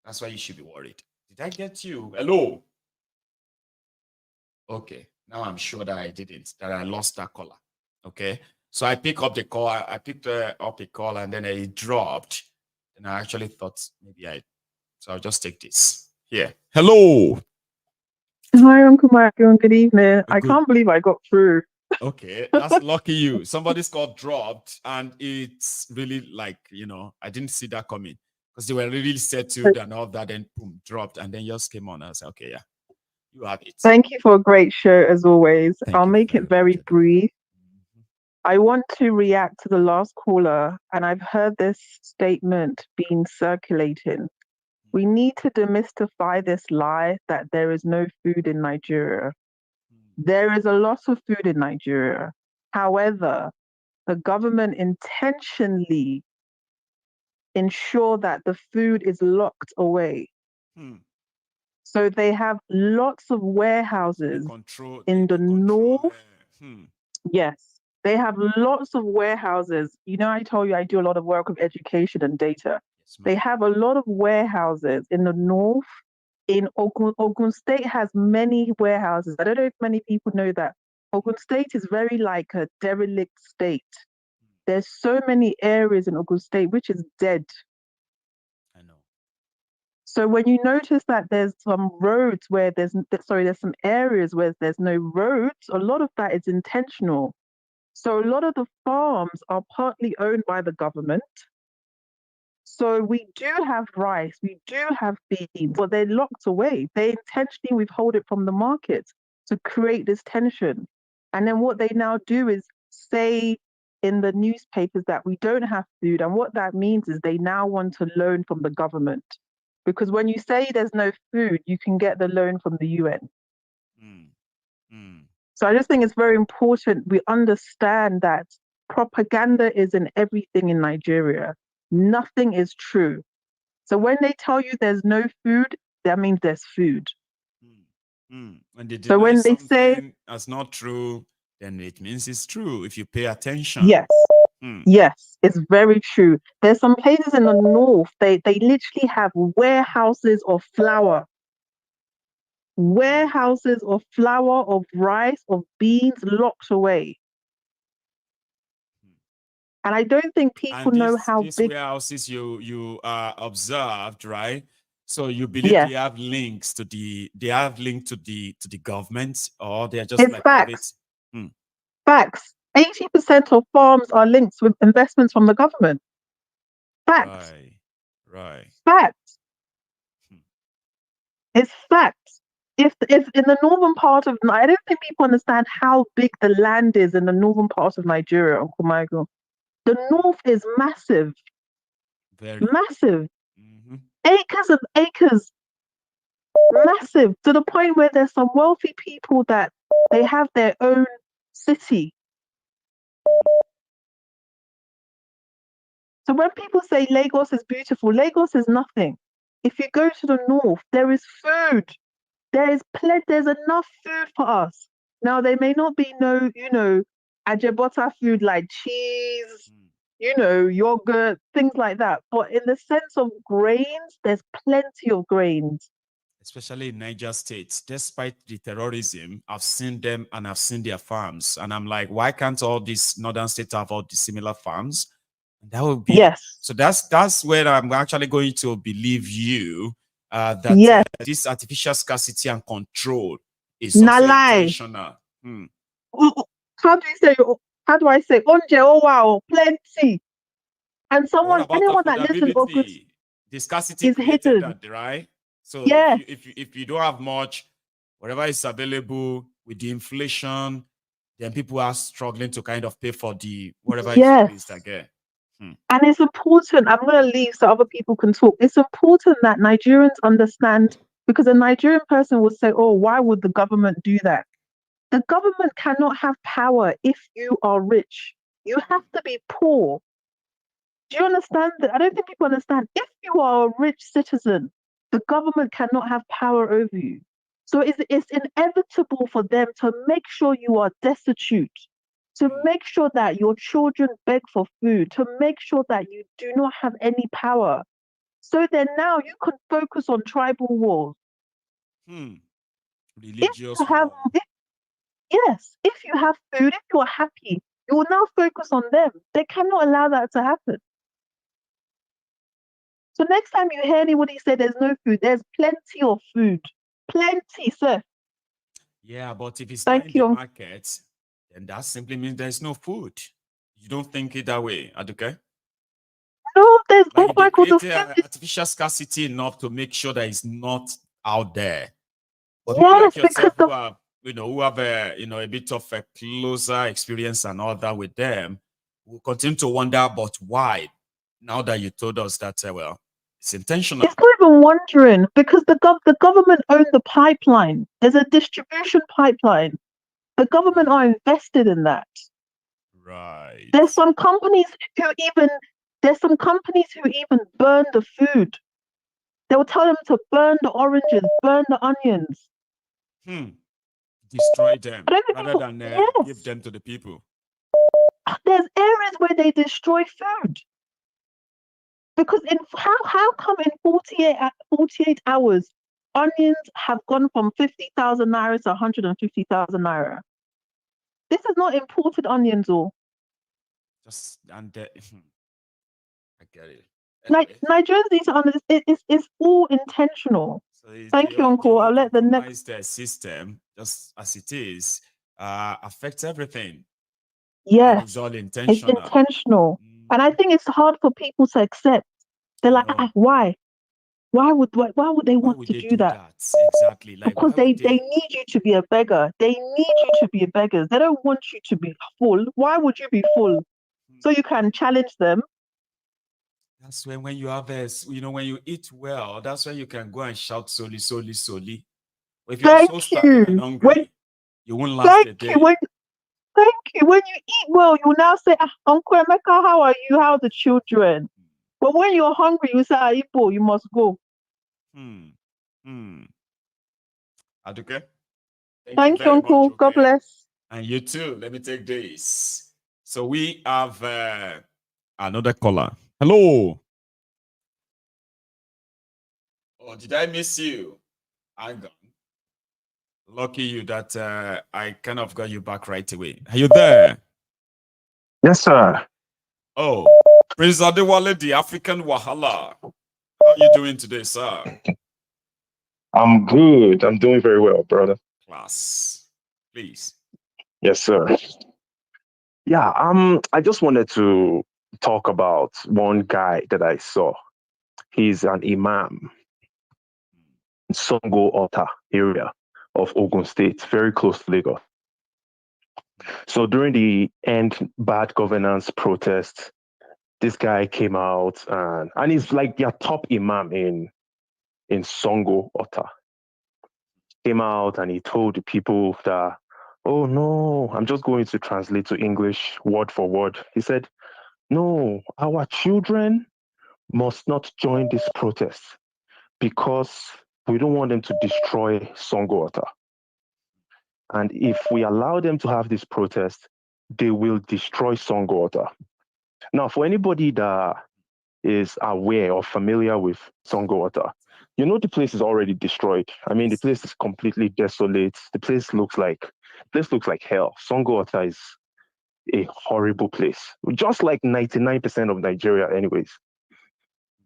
That's why you should be worried. Did I get you? Hello? Okay, now I'm sure that I didn't, that I lost that caller. Okay, so I picked up the call. I picked up a call, and then it dropped. And I actually thought maybe so I'll just take this. Here. Hello. Hi, Uncle Michael, and good evening. I can't believe I got through. Okay, that's lucky you. Somebody's call dropped, and it's really like, I didn't see that coming, because they were really settled and all that, and boom, dropped, and then yours came on. I was like, okay, yeah, you have it. Thank you for a great show, as always. I'll make it very brief. I want to react to the last caller, and I've heard this statement being circulating. We need to demystify this lie that there is no food in Nigeria. There is a lot of food in Nigeria. However, the government intentionally ensure that the food is locked away. So they have lots of warehouses in the north. Yes, they have lots of warehouses. I told you I do a lot of work with education and data. They have a lot of warehouses in the north. In Ogun State has many warehouses. I don't know if many people know that. Ogun State is very like a derelict state. There's so many areas in Ogun State which is dead. I know. So when you notice that there's some roads where there's some areas where there's no roads, a lot of that is intentional. So a lot of the farms are partly owned by the government. So we do have rice, we do have beans, but they're locked away. They intentionally withhold it from the market to create this tension. And then what they now do is say in the newspapers that we don't have food. And what that means is they now want to loan from the government. Because when you say there's no food, you can get the loan from the UN. So I just think it's very important we understand that propaganda is in everything in Nigeria. Nothing is true. So when they tell you there's no food, that means there's food. When they So when they say that's not true, then it means it's true if you pay attention. Yes. Yes, it's very true. There's some places in the north, they literally have warehouses of flour. Warehouses of flour, of rice, of beans locked away. And I don't think people know how these big warehouses you observed, right? So you believe they have links to the government, or they are just it's like facts. private? Facts. 80% of farms are linked with investments from the government. Facts. Right. Facts. It's facts. If in the northern part of, I don't think people understand how big the land is in the northern part of Nigeria, Uncle Michael. The north is massive. Very massive. Acres of acres. Massive. To the point where there's some wealthy people that they have their own city. So when people say Lagos is beautiful, Lagos is nothing. If you go to the north, there is food. There's enough food for us. Now there may not be no, ajebota food like cheese, yogurt, things like that. But in the sense of grains, there's plenty of grains. Especially in Niger State, despite the terrorism, I've seen them and I've seen their farms. And I'm like, why can't all these northern states have all the similar farms? And that would be so that's where I'm actually going to believe you that this artificial scarcity and control is also intentional. How do I say onje, oh wow, plenty. And anyone that lives in Ogun, the scarcity is hidden, that, right? So if you don't have much, whatever is available with the inflation, then people are struggling to kind of pay for the whatever is released again. And it's important, I'm going to leave so other people can talk. It's important that Nigerians understand, because a Nigerian person will say, oh, why would the government do that? The government cannot have power if you are rich. You have to be poor. Do you understand that? I don't think people understand. If you are a rich citizen, the government cannot have power over you. So it's inevitable for them to make sure you are destitute, to make sure that your children beg for food, to make sure that you do not have any power. So then now you can focus on tribal wars. Religious Yes, if you have food, if you are happy, you will now focus on them. They cannot allow that to happen. So next time you hear anybody say there's no food, there's plenty of food. Plenty, sir. Yeah, but if it's not in the market, then that simply means there's no food. You don't think it that way, Aduke? No, there's like artificial scarcity enough to make sure that it's not out there. But people like yourself who are, who have a bit of a closer experience and all that with them, will continue to wonder, but why? Now that you told us that, well, it's intentional. It's not even wondering, because the government own the pipeline. There's a distribution pipeline. The government are invested in that. Right. There's some companies who even burn the food. They will tell them to burn the oranges, burn the onions. Destroy them rather than give them to the people. There's areas where they destroy food. Because how come in 48 hours, onions have gone from 50,000 naira to 150,000 naira? This is not imported onions, or I get it. Nigerians need to understand it's all intentional. So Thank you, Uncle. I'll let the next system, just as it is, affects everything. Yes, it's all intentional. It's intentional. And I think it's hard for people to accept. They're like, why? Why would they want to do that? Exactly. Like, because they need you to be a beggar. They need you to be beggars. They don't want you to be full. Why would you be full? So you can challenge them. That's when you have when you eat well, that's when you can go and shout soli, soli, soli. But if you're so starving and hungry, you won't last a day. Thank you. When you eat well, you now say, Uncle Emeka, how are you? How are the children? But when you're hungry, you say, Ipo, you must go. Aduke? Thank you, Uncle. God bless. And you too. Let me take this. So we have another caller. Hello. Oh, did I miss you? Hang on. Lucky you that I kind of got you back right away. Are you there? Yes, sir. Oh, Prince Adewale, the African Wahala. How are you doing today, sir? I'm good. I'm doing very well, brother. Class. Please. Yes, sir. Yeah, I just wanted to talk about one guy that I saw. He's an imam in Songo Ota area of Ogun State, very close to Lagos. So during the End Bad Governance protest, this guy came out and he's like their top imam in Songo Ota. Came out and he told the people that, oh no, I'm just going to translate to English word for word. He said, no, our children must not join this protest because we don't want them to destroy Songo Ota. And if we allow them to have this protest, they will destroy Songo Ota. Now, for anybody that is aware or familiar with Songo Ota, you know the place is already destroyed. I mean, the place is completely desolate. The place looks like hell. Songo Ota is a horrible place, just like 99% of Nigeria anyways.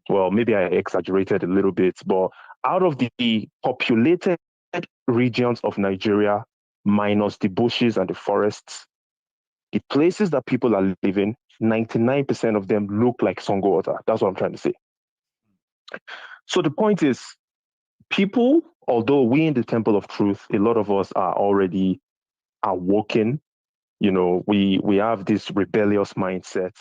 Well, maybe I exaggerated a little bit, but out of the populated regions of Nigeria, minus the bushes and the forests, the places that people are living, 99% of them look like Songo Ota. That's what I'm trying to say. So the point is, people, although we in the Temple of Truth, a lot of us are already awoken, we have this rebellious mindset,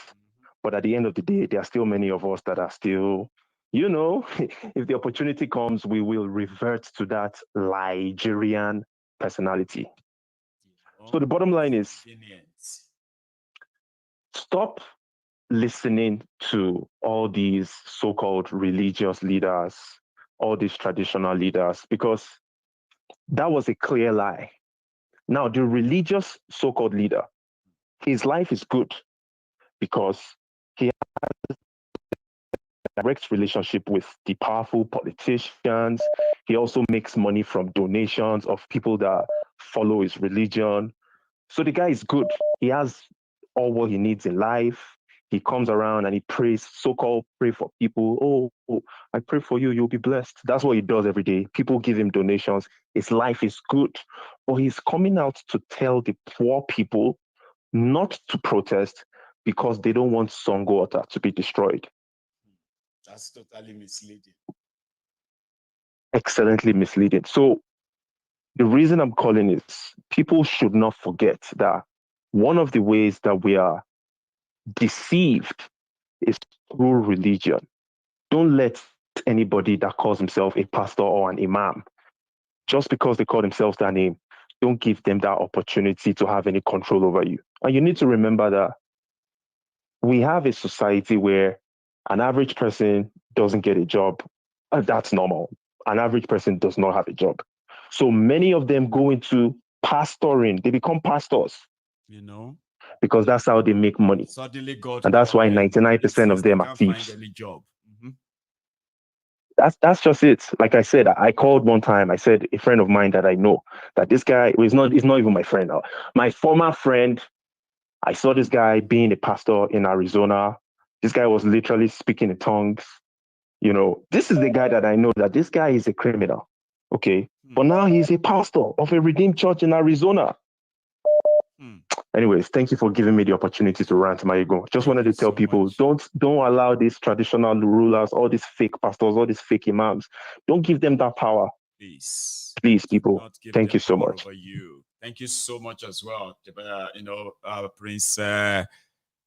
But at the end of the day, there are still many of us that are still, you know, if the opportunity comes, we will revert to that Nigerian personality. So the bottom line is, stop listening to all these so-called religious leaders, all these traditional leaders, because that was a clear lie. Now, the religious so-called leader, his life is good because he has a direct relationship with the powerful politicians. He also makes money from donations of people that follow his religion. So the guy is good. He has all what he needs in life. He comes around and he prays, so-called pray for people. Oh, I pray for you, you'll be blessed. That's what he does every day. People give him donations. His life is good. But he's coming out to tell the poor people not to protest because they don't want Songwater to be destroyed. That's totally misleading. Excellently misleading. So the reason I'm calling is people should not forget that one of the ways that we are deceived is through religion. Don't let anybody that calls himself a pastor or an imam, just because they call themselves that name, don't give them that opportunity to have any control over you. And you need to remember that we have a society where an average person doesn't get a job. That's normal. An average person does not have a job. So many of them go into pastoring. They become pastors. You know, because that's how they make money. Suddenly God, and that's why 99% of them are thieves. Find any job. That's just it. Like I said, I called one time. I said a friend of mine that I know that this guy is not even my friend now. My former friend. I saw this guy being a pastor in Arizona. This guy was literally speaking in tongues. You know, this is the guy that I know that this guy is a criminal. Okay. But now he's a pastor of a redeemed church in Arizona. Anyways, thank you for giving me the opportunity to rant, Mayego. Just wanted to tell people, don't allow these traditional rulers, all these fake pastors, all these fake imams. Don't give them that power. Please, people. Thank you so much. Thank you so much as well. Prince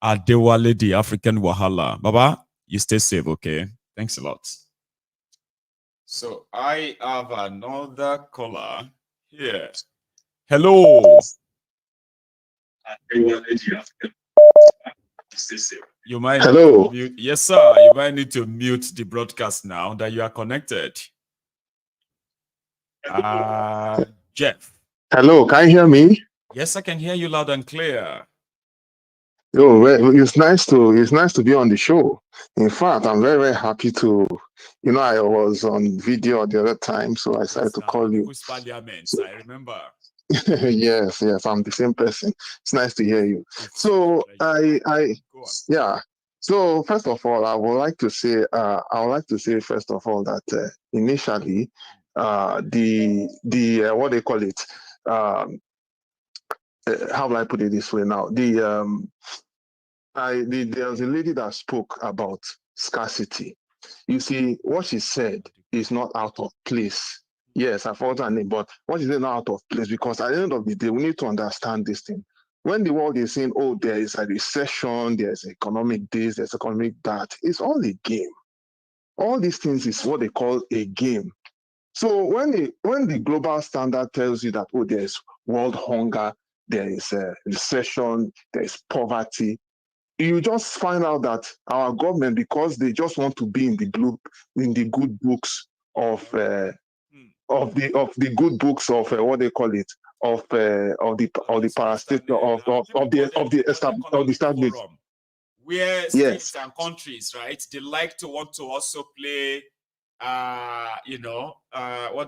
Adewale, the African Wahala. Baba, you stay safe, okay? Thanks a lot. So I have another caller here. Hello. You might Hello. Mute. Yes, sir. You might need to mute the broadcast now that you are connected. Jeff. Hello, can you hear me? Yes, I can hear you loud and clear. Oh, well, it's nice to be on the show. In fact, I'm very, very happy to. You know, I was on video the other time, so I decided to call you. Parliament, I remember. yes, I'm the same person. It's nice to hear you. So yeah. So first of all, I would like to say first of all that initially, the what they call it, how will I put it this way now? There was a lady that spoke about scarcity. You see, what she said is not out of place. Yes, I forgot her name, but what she said is not out of place because at the end of the day, we need to understand this thing. When the world is saying, oh, there is a recession, there's economic this, there's economic that, it's all a game. All these things is what they call a game. So when the global standard tells you that, oh, there's world hunger, there is a recession, there is poverty, you just find out that our government, because they just want to be in the good books of the good books of what they call it of the establishment. Where states and countries, right? They like to want to also play, what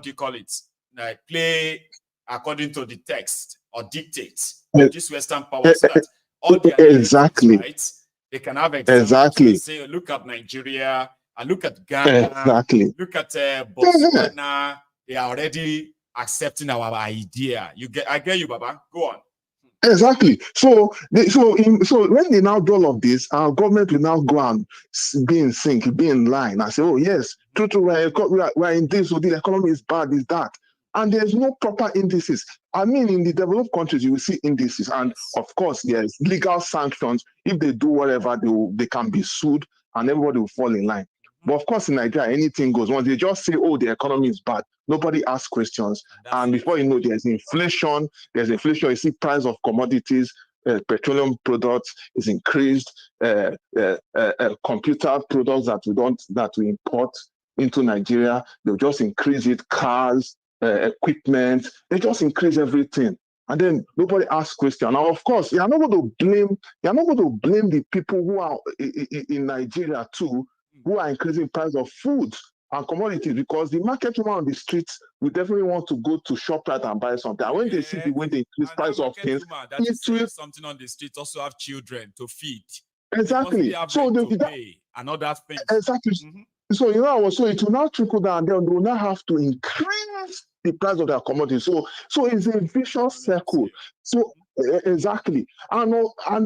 do you call it? Like play according to the text or dictate of this Western power, so that all the exactly right? They can have examples and say, look at Nigeria and look at Ghana, look at Botswana. They are already accepting our idea. I get you, Baba. Go on. Exactly. So when they now do all of this, our government will now go and be in sync, be in line, and say, "Oh yes, true, we're in this. So the economy is bad, is that." And there's no proper indices. I mean, in the developed countries, you will see indices, and of course, there's legal sanctions. If they do whatever, they can be sued, and everybody will fall in line. But of course, in Nigeria, anything goes. Once they just say, "Oh, the economy is bad," nobody asks questions, and before you know, there's inflation. There's inflation. You see, price of commodities, petroleum products is increased. Computer products that we import into Nigeria, they'll just increase it. Cars, equipment, they just increase everything, and then nobody asks questions. Now, of course, you're not going to blame the people who are in Nigeria too, who are increasing price of food and commodities, because the market woman on the streets will definitely want to go to ShopRite and buy something. And when they see the way they increase price of things, it will something on the street also have children to feed. Exactly. So to pay and other things. Exactly. So so it will now trickle down. They will now have to increase the price of their commodities. So it's a vicious circle. So exactly, and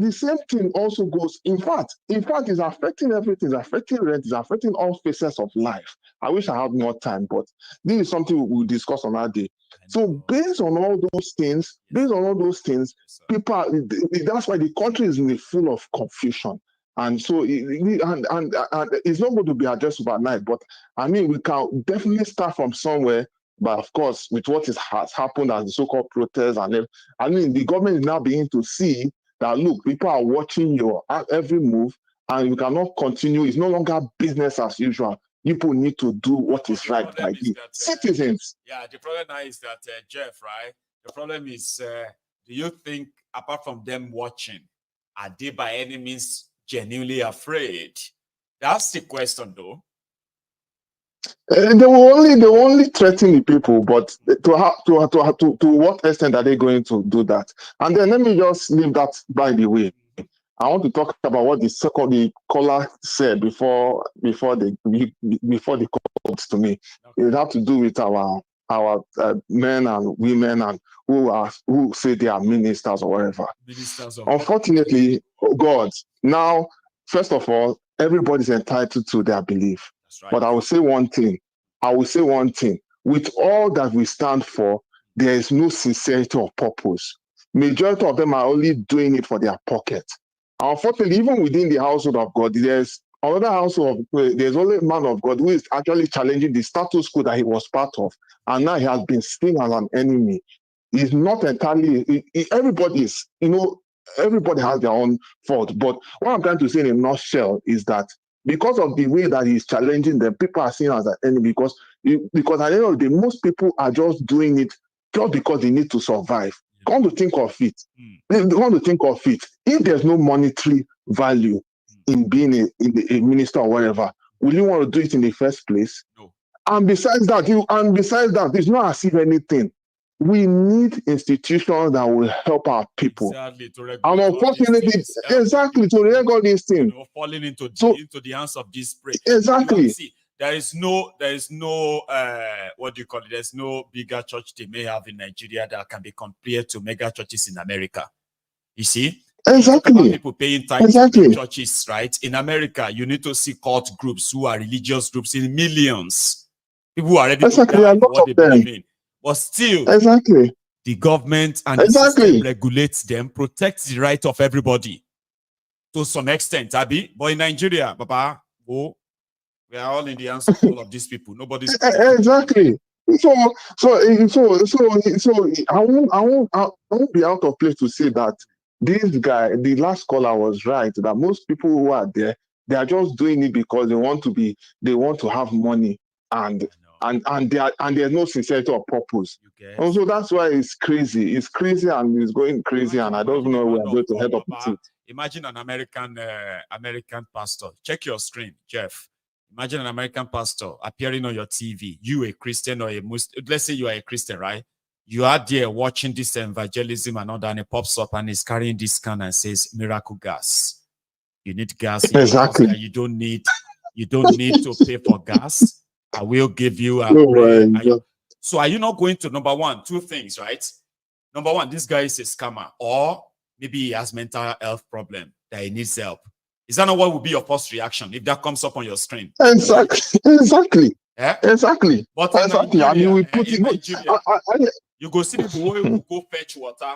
the same thing also goes. In fact, it's affecting everything. It's affecting rent. It's affecting all phases of life. I wish I had more time, but this is something we'll discuss on that day. So based on all those things, people. That's why the country is full of confusion. And so, it's not going to be addressed overnight. But I mean, we can definitely start from somewhere. But of course, with what has happened as the so-called protests, and I mean, the government is now beginning to see that, look, people are watching your every move, and you cannot continue. It's no longer business as usual. People need to do what is right by the citizens. The problem now is that, Jeff, right? The problem is, do you think, apart from them watching, are they by any means genuinely afraid? That's the question, though. They will only threaten the people, but to what extent are they going to do that? And then let me just leave that by the way. I want to talk about what the caller said before they called to me. It had to do with our men and women and who say they are ministers or whatever. Unfortunately, God, now, first of all, everybody's entitled to their belief. Right. But I will say one thing. With all that we stand for, there is no sincerity of purpose. Majority of them are only doing it for their pocket. Unfortunately, even within the household of God, there's another household, there's only a man of God who is actually challenging the status quo that he was part of. And now he has been seen as an enemy. He's not entirely, everybody has their own fault. But what I'm trying to say in a nutshell is that because of the way that he's challenging them, people are seen as an enemy because at the end of the day, most people are just doing it just because they need to survive. Come to think of it, if there's no monetary value in being a minister or whatever, will you want to do it in the first place? No. And besides that, it's not as if anything. We need institutions that will help our people. Exactly, and unfortunately, to regulate these things. Falling into the hands of this prey. Exactly. See, there is no what do you call it? There's no bigger church they may have in Nigeria that can be compared to mega churches in America. You see? Exactly. People paying tithes to churches, right? In America, you need to see cult groups who are religious groups in millions. People who are ready to die for what they believe in. But still, the government and the system regulates them, protects the right of everybody to some extent, Abi. But in Nigeria, Papa, we are all in the hands of all of these people. Nobody's exactly. So I won't be out of place to say that this guy, the last caller, was right. That most people who are there, they are just doing it because they want to have money and there's no sincerity or purpose. Also, that's why it's crazy. It's crazy and it's going crazy, and I don't know where I'm going to head up with it. Imagine an American pastor. Check your screen, Jeff. Imagine an American pastor appearing on your TV. You, a Christian or a Muslim. Let's say you are a Christian, right? You are there watching this evangelism and all that, and it pops up and he's carrying this can and says, "Miracle gas. You need gas. Exactly. You don't need to pay for gas. I will give you a So are you not going to, number one, two things, right? Number one, this guy is a scammer, or maybe he has mental health problem that he needs help. Is that not what would be your first reaction if that comes up on your screen? Exactly. Yeah? Exactly. But exactly. Nigeria, I mean, we put it. You go see people who will go fetch water,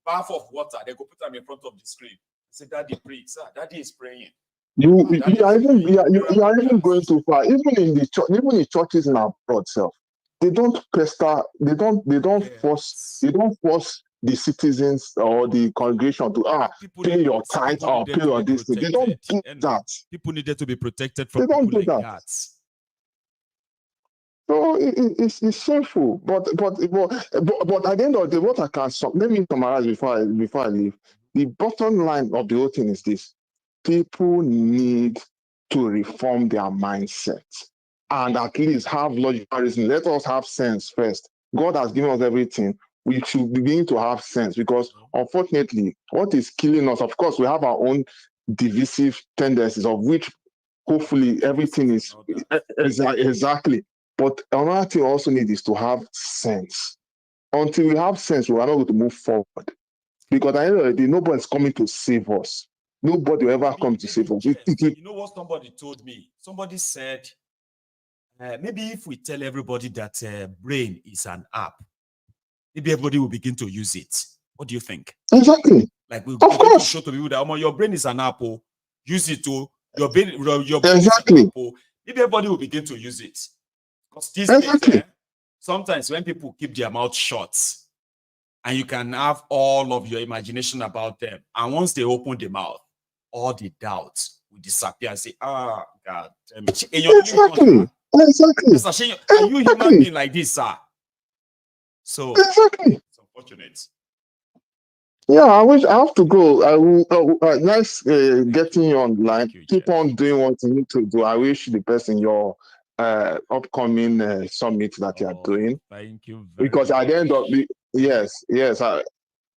bath of water, they go put them in front of the screen. Say, Daddy, pray. Sir, Daddy is praying. You are even going too far. Even in the church, even in churches in abroad self, they don't pester, they don't force the citizens or the congregation to pay your tithe or pay your this thing. They don't do that. People needed to be protected from people like that. So it's shameful. But at the end of the day, what I can let me summarize before I leave. The bottom line of the whole thing is this: people need to reform their mindset and at least have logical reason. Let us have sense first. God has given us everything. We should begin to have sense, because unfortunately, what is killing us, of course, we have our own divisive tendencies, of which hopefully everything is exactly. But another thing we also need is to have sense. Until we have sense, we are not going to move forward. Because at the end of the day, nobody is coming to save us. Nobody will ever come to save us. You know what somebody told me? Somebody said, maybe if we tell everybody that brain is an app, maybe everybody will begin to use it. What do you think? Exactly. Like we begin to show to people that your brain is an apple, use it to your brain exactly. Is an apple. Maybe everybody will begin to use it. Because these days, sometimes when people keep their mouth shut, and you can have all of your imagination about them, and once they open the mouth, all the doubts will disappear and say, God damn it. Exactly. Are you human being like this, sir? So it's unfortunate. Yeah, I have to go. I will. Nice getting you online. Keep on doing what you need to do. I wish the best in your upcoming summit that you are doing. Thank you very because much. At the end of the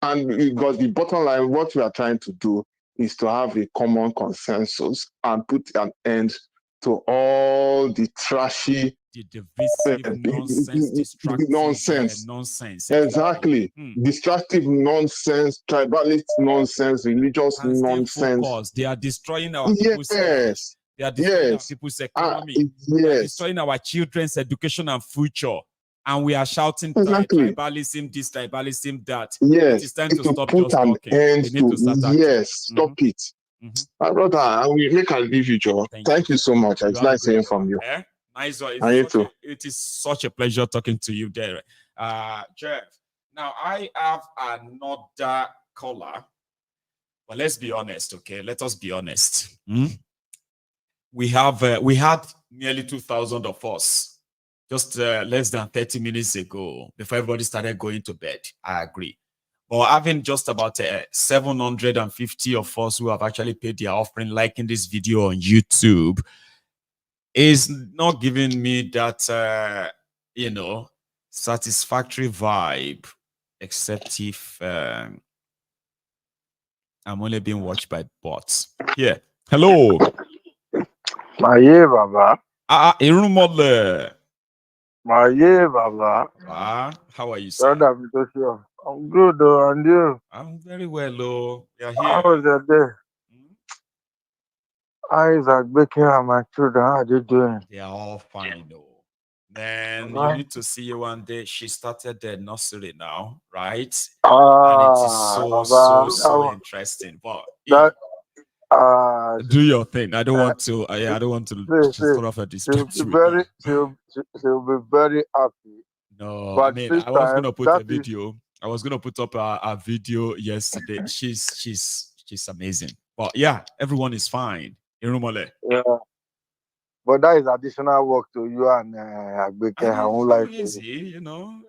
and because the bottom line, what we are trying to do is to have a common consensus and put an end to all the trashy, divisive nonsense. Exactly. Destructive nonsense, tribalist nonsense, religious nonsense. They are destroying our people's lives. They are destroying our people's economy. They are destroying our children's education and future. And we are shouting tribalism, this, tribalism, that. Yes. It is time to stop put just an talking. end We need to start acting. stop it. My brother, I will make a leave you, Joe. Thank you so much. It's nice hearing from you. Nice. It is such a pleasure talking to you, Derek. Jeff, now I have another caller. But let's be honest, okay? Let us be honest. We had nearly 2,000 of us just less than 30 minutes ago before everybody started going to bed. I agree. But having just about 750 of us who have actually paid their offering, liking this video on YouTube, is not giving me that, satisfactory vibe, except if I'm only being watched by bots. Yeah. Hello. Maye Baba. Irumole. Maye Baba. How are you, sir? I'm good, though, and you? I'm very well, though. We are here. How was your day? Isaac, Becky, and my children, how are they doing? They are all fine, though. Then you need to see you one day. She started the nursery now, right? And it is so interesting. But do your thing. I don't want to. I don't want to just sort of a dispute. She'll be very happy. No, but I mean, I was gonna put a video. I was gonna put up a video yesterday. She's amazing. But yeah, everyone is fine. Yeah. But that is additional work to you and Agbeke. I won't like easy, well,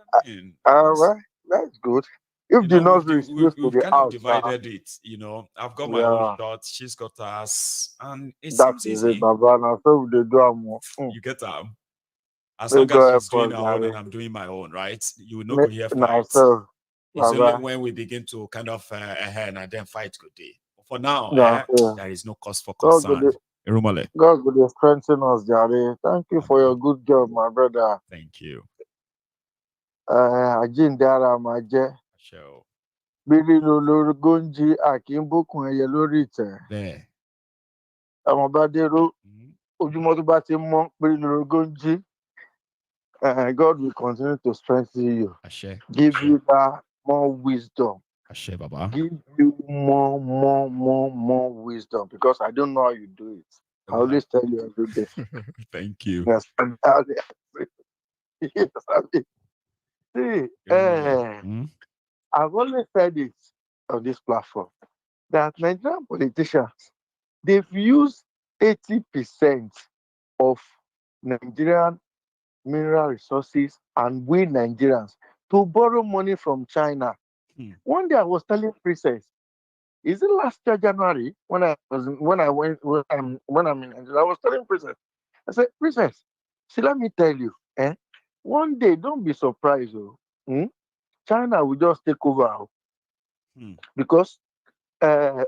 that's good. If the nursery is close to the kind house, of divided it. I've got my own shot. She's got hers, and it seems easy. Baba. Now, so they do You get them. As long as she's doing her own and I'm doing my own, right? You will not go here fights. It's only when we begin to kind of and then fight good day. For now, there is no cause for concern. God will strengthen us, Jare. Thank you for your good job, my brother. Thank you. Ajindara Maje. Show. Bili lolo gonji akimbokun eye lórí ìtẹ́. Bẹ́ẹ̀. Àwọn bá dérò ojúmọ́ tó bá ti mọ́ bili lolo gonji. God will continue to strengthen you. Ashe. Give you that more wisdom. Ashe, Baba. Give you more wisdom, because I don't know how you do it. I always tell you every day. Thank you. Yes, yes, see, I've always said it on this platform that Nigerian politicians, they've used 80% of Nigerian mineral resources and we Nigerians to borrow money from China. One day I was telling Princess, is it last year January when I'm in Nigeria, I was telling Princess, I said, Princess, see, let me tell you, one day don't be surprised, China will just take over, because China.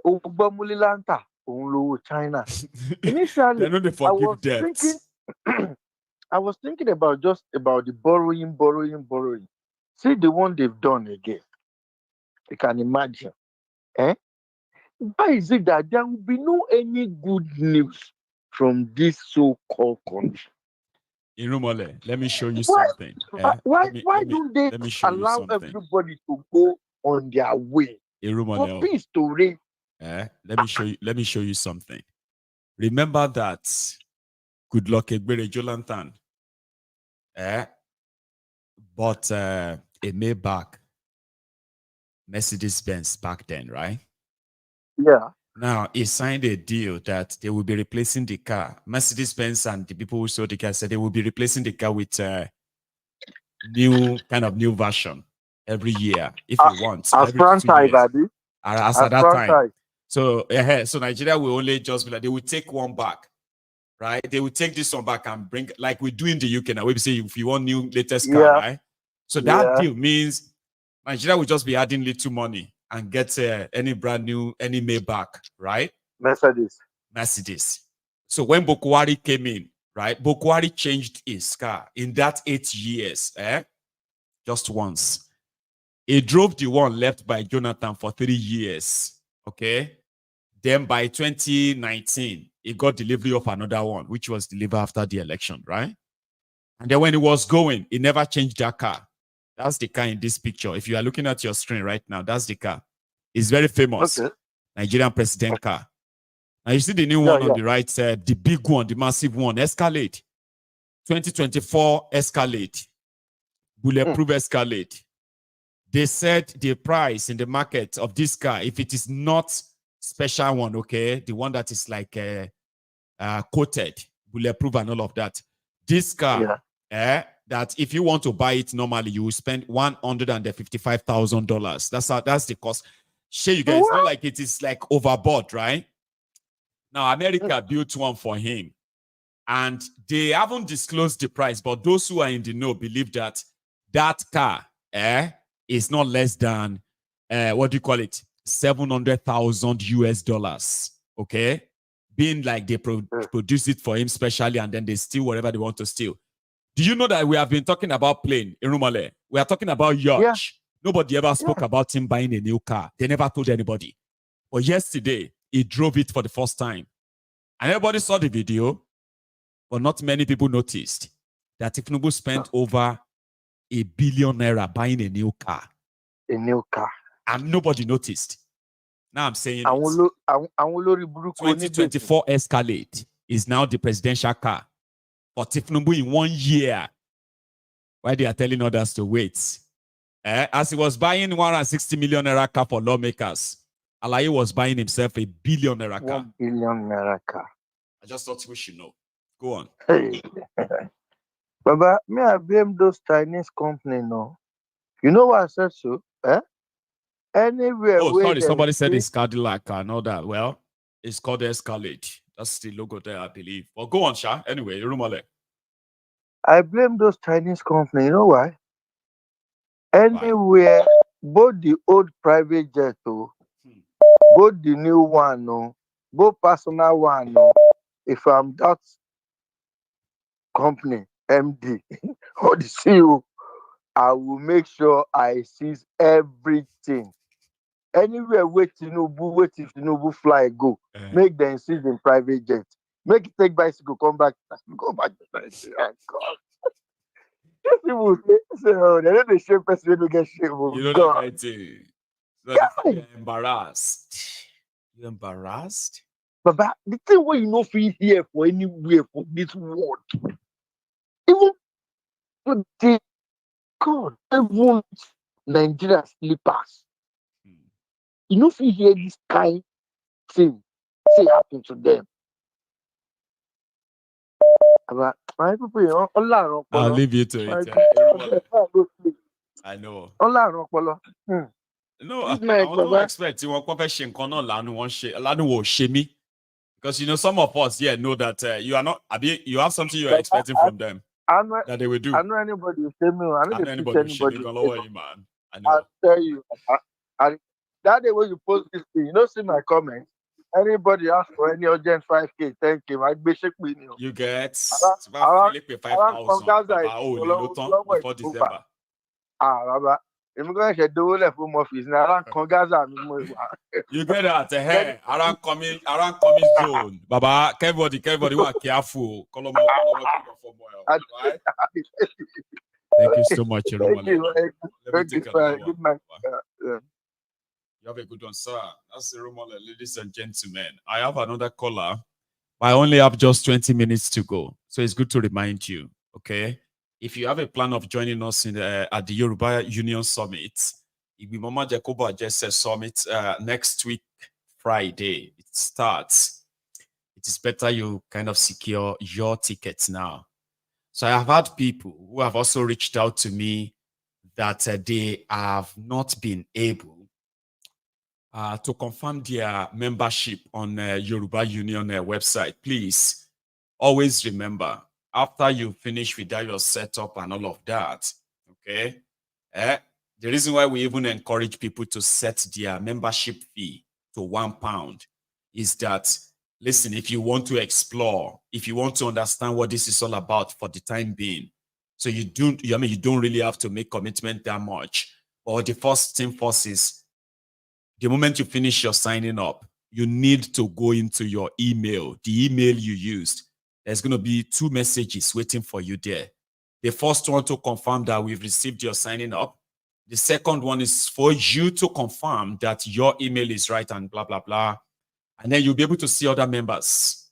Initially, I was thinking I was thinking about the borrowing. See the one they've done again. You can imagine. Why is it that there will be no any good news from this so-called country? Irumole, let me show you something. Why don't they allow everybody to go on their way? Irumole, for peace to reign. Let me show you something. Remember that Goodluck Egbere Jolantan bought a Maybach Mercedes-Benz back then, right? Yeah. Now, he signed a deal that they will be replacing the car. Mercedes-Benz and the people who sold the car said they will be replacing the car with new version every year if you want. As franchise, as at that time. So, so Nigeria will only just be like, they will take one back, right? They will take this one back and bring, like we do in the UK now, we say if you want new latest car, right? So that deal means Nigeria will just be adding little money and get any brand new, any Maybach, right? Mercedes. So when Bokwari came in, right? Bokwari changed his car in that 8 years, just once. He drove the one left by Jonathan for 3 years, okay? Then by 2019, he got delivery of another one, which was delivered after the election, right? And then when he was going, he never changed that car. That's the car in this picture. If you are looking at your screen right now, that's the car. It's very famous. Nigerian president car. Now you see the new one on the right side, the big one, the massive one, Escalade. 2024 Escalade. Bulletproof Escalade. They said the price in the market of this car, if it is not special one, okay, the one that is like coated, bulletproof and all of that. This car, that if you want to buy it normally, you will spend $155,000. That's the cost. Sure, you guys, it's not like it is like overboard, right? Now, America built one for him, and they haven't disclosed the price, but those who are in the know believe that that car, is not less than, what do you call it? $700,000 okay? Being like they produce it for him specially, and then they steal whatever they want to steal. Do you know that we have been talking about plane, Irumale? We are talking about yacht. Yeah. Nobody ever spoke about him buying a new car. They never told anybody. But yesterday, he drove it for the first time. And everybody saw the video, but not many people noticed that Tinubus spent over $1 billion buying a new car. A new car. And nobody noticed. Now I'm saying 2024 Escalade is now the presidential car. For Tinubu in 1 year, why they are telling others to wait. As he was buying 160 million naira car for lawmakers, Alaye was buying himself $1 billion car. $1 billion car. I just thought we should know. Go on. Hey. Baba, may I blame those Chinese companies, no? You know what I said so? Anywhere. Oh, sorry, somebody said it's Gandollar car, not that. Well, it's called Escalade. That's the logo there, I believe. Well, go on, Sha. Anyway, Irumale. I blame those Chinese companies. You know why? Anywhere, both the old private jet, both the new one, both personal one, if I'm that company, MD, or the CEO, I will make sure I seize everything. Anywhere where Tinubu fly go, make them seize in private jet. Make it take bicycle, come back, go back to Nigeria. God. People say, so they don't shame person to get shame. You know God. that kind of thing. So you're embarrassed. You embarrassed? But the thing where you know feel here for anywhere for this world, even the God, even Nigeria slippers, you know feel hear this kind thing say happen to them. But my people, I'll leave you to it. I know. No, I don't expect you want confession because you know some of us know that you are not. You have something you are expecting from them that they will do. I know anybody will say me. I know anybody will say me. Man. I know. I'll tell you. That day when you post this thing, you know, see my comments. Anybody ask for any urgent 5K, 10K, my basic million. You get about 5,000 before December. Baba. I'm going to do the home office now. You get that? Hey, around coming zone. Baba, everybody was careful. Right? Thank you so much, Thank you. Let me take good night. You have a good one, sir. That's the Romale, ladies and gentlemen. I have another caller. I only have just 20 minutes to go. So it's good to remind you, okay? If you have a plan of joining us in at the Yoruba Union Summit, Mama Jacoba just said summit next week, Friday. It starts. It is better you kind of secure your tickets now. So I have had people who have also reached out to me that they have not been able to confirm their membership on Yoruba Union website. Please always remember, after you finish with that, your setup and all of that, okay? The reason why we even encourage people to set their membership fee to £1 is that, listen, if you want to explore, if you want to understand what this is all about for the time being, so you don't really have to make commitment that much. Or the first thing first is, the moment you finish your signing up, you need to go into your email, the email you used. There's going to be 2 messages waiting for you there. The first one to confirm that we've received your signing up. The second one is for you to confirm that your email is right and blah, blah, blah. And then you'll be able to see other members.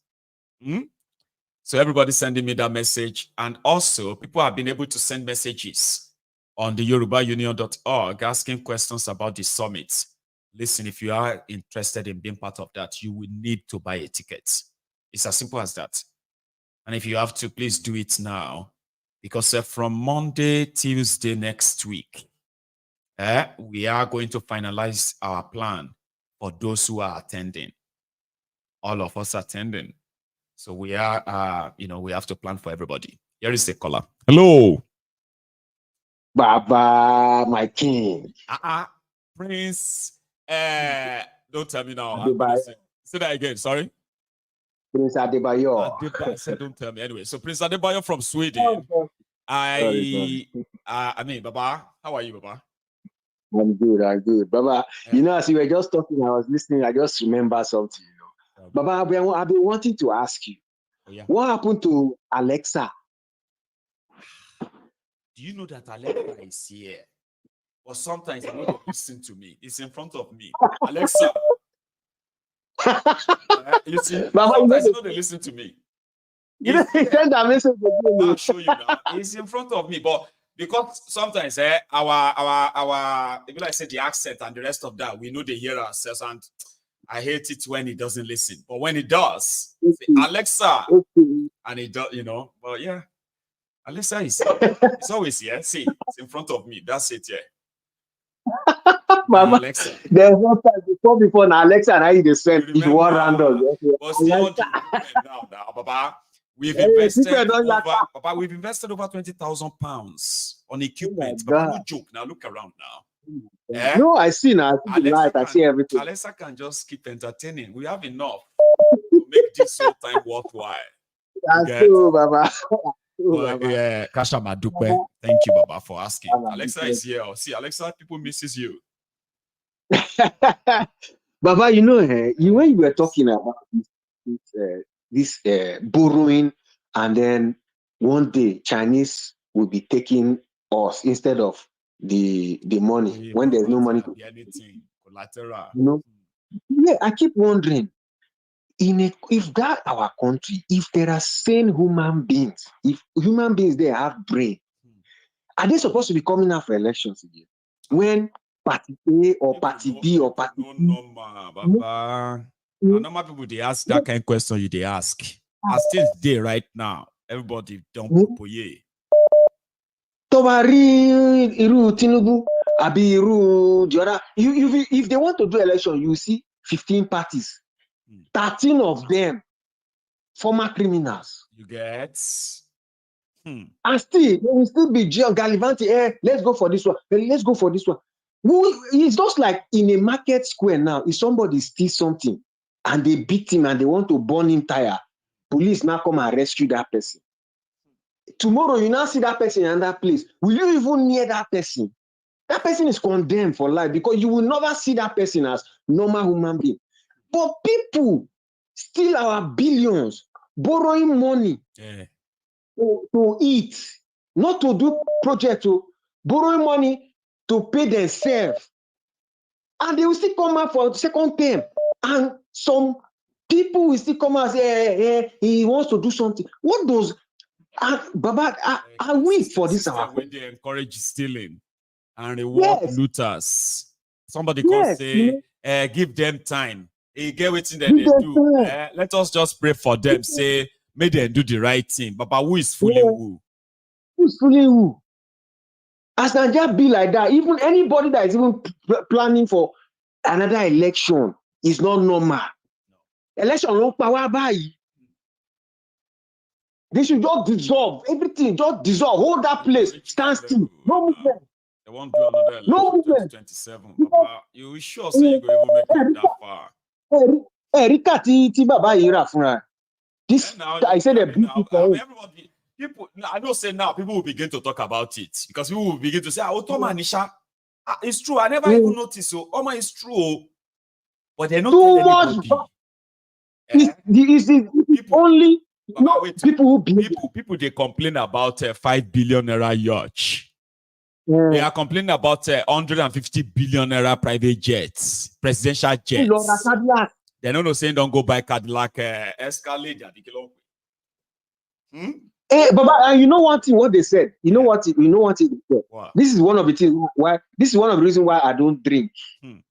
So everybody's sending me that message. And also, people have been able to send messages on the yorubaunion.org asking questions about the summit. Listen, if you are interested in being part of that, you will need to buy a ticket. It's as simple as that. And if you have to, please do it now. Because from Monday, Tuesday next week, we are going to finalize our plan for those who are attending. All of us attending. So we are, we have to plan for everybody. Here is the caller. Hello. Baba, my king. Prince. Don't tell me now. Say that again. Sorry. Prince Adebayo. Don't tell me. Anyway, so Prince Adebayo from Sweden. Baba, how are you, Baba? I'm good. Baba, as you were just talking, I was listening. I just remember something. Baba, I've been wanting to ask you. What happened to Alexa? Do you know that Alexa is here? But sometimes they don't listen to me. It's in front of me. Alexa. You see, Baba, sometimes they listen to me. You send a message again. I'll show you now. It's in front of me. But because sometimes our if I say the accent and the rest of that, we know they hear ourselves, and I hate it when it doesn't listen. But when it does, say, Alexa, and it does, but yeah. Alexa is it's always here. See, it's in front of me. That's it, yeah. Mama, Alexa. There's no time before now. Alexa and I the same. If you want random, but still now, Baba. We've invested over £20,000 on equipment. Baba, no joke. Now look around now. No, I see now. I see everything. Alexa can just keep entertaining. We have enough to make this whole time worthwhile. That's true, Baba. Yeah, Kasha Madupe. Thank you, Baba, for asking. Alexa is here. See, Alexa, people misses you. Baba, when you were talking about this borrowing, and then one day Chinese will be taking us instead of the money when there's no money to anything collateral. You know, yeah, I keep wondering, if that our country, if there are sane human beings, if human beings they have brain, are they supposed to be coming out for elections again? When party A or party B or party C? Baba. Normal people they ask that kind of question you they ask. As still there right now, everybody don't propoye. Tobari Iru Tinubu, Abi Iru Diora. If they want to do election, you see 15 parties. 13 of them former criminals. You get? And still, there will still be Galivanti. Let's go for this one. Let's go for this one. It's just like in a market square now. If somebody steals something and they beat him and they want to burn him tire, police now come and rescue that person. Tomorrow, you now see that person in another place. Will you even near that person? That person is condemned for life because you will never see that person as normal human being. But people steal our billions, borrowing money to eat, not to do projects, borrowing money to pay themselves. And they will still come out for the second term. And some people will still come out and say, he wants to do something. What does Baba, are we for this? When they encourage stealing and reward looters. Somebody can say, give them time. You get what they do. Let us just pray for them. Say, may they do the right thing. Baba, who is fooling who? Who is fooling who? As Nigeria be like that, even anybody that is even planning for another election is not normal. Election no power by. They should just dissolve everything, just dissolve, hold that place, stand still, no movement. They won't do another election in 2027. Baba, you sure say you go even make it that far? Rika ti Baba Ira funra. This I said everybody. People, I don't say now people will begin to talk about it because people will begin to say, Otoma Nisha, it's true. I never even noticed. So, Oma is true, but they're not telling anybody. People only people they complain about 5 billion naira yacht. They are complaining about 150 billion naira private jets, presidential jets. They're not saying don't go buy Cadillac Escalade. But you know one thing, what they said. You know what they said. Wow. This is one of the things why. This is one of the reasons why I don't drink. You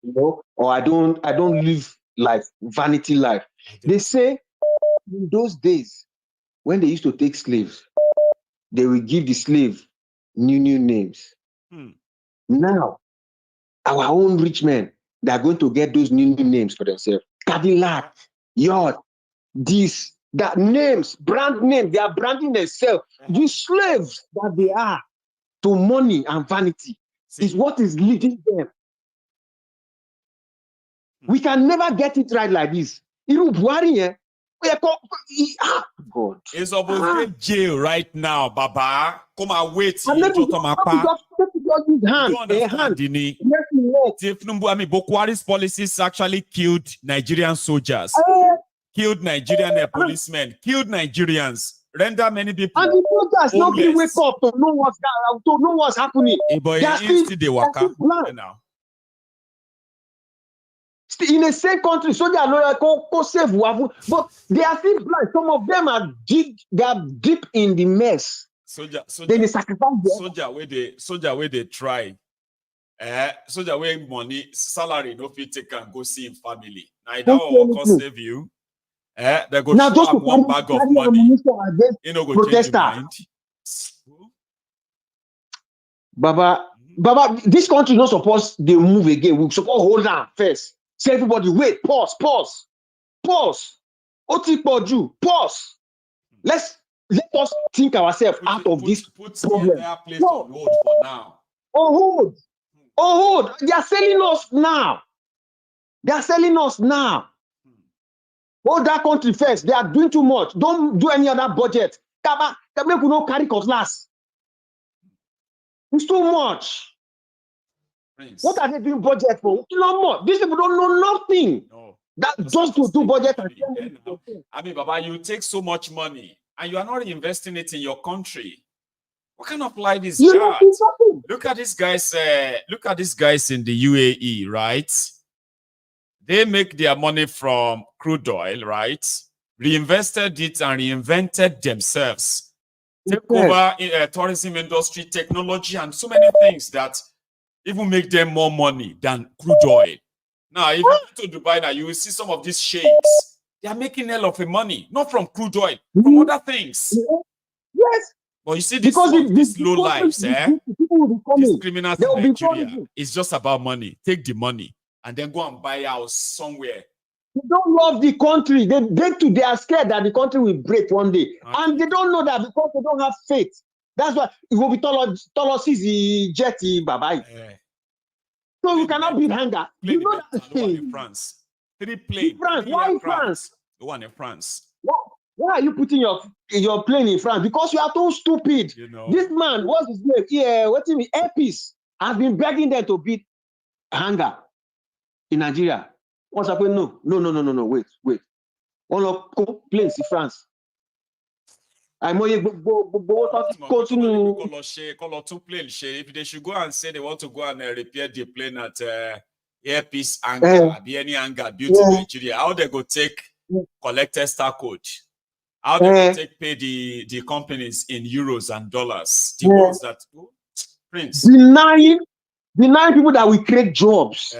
know, or I don't live life, vanity life. They say in those days when they used to take slaves, they will give the slave new names. Now, our own rich men, they are going to get those new names for themselves. Cadillac, yacht, this. That names, brand name, they are branding themselves. The slaves that they are to money and vanity is what is leading them. We can never get it right like this. God. It's supposed to jail right now, Baba. Come and wait. You don't understand, Dini. I mean, Boko Haram's policies actually killed Nigerian soldiers. Killed Nigerian policemen, killed Nigerians, render many people. And the soldiers nobody wake up to know what's happening. But they work now. In the same country, soldiers are go save, but they are still blind. Some of them are deep in the mess. Then they sacrifice soldier where they try. Soldier where money, salary, no fit take and go see him family. Now that will save you. They go now just to one bag of money. You know, go change your mind. Baba, this country not supposed they move again. We suppose hold on first. Say everybody, wait, pause. Otipoju, pause. Let us think ourselves out of this problem. Place on hold for now. On hold. They are selling us now. Hold that country first. They are doing too much. Don't do any other budget. Make we no carry cutlass. It's too much. Prince. What are they doing budget for? No more. These people don't know nothing. No. That just to do budget. I mean, Baba, you take so much money and you are not investing it in your country. What kind of life is You that? know, Look at these guys. Look at these guys in the UAE, right? They make their money from crude oil, right? Reinvested it and reinvented themselves. Take over tourism industry, technology, and so many things that even make them more money than crude oil. Now, if you go to Dubai now, you will see some of these sheikhs. They are making hell of a money, not from crude oil, from other things. Yes. But you see, these low lives, people will be coming. These criminals in Nigeria, it's just about money. Take the money and then go and buy a house somewhere. They don't love the country. They are scared that the country will break one day. And they don't know that because they don't have faith. That's why it will be Tolosis the jetty babai. So you cannot build hunger. You know that in France. 3 planes. France. Why France? The one in France. Why are you putting your plane in France? Because you are too stupid. You know. This man, what's his name? Yeah, what's his name? APC has been begging them to beat hunger in Nigeria. What's happening? No. Wait. All of planes in France. I'm going to continue. If they should go and say they want to go and repair the plane at Airpeace Anger, any Anger built in Nigeria, how they go take collected star code? How they go take pay the companies in euros and dollars? The ones that Prince denying people that will create jobs.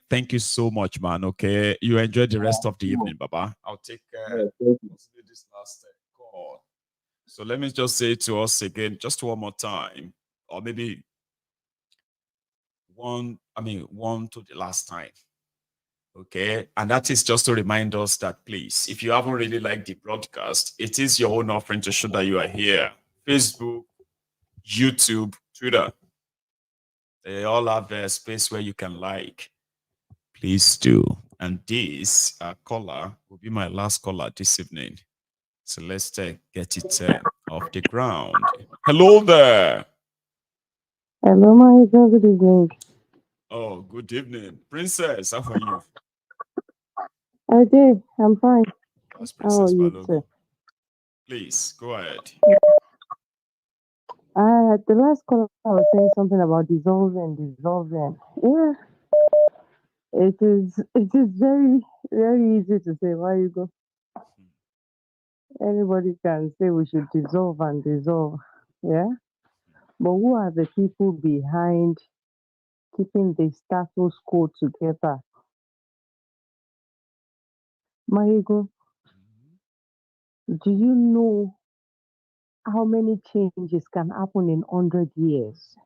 Thank you so much, man. Okay, you enjoy the rest of the evening, Baba. I'll take this last call. So let me just say to us again, just one more time, or maybe one to the last time. Okay, and that is just to remind us that, please, if you haven't really liked the broadcast, it is your own offering to show that you are here. Facebook, YouTube, Twitter, they all have a space where you can like. Please do. And this caller will be my last caller this evening. So let's get it off the ground. Hello there. Hello, my good evening. Oh, good evening. Princess, how are you? I did. I'm fine. That's Princess Balogun. Please, go ahead. The last caller was saying something about dissolving. Yeah. It is very, very easy to say. Why you go? Anybody can say we should dissolve. Yeah. But who are the people behind keeping the status quo together? Marigo, do you know how many changes can happen in 100 years?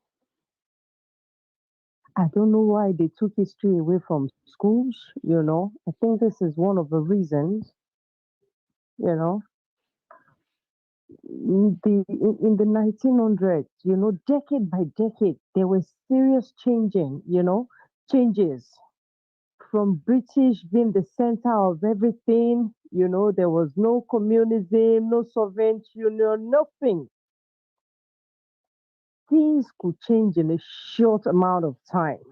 I don't know why they took history away from schools, I think this is one of the reasons, in the 1900s, decade by decade, there were serious changes from British being the center of everything. There was no communism, no Soviet Union, nothing. Things could change in a short amount of time.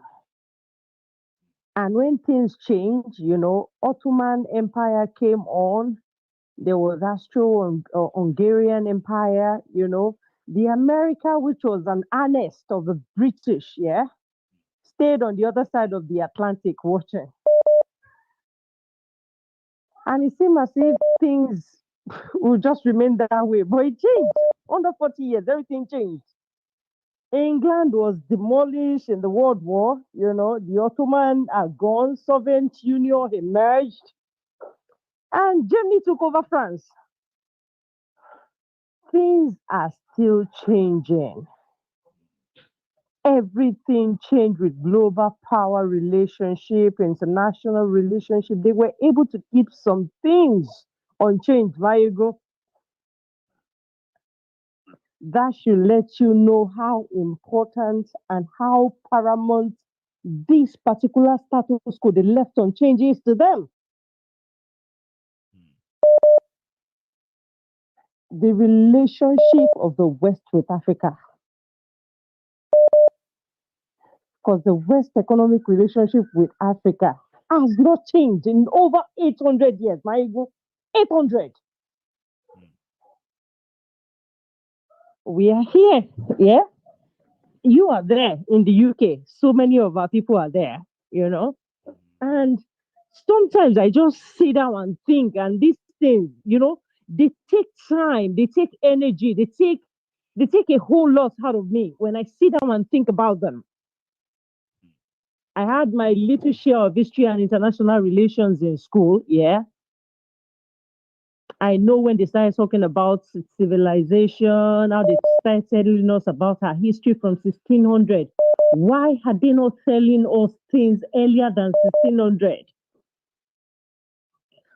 And when things change, Ottoman Empire came on. There was Austro-Hungarian Empire, The America, which was an annex of the British, stayed on the other side of the Atlantic watching. And it seemed as if things will just remain that way. But it changed. Under 40 years, everything changed. England was demolished in the World War. The Ottoman are gone. Soviet Union emerged. And Germany took over France. Things are still changing. Everything changed with global power relationship, international relationship. They were able to keep some things unchanged. Viago. That should let you know how important and how paramount this particular status quo they left unchanged is to them. The relationship of the West with Africa. Because the West economic relationship with Africa has not changed in over 800 years. 800. We are here, yeah. You are there in the UK. So many of our people are there, And sometimes I just sit down and think, and these things, they take time, they take energy, they take a whole lot out of me when I sit down and think about them. I had my little share of history and international relations in school, yeah. I know when they started talking about civilization, how they started telling us about our history from 1600. Why had they not telling us things earlier than 1600?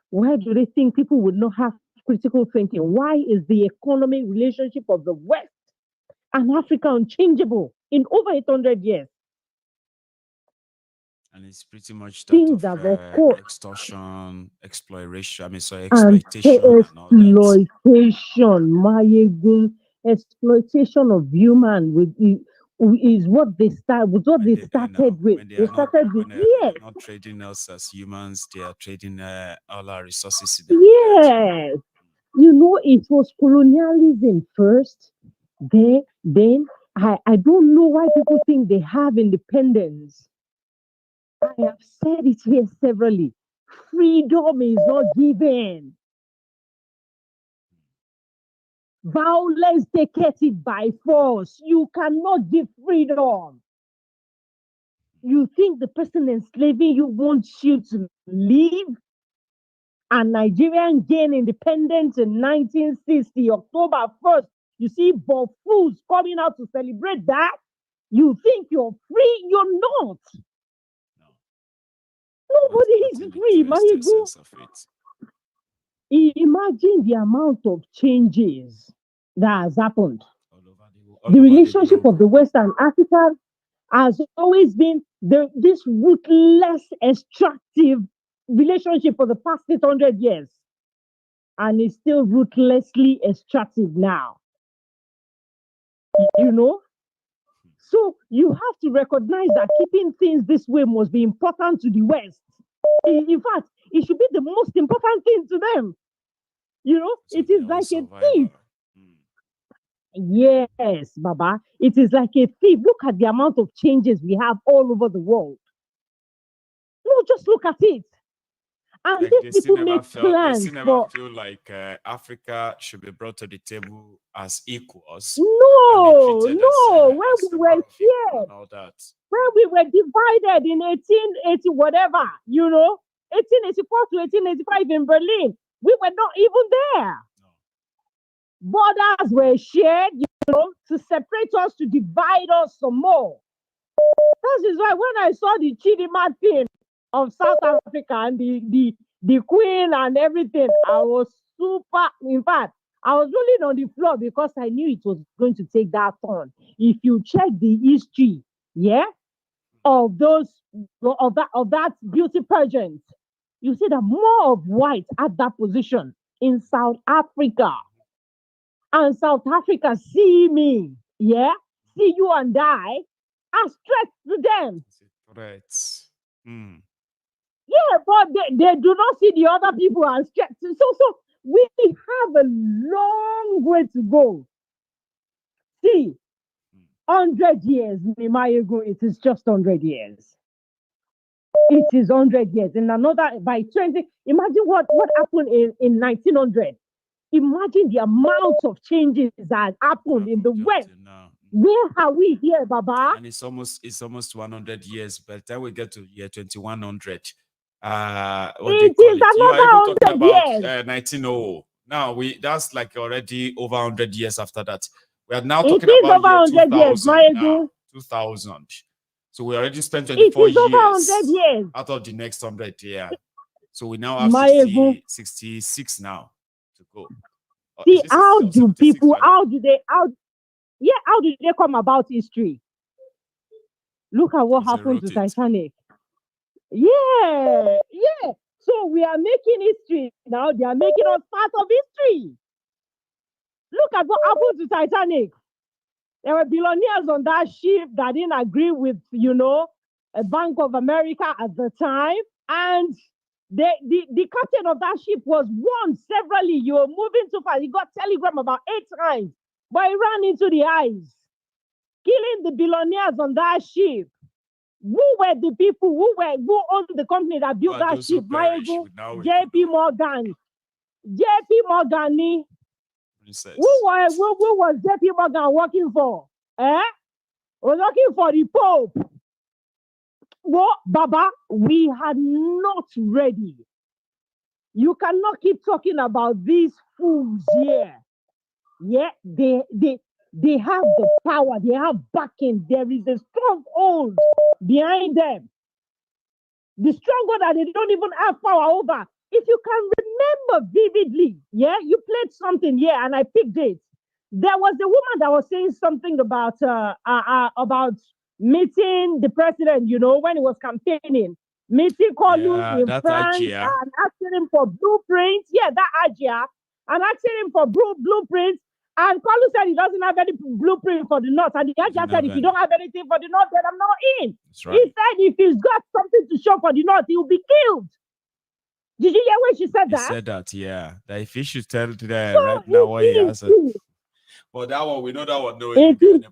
Why do they think people would not have critical thinking? Why is the economic relationship of the West and Africa unchangeable in over 800 years? And it's pretty much that of extortion, exploration. Exploitation and all that. Exploitation, exploitation of human is what they started with. They started with they're not trading us as humans; they are trading all our resources. Yes, it was colonialism first. Then I don't know why people think they have independence. I have said it here severally. Freedom is not given. Violence takes it by force. You cannot give freedom. You think the person enslaving you wants you to leave? And Nigerian gained independence in 1960, October 1st. You see fools coming out to celebrate that. You think you're free? You're not. Nobody is free, Mayigu. Imagine the amount of changes that has happened. The relationship of the West and Africa has always been this ruthless, extractive relationship for the past 800 years. And it's still ruthlessly extractive now. So you have to recognize that keeping things this way must be important to the West. In fact, it should be the most important thing to them. It is like a thief. Yes, Baba. It is like a thief. Look at the amount of changes we have all over the world. No, just look at it. And these people make plans. They never feel like Africa should be brought to the table as equals. No. When we were here, when we were divided in 1880, whatever, 1884 to 1885 in Berlin, we were not even there. Borders were shared, to separate us, to divide us some more. That is why when I saw the Chidinma thing of South Africa and the Queen and everything, I was super. In fact, I was rolling on the floor because I knew it was going to take that turn. If you check the history, of that beauty pageant, you see that more of white at that position in South Africa. And South Africa see me, see you and I, as threats to them. Threats. Yeah, but they do not see the other people as threats. So we have a long way to go. See, 100 years, Mimayego, it is just 100 years. It is 100 years. In another, by 20, imagine what happened in 1900. Imagine the amount of changes that happened in the West. Where are we here, Baba? And it's almost 100 years. By the time we get to year 2100, it is another 100 years. 1900. Now that's like already over 100 years after that. We are now talking about year 2000 now. 2000. So we already spent 24 years out of the next 100 year. So we now have 66 now to go. See, how do they come about history? Look at what happened to Titanic. Yeah. So we are making history now. They are making us part of history. Look at what happened to Titanic. There were billionaires on that ship that didn't agree with, a Bank of America at the time. And the captain of that ship was warned severally. You were moving too fast. He got telegram about 8 times. but he ran into the eyes, killing the billionaires on that ship. Who were the people who owned the company that built that ship? JP Morgan. JP Morgan. Who was JP Morgan working for? Was working for the Pope. Well, Baba, we are not ready. You cannot keep talking about these fools here. Yeah, they have the power, they have backing, there is a stronghold behind them. The stronghold that they don't even have power over. If you can remember vividly, yeah, you played something here and I picked it. There was a woman that was saying something about meeting the president, you know, when he was campaigning. Meeting Kolu in France and asking him for blueprints. Yeah, that Ajia. And asking him for blueprints. And Kolu said he doesn't have any blueprint for the North. And the Ajia said, if you don't have anything for the North, then I'm not in. Right. He said if he's got something to show for the North, he will be killed. Did you hear when she said that? He said that, yeah. That if he should tell today right now what he has. But that one, we know that one, no, any plan.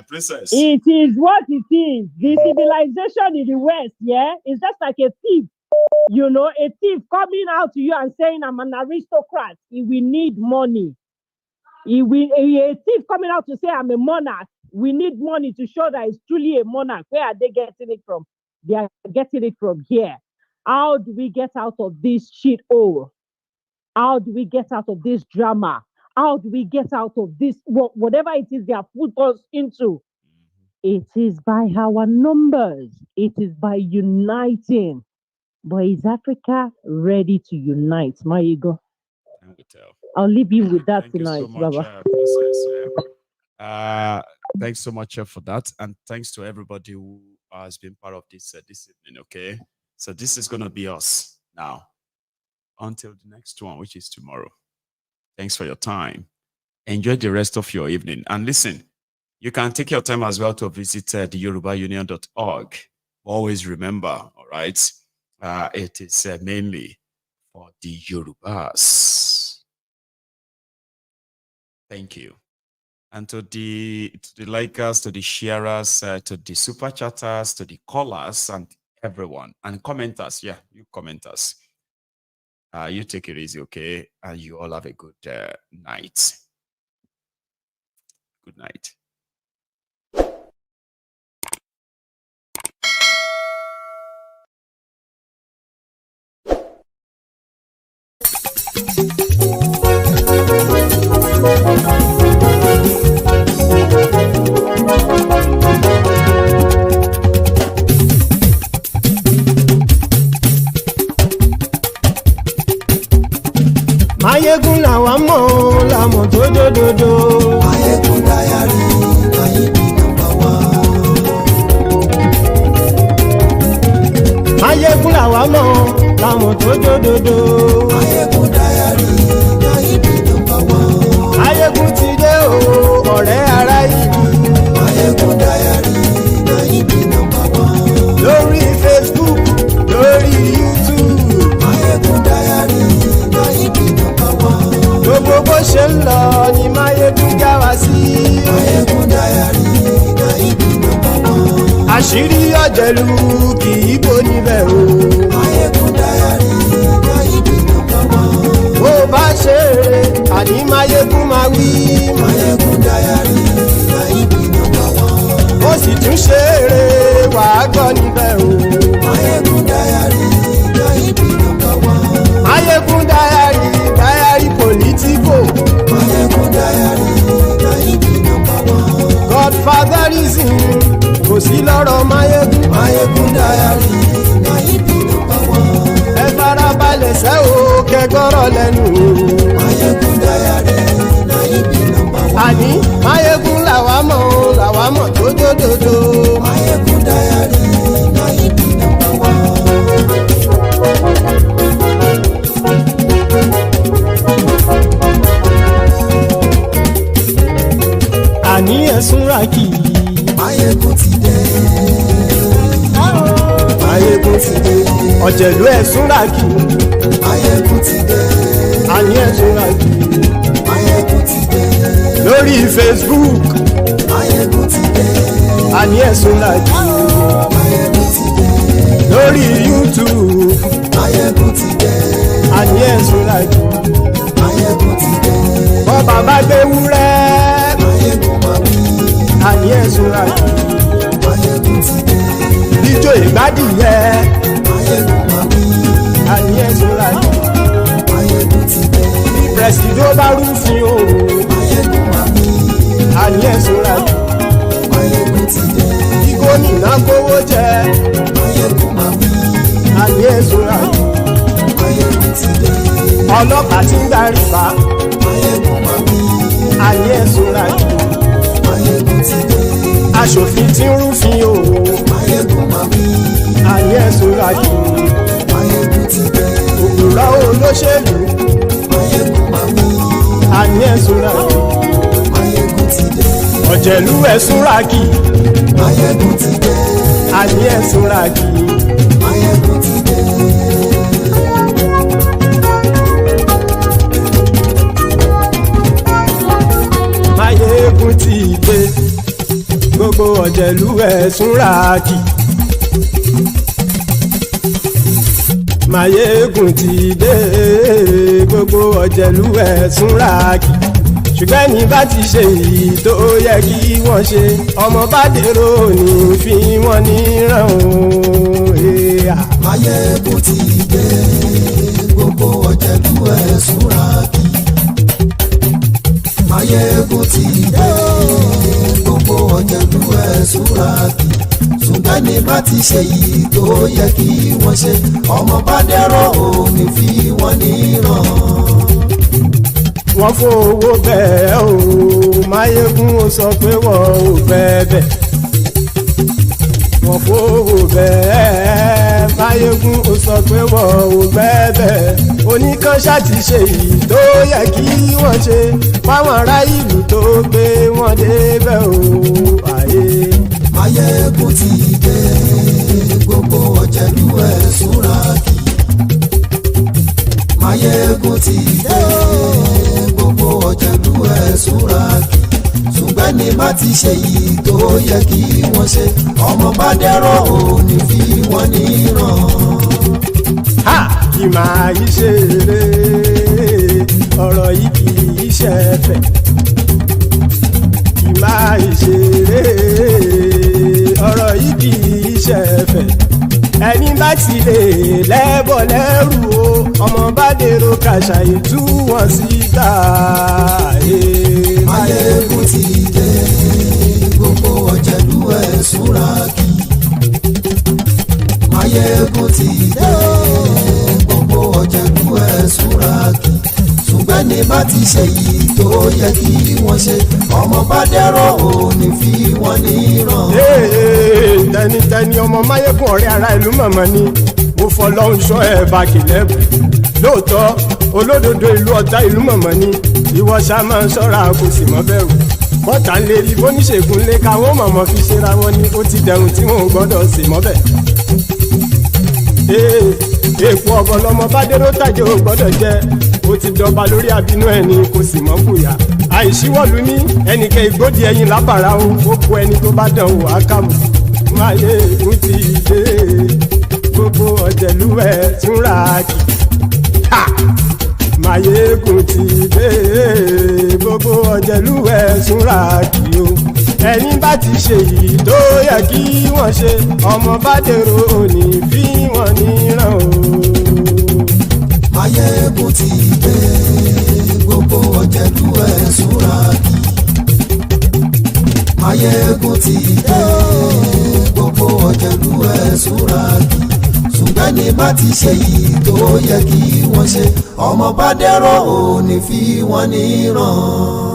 Princess. It is what it is. The civilization in the West, yeah, is just like a thief. You know, a thief coming out to you and saying, I'm an aristocrat. He will need money. A thief coming out to say, I'm a monarch. We need money to show that it's truly a monarch. Where are they getting it from? They are getting it from here. How do we get out of this shit hole? How do we get out of this drama? How do we get out of this, whatever it is they have put us into? It is by our numbers. It is by uniting. But is Africa ready to unite? My ego. I'll leave you with that tonight, Baba. Thanks so much for that. And thanks to everybody who has been part of this evening, okay? So this is going to be us now. Until the next one, which is tomorrow. Thanks for your time. Enjoy the rest of your evening. And listen, you can take your time as well to visit theyorubaunion.org. Always remember, all right, it is mainly for the Yorubas. Thank you. And to the likers, to the sharers, to the super chatters, to the callers, and everyone, and commenters. Yeah, you commenters. You take it easy, okay? And you all have a good night. Good night. Mayegun làwa mọ̀ làmọ̀ tó dòdòdò. Mayegun dayari láyé bí nọ́mbà wá. Mayegun làwa mọ̀ làmọ̀ tó dòdòdò. Mayegun dayari láyé bí nọ́mbà wá. Mayegun ti dé o ọ̀rẹ́ ara yìí. Mayegun dayari láyé bí nọ́mbà wá. Lórí Facebook, lórí YouTube. Mayegun dayari láyé bí nọ́mbà wá. Gbogbo bó ṣe ń lọ ni Mayegun já wa sí. Mayegun dayari láyé bí nọ́mbà wá. Àṣírí ọ̀jẹ̀lú kì í bò níbẹ̀ o. Mayegun dayari láyé bí nọ́mbà wá. Bó bá ṣe eré àní Mayegun máa wí. Mayegun dayari láyé bí nọ́mbà wá. Ó sì tún ṣe eré wàá gbọ́ níbẹ̀ o. Mayegun dayari láyé bí nọ́mbà wá. Mayegun dayari politico. Mayegun dayari láyé bí nọ́mbà wá. Godfatherism kò sí lọ́rọ̀ Mayegun. Mayegun dayari láyé bí nọ́mbà wá. Ẹ farabalẹ̀ sẹ́ o kẹgọ́rọ̀ lẹ́nu o. Mayegun dayari láyé bí nọ́mbà wá. Àní Mayegun làwa mọ̀ tó dòdòdò. Mayegun dayari láyé bí nọ́mbà wá. Àní ẹ̀sùn ràkì. Mayegun ti dé. Mayegun ti dé. Ọ̀jẹ̀lú ẹ̀sùn ràkì. Mayegun ti dé. Àní ẹ̀sùn ràkì. Mayegun ti dé. lórí Facebook Máyégún ti dé. àní ẹ̀sùn làjú Máyégún ti dé. lórí YouTube Máyégún ti dé. àní ẹ̀sùn làjú Máyégún ti dé. bọ́ba bá gbé wúrẹ́ Máyégún máa wí. àní ẹ̀sùn làjú Máyégún ti dé. ijó ìgbádìyẹ Máyégún máa wí. àní ẹ̀sùn làjú Máyégún ti dé. pẹ̀sìdó bá rúfin o Máyégún máa wí. àní ẹ̀sùn làjú Máyégún ti dé. kí gómìnà kówó jẹ Máyégún máa wí. àní ẹ̀sùn làjú Máyégún ti dé. ọlọ́pàá tí ń darí bá Máyégún máa wí. àní ẹ̀sùn làjú Máyégún ti dé. aṣòfin tí ń rúfin o Máyégún máa wí. àní ẹ̀sùn làjú Máyégún ti dé. òkúra olóṣèlú Máyégún máa wí. àní ẹ̀sùn làjú Máyégún ti dé. ọ̀jẹ̀lú ẹ̀sùn ràkì Máyégún ti dé. àní ẹ̀sùn ràkì Máyégún ti dé. Máyégún ti dé gbogbo ọ̀jẹ̀lú ẹ̀sùn ràkì Máyégún ti dé gbogbo ọ̀jẹ̀lú ẹ̀sùn ràkì ṣùgbọ́n ní bá ti ṣe èyí tó yẹ kí wọ́n ṣe ọmọ bá dèrò ní fi wọ́n níran o. Máyégún ti dé gbogbo ọ̀jẹ̀lú ẹ̀sùn ràkì. Máyégún ti dé gbogbo ọ̀jẹ̀lú ẹ̀sùn ràkì. ṣùgbọ́n ní bá ti ṣe yìí tó yẹ kí wọ́n ṣe ọmọ bá dẹ́rọ̀ òní fi wọ́n níran. wọ́n fowó bẹ́ẹ̀ o Máyégún ó sọ pé wọ́n ò bẹ́ẹ̀ wọ́n fowó bẹ́ẹ̀ Máyégún ó sọ pé wọ́n ò bẹ́ẹ̀ oníkanṣá ti ṣe èyí tó yẹ kí wọ́n ṣe fáwọn ará ìlú tó gbé wọn débẹ̀ o àyè. Máyégún ti dé gbogbo ọ̀jẹ̀lú ẹ̀sùn ràkì. Máyégún ti dé gbogbo ọ̀jẹ̀lú ẹ̀sùn ràkì. ṣùgbọ́n ní bá ti ṣe yìí tó yẹ kí wọ́n ṣe ọmọ bá dẹ́rọ̀ òní fi wọ́n níran. kì máa yí ṣeré ọ̀rọ̀ yìí kì í ṣẹ̀fẹ̀ kì máa yí ṣeré ọ̀rọ̀ yìí kì í ṣẹ̀fẹ̀ ẹni bá ti lè lẹ́bọ̀ lẹ́rù o ọmọ bá dèrò kàṣà ìtú wọn síta. Máyégún ti dé gbogbo ọ̀jẹ̀lú ẹ̀sùn ràkì. Máyégún ti dé gbogbo ọ̀jẹ̀lú ẹ̀sùn ràkì. ṣùgbọ́n ní bá ti ṣe yìí tó yẹ kí wọ́n ṣe ọmọ bá dẹ́rọ̀ òní fi wọ́n níran. tẹnitẹni ọmọ Máyégún ọ̀rẹ́ ara ìlú mọ̀mọ́ ni mo fọlọ́hún sọ ẹ̀ bá kìlẹ́bù lóòótọ́ olódodo ìlú ọ̀tá ìlú mọ̀mọ́ ni ìwọ ṣá máa ń ṣọ́ra kò sì mọ́ bẹ̀rù bọ́tà ń lérí bóníṣègùn lé káwọn mọ̀mọ́ fi ṣera wọn ni ó ti dẹrùn tí wọn ò gbọ́dọ̀ sì mọ́ bẹ̀. èèpo ọ̀bọ lọmọ bá dérò tàjẹ́ ò gbọ́dọ̀ jẹ́ ó ti dọba lórí àbínú ẹni kò sì mọ́ bùyà àìsíwọ́lu ní ẹnìkẹ́ ìgbódì ẹyin lábàrá o ó kó ẹni tó bá dán o àkàmù. Máyégún ti dé gbogbo ọ̀jẹ̀lú ẹ̀sùn ràkì. Máyégún ti dé gbogbo ọ̀jẹ̀lú ẹ̀sùn ràkì o ẹni bá ti ṣe yìí tó yẹ kí wọ́n ṣe ọmọ bá dèrò òní fi wọ́n níran o. Máyégún ti dé gbogbo ọ̀jẹ̀lú ẹ̀sùn ràkì. Máyégún ti dé gbogbo ọ̀jẹ̀lú ẹ̀sùn ràkì. ṣùgbọ́n ní bá ti ṣe yìí tó yẹ kí wọ́n ṣe ọmọ bá dẹ́rọ̀ òní fi wọ́n níran.